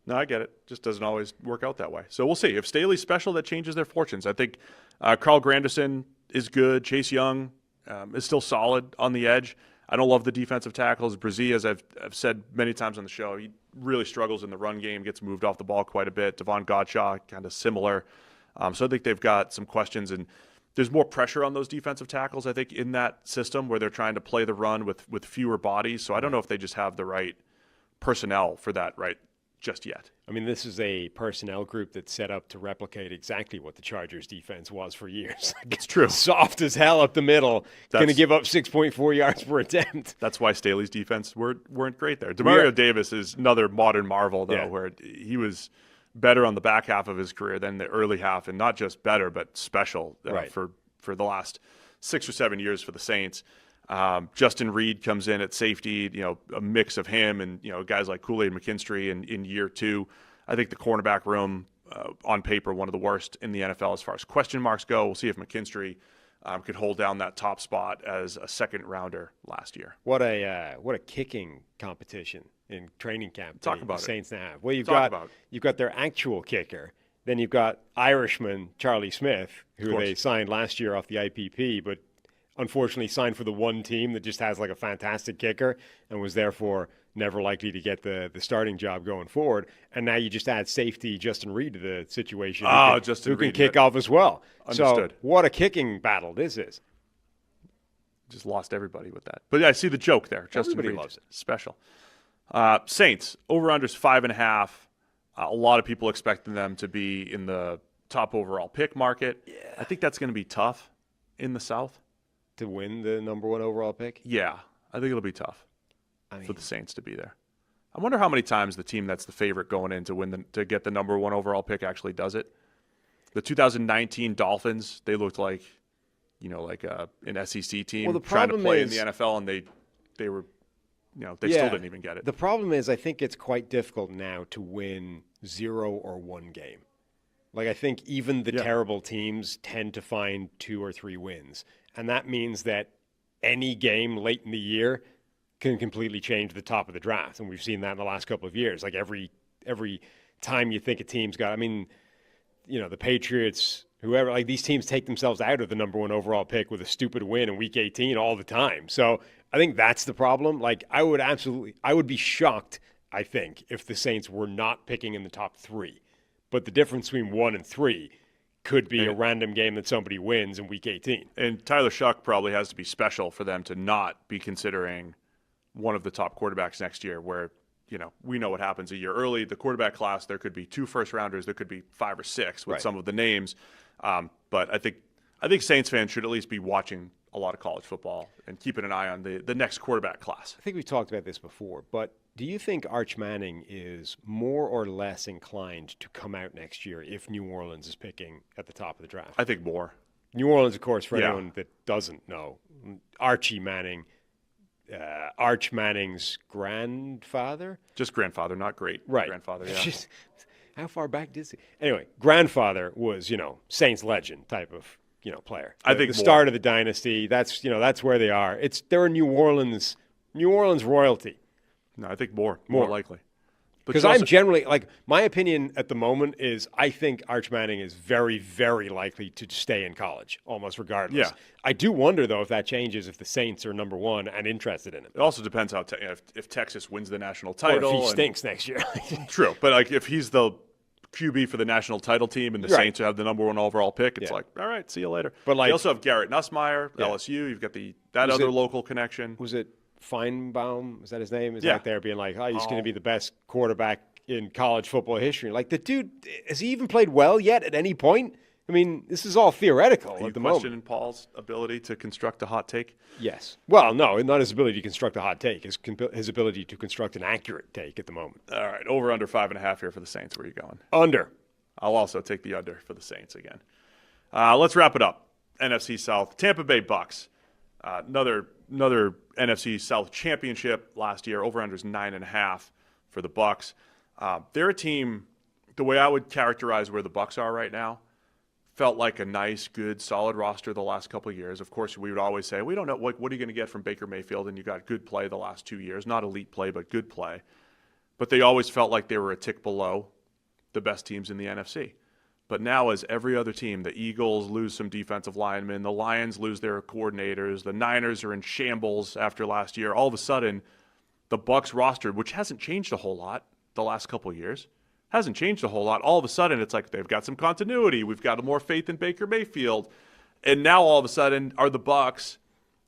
No, I get it. Just doesn't always work out that way. So we'll see. If Staley's special, that changes their fortunes. I think Carl Granderson is good. Chase Young is still solid on the edge. I don't love the defensive tackles. Brzee, as I've said many times on the show, he really struggles in the run game, gets moved off the ball quite a bit. Devon Godshaw, kind of similar. So I think they've got some questions, and there's more pressure on those defensive tackles, I think, in that system where they're trying to play the run with fewer bodies. So I don't know if they just have the right personnel for that right just yet. This is a personnel group that's set up to replicate exactly what the Chargers defense was for years. It's true. Soft as hell up the middle. Going to give up 6.4 yards per attempt. That's why Staley's defense weren't great there. Demario Davis is another modern marvel, though, where he was better on the back half of his career than the early half, and not just better, but special for the last 6 or 7 years for the Saints. Justin Reed comes in at safety, a mix of him and, guys like Kool-Aid McKinstry in year two. I think the cornerback room, on paper, one of the worst in the NFL as far as question marks go. We'll see if McKinstry could hold down that top spot as a second rounder last year. What a kicking competition in training camp. Talk about the Saints now have. Well, you've got their actual kicker. Then you've got Irishman Charlie Smith, who they signed last year off the IPP, but unfortunately signed for the one team that just has a fantastic kicker and was therefore never likely to get the starting job going forward. And now you just add safety Justin Reed to the situation. Who can kick off as well. Understood. So what a kicking battle this is. Just lost everybody with that. But I see the joke there. Justin Everybody Reed, loves it. Special. Saints, over-unders 5.5. A lot of people expecting them to be in the top overall pick market. Yeah. I think that's going to be tough in the South. To win the number one overall pick? Yeah, I think it'll be tough for the Saints to be there. I wonder how many times the team that's the favorite going in to get the number 1 overall pick actually does it. The 2019 Dolphins, they looked like, an SEC team trying to play in the NFL, and they were, still didn't even get it. The problem is, I think it's quite difficult now to win 0 or 1 game. Like, I think even the terrible teams tend to find 2 or 3 wins, and that means that any game late in the year can completely change the top of the draft, and we've seen that in the last couple of years. Like, every time you think a team's got, the Patriots, whoever, like, these teams take themselves out of the number 1 overall pick with a stupid win in Week 18 all the time. So I think that's the problem. Like, I would be shocked, I think, if the Saints were not picking in the top 3. But the difference between 1 and 3 could be a random game that somebody wins in Week 18. And Tyler Shuck probably has to be special for them to not be considering one of the top quarterbacks next year, where, we know what happens a year early. The quarterback class, there could be 2 first-rounders, there could be 5 or 6 with some of the names. But I think Saints fans should at least be watching a lot of college football and keeping an eye on the next quarterback class. I think we've talked about this before, but do you think Arch Manning is more or less inclined to come out next year if New Orleans is picking at the top of the draft? I think more. New Orleans, of course, for anyone that doesn't know, Archie Manning, Arch Manning's grandfather? Just grandfather, not great grandfather, yeah. How far back did he? Anyway, grandfather was, Saints legend type of, player. I think the start of the dynasty, that's where they are. They're New Orleans royalty. No, I think more likely. Because I'm generally, my opinion at the moment is I think Arch Manning is very, very likely to stay in college, almost regardless. Yeah. I do wonder, though, if that changes if the Saints are number 1 and interested in him. It also depends how if Texas wins the national title. Or if he stinks next year. True, but if he's the QB for the national title team and the Saints have the number 1 overall pick, it's all right, see you later. But you also have Garrett Nussmeier, LSU. You've got that other local connection. Was it Feinbaum, is that his name? Is out there being like, he's going to be the best quarterback in college football history. Like, the dude, has he even played well yet at any point? I mean, this is all theoretical at the moment. Are you questioning Paul's ability to construct a hot take? Yes. Well, no, not his ability to construct a hot take. His ability to construct an accurate take at the moment. All right, over under 5.5 here for the Saints. Where are you going? Under. I'll also take the under for the Saints again. Let's wrap it up. NFC South, Tampa Bay Bucks. Another NFC South championship last year. Over-under is 9.5 for the Bucks. They're a team, the way I would characterize where the Bucks are right now, felt like a nice, good, solid roster the last couple of years. Of course, we would always say, we don't know, what are you going to get from Baker Mayfield? And you got good play the last 2 years. Not elite play, but good play. But they always felt like they were a tick below the best teams in the NFC. But now, as every other team, the Eagles lose some defensive linemen, the Lions lose their coordinators, the Niners are in shambles after last year. All of a sudden, the Bucs roster, which hasn't changed a whole lot the last couple of years, hasn't changed a whole lot. All of a sudden, it's like they've got some continuity. We've got more faith in Baker Mayfield. And now, all of a sudden, are the Bucs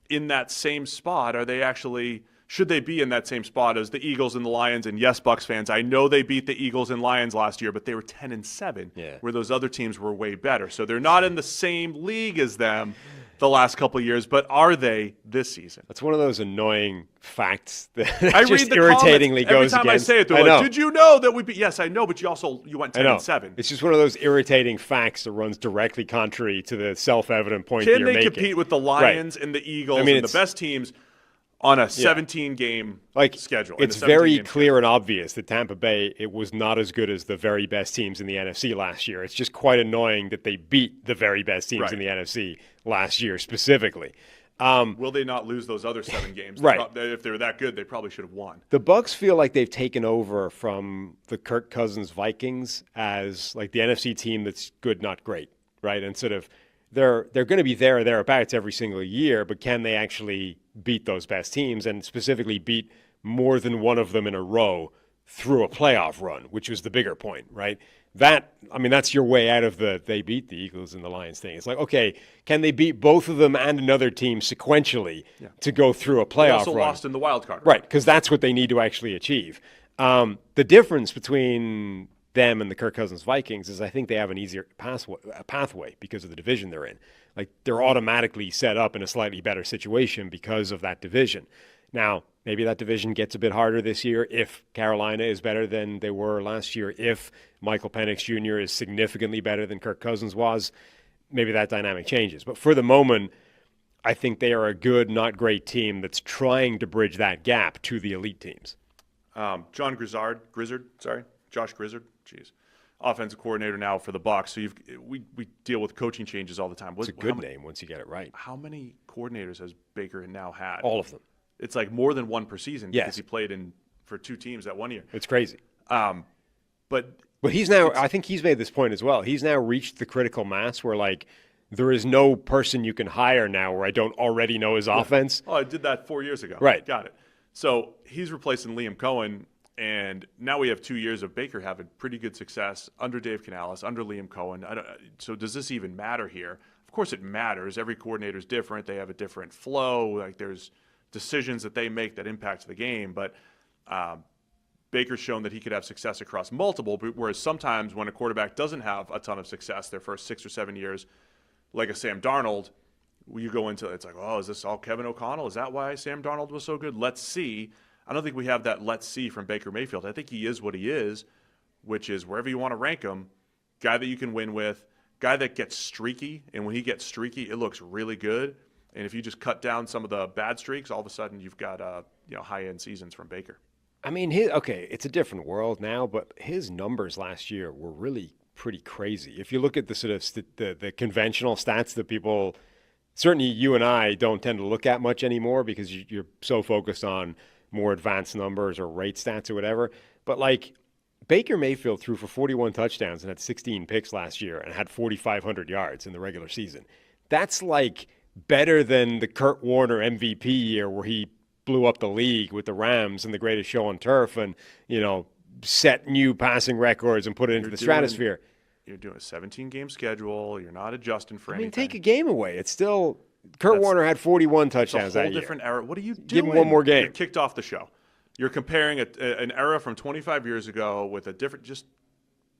in that same spot? Are they actually... Should they be in that same spot as the Eagles and the Lions? And yes, Bucs fans, I know they beat the Eagles and Lions last year, but they were 10-7, where those other teams were way better. So they're not in the same league as them the last couple of years, but are they this season? That's one of those annoying facts that I just read the irritatingly comments. goes every time against. I say it, they're like, "Did you know that we beat?" Yes, I know, but you went 10-7. It's just one of those irritating facts that runs directly contrary to the self-evident point that you're making. Can they compete with the Lions and the Eagles and the best teams on a 17-game schedule? It's very clear and obvious that Tampa Bay, it was not as good as the very best teams in the NFC last year. It's just quite annoying that they beat the very best teams in the NFC last year specifically. Will they not lose those other 7 games? If they were that good, they probably should have won. The Bucs feel like they've taken over from the Kirk Cousins Vikings as like the NFC team that's good, not great, right? And sort of they're going to be there or thereabouts every single year, but can they actually beat those best teams and specifically beat more than one of them in a row through a playoff run, which was the bigger point, right? That's your way out of they beat the Eagles and the Lions thing. It's like, okay, can they beat both of them and another team sequentially to go through a playoff run? They also lost in the wild card. Right, because that's what they need to actually achieve. The difference between them and the Kirk Cousins Vikings is I think they have an easier pathway because of the division they're in. Like, they're automatically set up in a slightly better situation because of that division. Now, maybe that division gets a bit harder this year if Carolina is better than they were last year, if Michael Penix Jr. is significantly better than Kirk Cousins was, maybe that dynamic changes. But for the moment, I think they are a good, not great team that's trying to bridge that gap to the elite teams. Josh Grizzard, offensive coordinator now for the Bucs. So we deal with coaching changes all the time. It's a good name once you get it right. How many coordinators has Baker now had? All of them. It's like more than one per season Yes. because he played for 2 teams that 1 year. It's crazy. But he's now, I think he's made this point as well. He's now reached the critical mass where, like, there is no person you can hire now where I don't already know his offense. Oh, I did that 4 years ago. Right. Got it. So he's replacing Liam Cohen, and now we have 2 years of Baker having pretty good success under Dave Canales, under Liam Cohen. So does this even matter here? Of course it matters. Every coordinator is different. They have a different flow. Like, there's decisions that they make that impact the game. But Baker's shown that he could have success across multiple, whereas sometimes when a quarterback doesn't have a ton of success their first 6 or 7 years, like a Sam Darnold, you go into it's like, oh, is this all Kevin O'Connell? Is that why Sam Darnold was so good? Let's see. I don't think we have that let's see from Baker Mayfield. I think he is what he is, which is wherever you want to rank him, guy that you can win with, guy that gets streaky, and when he gets streaky, it looks really good. And if you just cut down some of the bad streaks, all of a sudden you've got high-end seasons from Baker. I mean, it's a different world now, but his numbers last year were really pretty crazy. If you look at the sort of the conventional stats that people, certainly you and I, don't tend to look at much anymore because you're so focused on more advanced numbers or rate stats or whatever. But like Baker Mayfield threw for 41 touchdowns and had 16 picks last year and had 4,500 yards in the regular season. That's like better than the Kurt Warner MVP year where he blew up the league with the Rams and the greatest show on turf and, set new passing records and put it into the stratosphere. You're doing a 17-game schedule. You're not adjusting for anything. Take a game away. It's still Warner had 41 touchdowns that year. It's a whole different era. What are you doing? Give him one more game. You're kicked off the show. You're comparing an era from 25 years ago with a different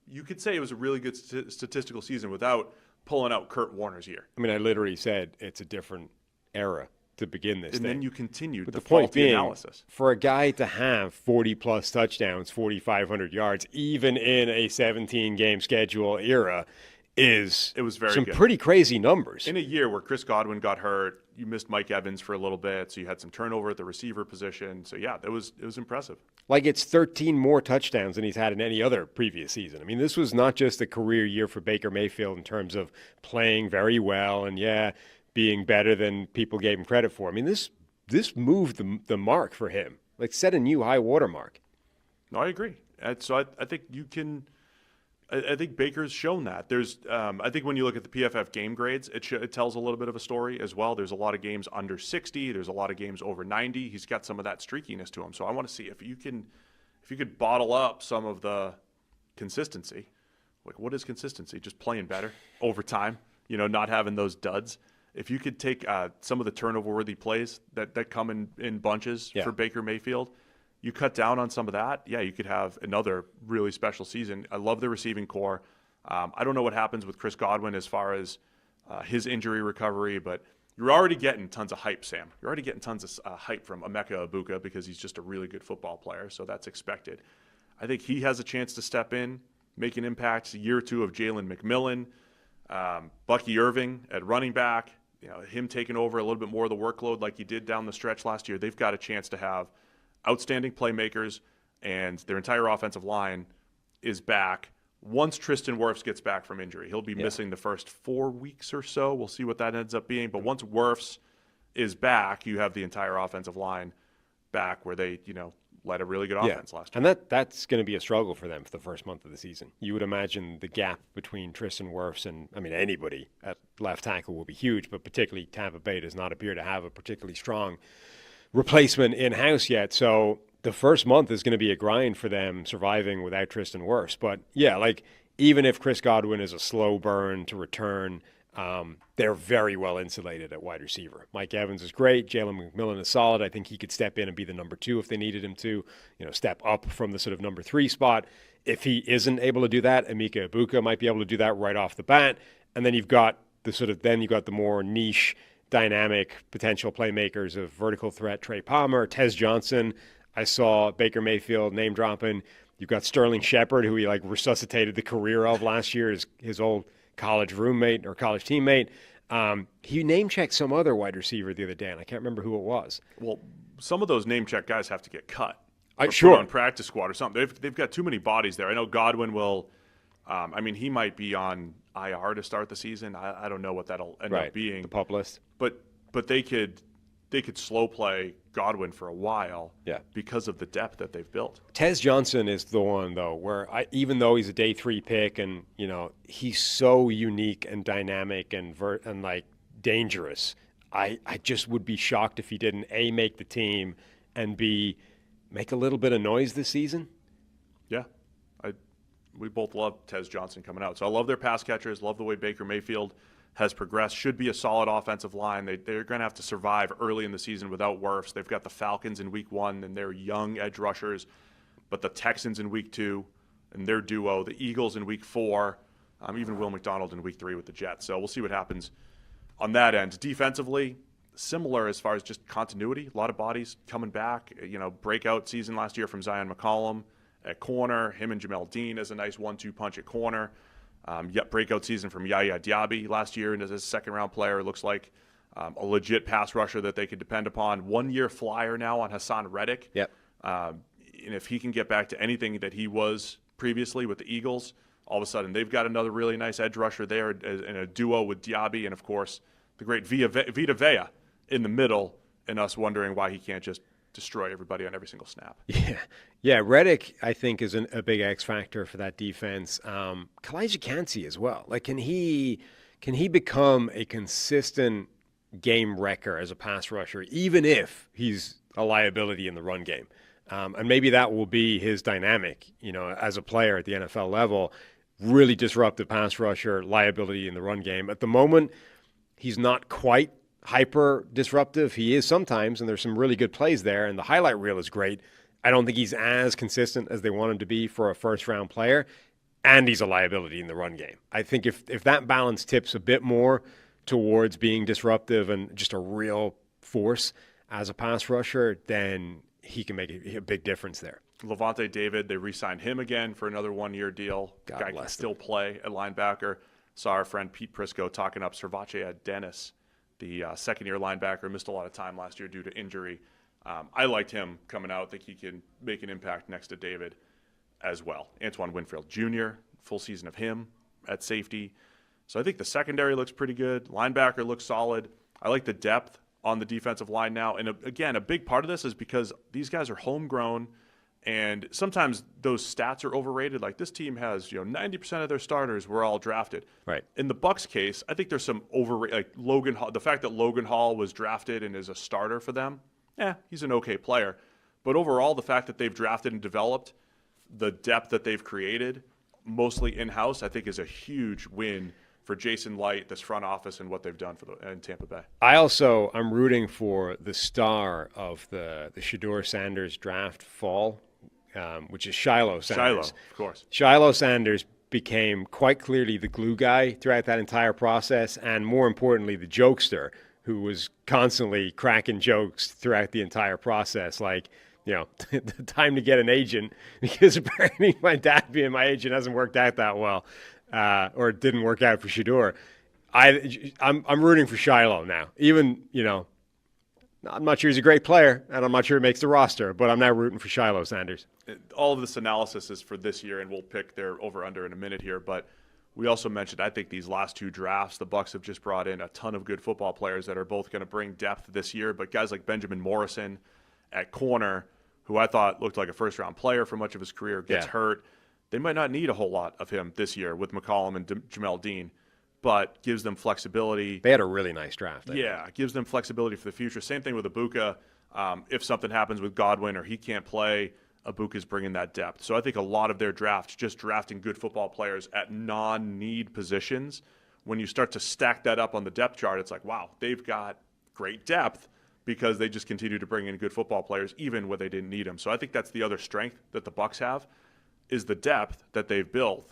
you could say it was a really good statistical season without pulling out Kurt Warner's year. I mean, I literally said it's a different era to begin this thing. And then you continued the point being, analysis. For a guy to have 40-plus touchdowns, 4,500 yards, even in a 17-game schedule era, it was very good. Pretty crazy numbers. In a year where Chris Godwin got hurt, you missed Mike Evans for a little bit, so you had some turnover at the receiver position. So, yeah, it was impressive. Like, it's 13 more touchdowns than he's had in any other previous season. I mean, this was not just a career year for Baker Mayfield in terms of playing very well and, being better than people gave him credit for. I mean, this moved the mark for him, like set a new high water mark. No, I agree. So I think you can. I think Baker's shown that. There's. I think when you look at the PFF game grades, it tells a little bit of a story as well. There's a lot of games under 60. There's a lot of games over 90. He's got some of that streakiness to him. So I want to see if you could bottle up some of the consistency. Like, what is consistency? Just playing better over time. Not having those duds. If you could take some of the turnover-worthy plays that come in bunches for Baker Mayfield, you cut down on some of that, you could have another really special season. I love the receiving core. I don't know what happens with Chris Godwin as far as his injury recovery, but you're already getting tons of hype, Sam. You're already getting tons of hype from Emeka Egbuka because he's just a really good football player, so that's expected. I think he has a chance to step in, make an impact. A year or two of Jalen McMillan, Bucky Irving at running back. Him taking over a little bit more of the workload like he did down the stretch last year. They've got a chance to have outstanding playmakers, and their entire offensive line is back. Once Tristan Wirfs gets back from injury, he'll be missing the first 4 weeks or so. We'll see what that ends up being. But once Wirfs is back, you have the entire offensive line back where they, led a really good offense last year. And that's going to be a struggle for them for the first month of the season. You would imagine the gap between Tristan Wirfs and, anybody at left tackle will be huge, but particularly Tampa Bay does not appear to have a particularly strong replacement in-house yet. So the first month is going to be a grind for them surviving without Tristan Wirfs. But, even if Chris Godwin is a slow burn to return, they're very well insulated at wide receiver. Mike Evans is great. Jalen McMillan is solid. I think he could step in and be the number 2 if they needed him to, step up from the sort of number 3 spot. If he isn't able to do that, Emeka Egbuka might be able to do that right off the bat. And then you've got the more niche dynamic potential playmakers of vertical threat Trey Palmer, Tez Johnson. I saw Baker Mayfield name dropping. You've got Sterling Shepard, who he resuscitated the career of last year, his old college roommate or college teammate. He name-checked some other wide receiver the other day, and I can't remember who it was. Well, some of those name-check guys have to get cut. Sure. Put on practice squad or something. They've got too many bodies there. I know Godwin will he might be on IR to start the season. I don't know what that'll end up being. The pup list. But they could slow play Godwin for a while because of the depth that they've built. Tez Johnson is the one, though, where even though he's a day 3 pick and, he's so unique and dynamic and dangerous, I just would be shocked if he didn't, A, make the team, and B, make a little bit of noise this season. Yeah. We both love Tez Johnson coming out. So I love their pass catchers, love the way Baker Mayfield has progressed. Should be a solid offensive line. They're going to have to survive early in the season without Wirfs. They've got the Falcons in week 1 and their young edge rushers, but the Texans in week 2 and their duo, the Eagles in week 4, even Will McDonald in week 3 with the Jets. So we'll see what happens on that end. Defensively, similar as far as just continuity. A lot of bodies coming back. Breakout season last year from Zion McCollum at corner. Him and Jamel Dean as a nice 1-2 punch at corner. Breakout season from Yaya Diaby last year and as a second-round player. It looks like a legit pass rusher that they could depend upon. 1-year flyer now on Hassan Reddick. Yep. And if he can get back to anything that he was previously with the Eagles, all of a sudden they've got another really nice edge rusher there in a duo with Diaby and, of course, the great Vita Vea in the middle, and us wondering why he can't just destroy everybody on every single snap. Yeah. Reddick, I think, is a big X factor for that defense. Kalijah Kancey as well. Can he become a consistent game wrecker as a pass rusher, even if he's a liability in the run game? And maybe that will be his dynamic, as a player at the NFL level. Really disruptive pass rusher, liability in the run game. At the moment, he's not quite hyper disruptive. He is sometimes, and there's some really good plays there, and the highlight reel is great. I don't think he's as consistent as they want him to be for a first-round player, and he's a liability in the run game. I think if that balance tips a bit more towards being disruptive and just a real force as a pass rusher, then he can make a big difference there. Levante David, they re-signed him again for another 1-year deal. God Guy can still play at linebacker. Saw our friend Pete Prisco talking up Servace Dennis, the second-year linebacker, missed a lot of time last year due to injury. I liked him coming out. I think he can make an impact next to David as well. Antoine Winfield Jr., full season of him at safety. So I think the secondary looks pretty good. Linebacker looks solid. I like the depth on the defensive line now. And again, a big part of this is because these guys are homegrown, and sometimes those stats are overrated. Like this team has, 90% of their starters were all drafted. Right. In the Bucs case, I think there's some like Logan Hall. The fact that Logan Hall was drafted and is a starter for them, he's an okay player. But overall, the fact that they've drafted and developed the depth that they've created, mostly in-house, I think is a huge win for Jason Light, this front office, and what they've done in Tampa Bay. I'm rooting for the star of the Shedeur Sanders draft fall, which is Shiloh Sanders. Shiloh, of course. Shiloh Sanders became quite clearly the glue guy throughout that entire process, and more importantly, the jokester who was constantly cracking jokes throughout the entire process. The time to get an agent, because apparently my dad being my agent hasn't worked out that well. Or it didn't work out for Shedeur. I'm rooting for Shiloh now. Even, I'm not sure he's a great player, and I'm not sure he makes the roster, but I'm now rooting for Shiloh Sanders. All of this analysis is for this year, and we'll pick their over-under in a minute here. But we also mentioned, I think these last 2 drafts, the Bucs have just brought in a ton of good football players that are both going to bring depth this year. But guys like Benjamin Morrison at corner, who I thought looked like a first-round player for much of his career, gets hurt. They might not need a whole lot of him this year with McCollum and Jamel Dean, but gives them flexibility. They had a really nice draft. Gives them flexibility for the future. Same thing with Ibuka. If something happens with Godwin or he can't play, Ibuka's bringing that depth. So I think a lot of their drafts, just drafting good football players at non-need positions, when you start to stack that up on the depth chart, it's like, wow, they've got great depth because they just continue to bring in good football players even when they didn't need them. So I think that's the other strength that the Bucs have. is the depth that they've built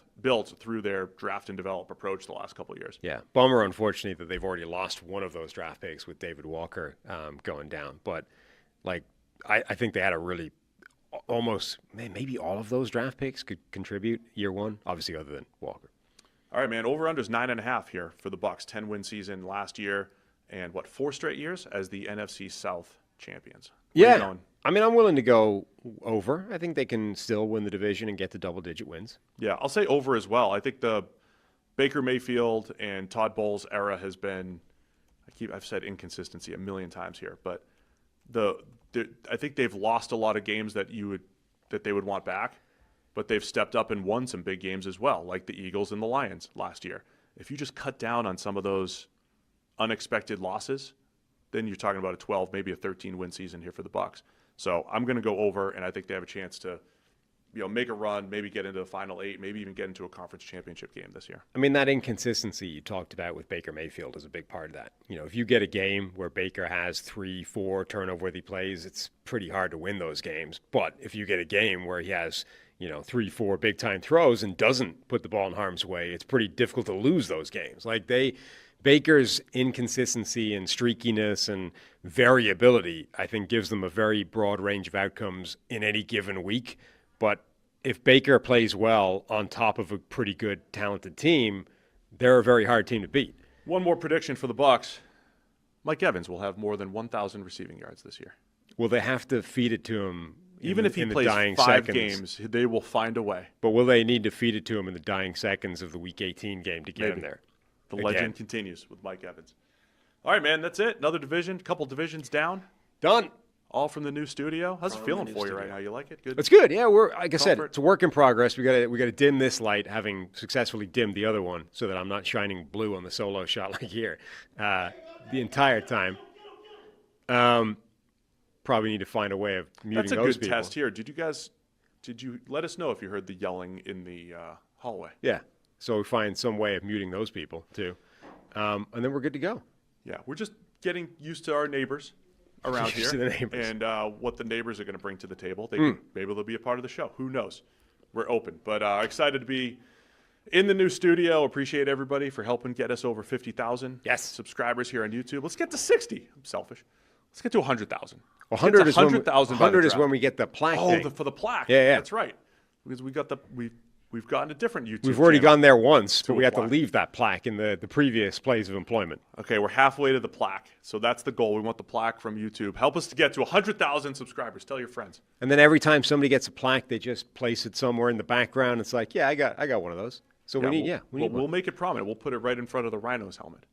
through their draft and develop approach the last couple of years. Yeah, bummer, unfortunately, that they've already lost one of those draft picks with David Walker going down. But I think they had a really almost maybe all of those draft picks could contribute year one, obviously other than Walker. All right, man. Over-under's 9.5 here for the Bucs. 10-win season last year, and 4 straight years as the NFC South champions. Yeah, I mean, I'm willing to go over. I think they can still win the division and get to double-digit wins. Yeah, I'll say over as well. I think the Baker Mayfield and Todd Bowles era has been, I've said inconsistency a million times here, but I think they've lost a lot of games that they would want back, but they've stepped up and won some big games as well, like the Eagles and the Lions last year. If you just cut down on some of those unexpected losses, then you're talking about a 12, maybe a 13-win season here for the Bucs. So I'm going to go over, and I think they have a chance to, make a run, maybe get into the final 8, maybe even get into a conference championship game this year. I mean, that inconsistency you talked about with Baker Mayfield is a big part of that. If you get a game where Baker has 3-4 turnover-worthy plays, it's pretty hard to win those games. But if you get a game where he has 3-4 big-time throws and doesn't put the ball in harm's way, it's pretty difficult to lose those games. Baker's inconsistency and streakiness and variability, I think, gives them a very broad range of outcomes in any given week. But if Baker plays well on top of a pretty good, talented team, they're a very hard team to beat. One more prediction for the Bucs. Mike Evans will have more than 1,000 receiving yards this year. Will they have to feed it to him? Even if he plays 5 games, they will find a way. But will they need to feed it to him in the dying seconds of the Week 18 game to get him there? The legend continues with Mike Evans. All right, man, that's it. Another division, couple divisions down. Done. All from the new studio. How's it feeling for you right now? You like it? Good. It's good. Yeah, like I said, it's a work in progress. We got to dim this light, having successfully dimmed the other one, so that I'm not shining blue on the solo shot like here the entire time. Probably need to find a way of muting those people. That's a good test here. Did you let us know if you heard the yelling in the hallway? Yeah. So we find some way of muting those people too, and then we're good to go. Yeah, we're just getting used to our neighbors around here, and what the neighbors are going to bring to the table. Maybe they'll be a part of the show. Who knows? We're open, but excited to be in the new studio. Appreciate everybody for helping get us over 50,000 subscribers here on YouTube. Let's get to 60. I'm selfish. Let's get to 100,000. 100 is when we get the plaque. For the plaque. Yeah, that's right. Because we've gotten a different YouTube. We've already gone there once, but we have to leave that plaque in the previous place of employment. Okay, we're halfway to the plaque. So that's the goal. We want the plaque from YouTube. Help us to get to 100,000 subscribers. Tell your friends. And then every time somebody gets a plaque, they just place it somewhere in the background. It's like, I got one of those. So we'll make it prominent. We'll put it right in front of the Rhinos helmet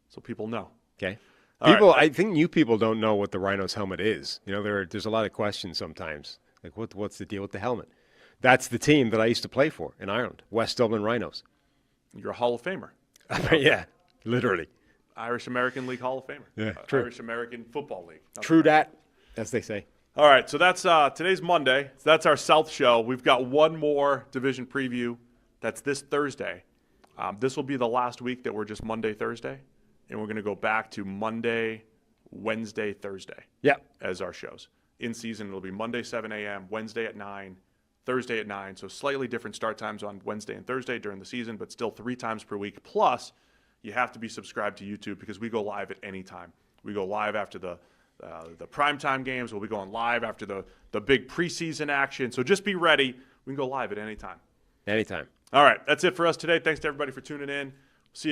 so people know. Okay. I think new people don't know what the Rhinos helmet is. There's a lot of questions sometimes. Like, what's the deal with the helmet? That's the team that I used to play for in Ireland, West Dublin Rhinos. You're a Hall of Famer. Yeah, literally. Irish American League Hall of Famer. Yeah, true. Irish American Football League. True that, as they say. All right, so that's today's Monday. So that's our South show. We've got one more division preview. That's this Thursday. This will be the last week that we're just Monday, Thursday. And we're going to go back to Monday, Wednesday, Thursday as our shows. In season, it'll be Monday, 7 a.m., Wednesday at 9, Thursday at 9. So slightly different start times on Wednesday and Thursday during the season, but still 3 times per week. Plus, you have to be subscribed to YouTube because we go live at any time. We go live after the primetime games. We'll be going live after the big preseason action. So just be ready. We can go live at any time. Anytime. All right, that's it for us today. Thanks to everybody for tuning in. See you again.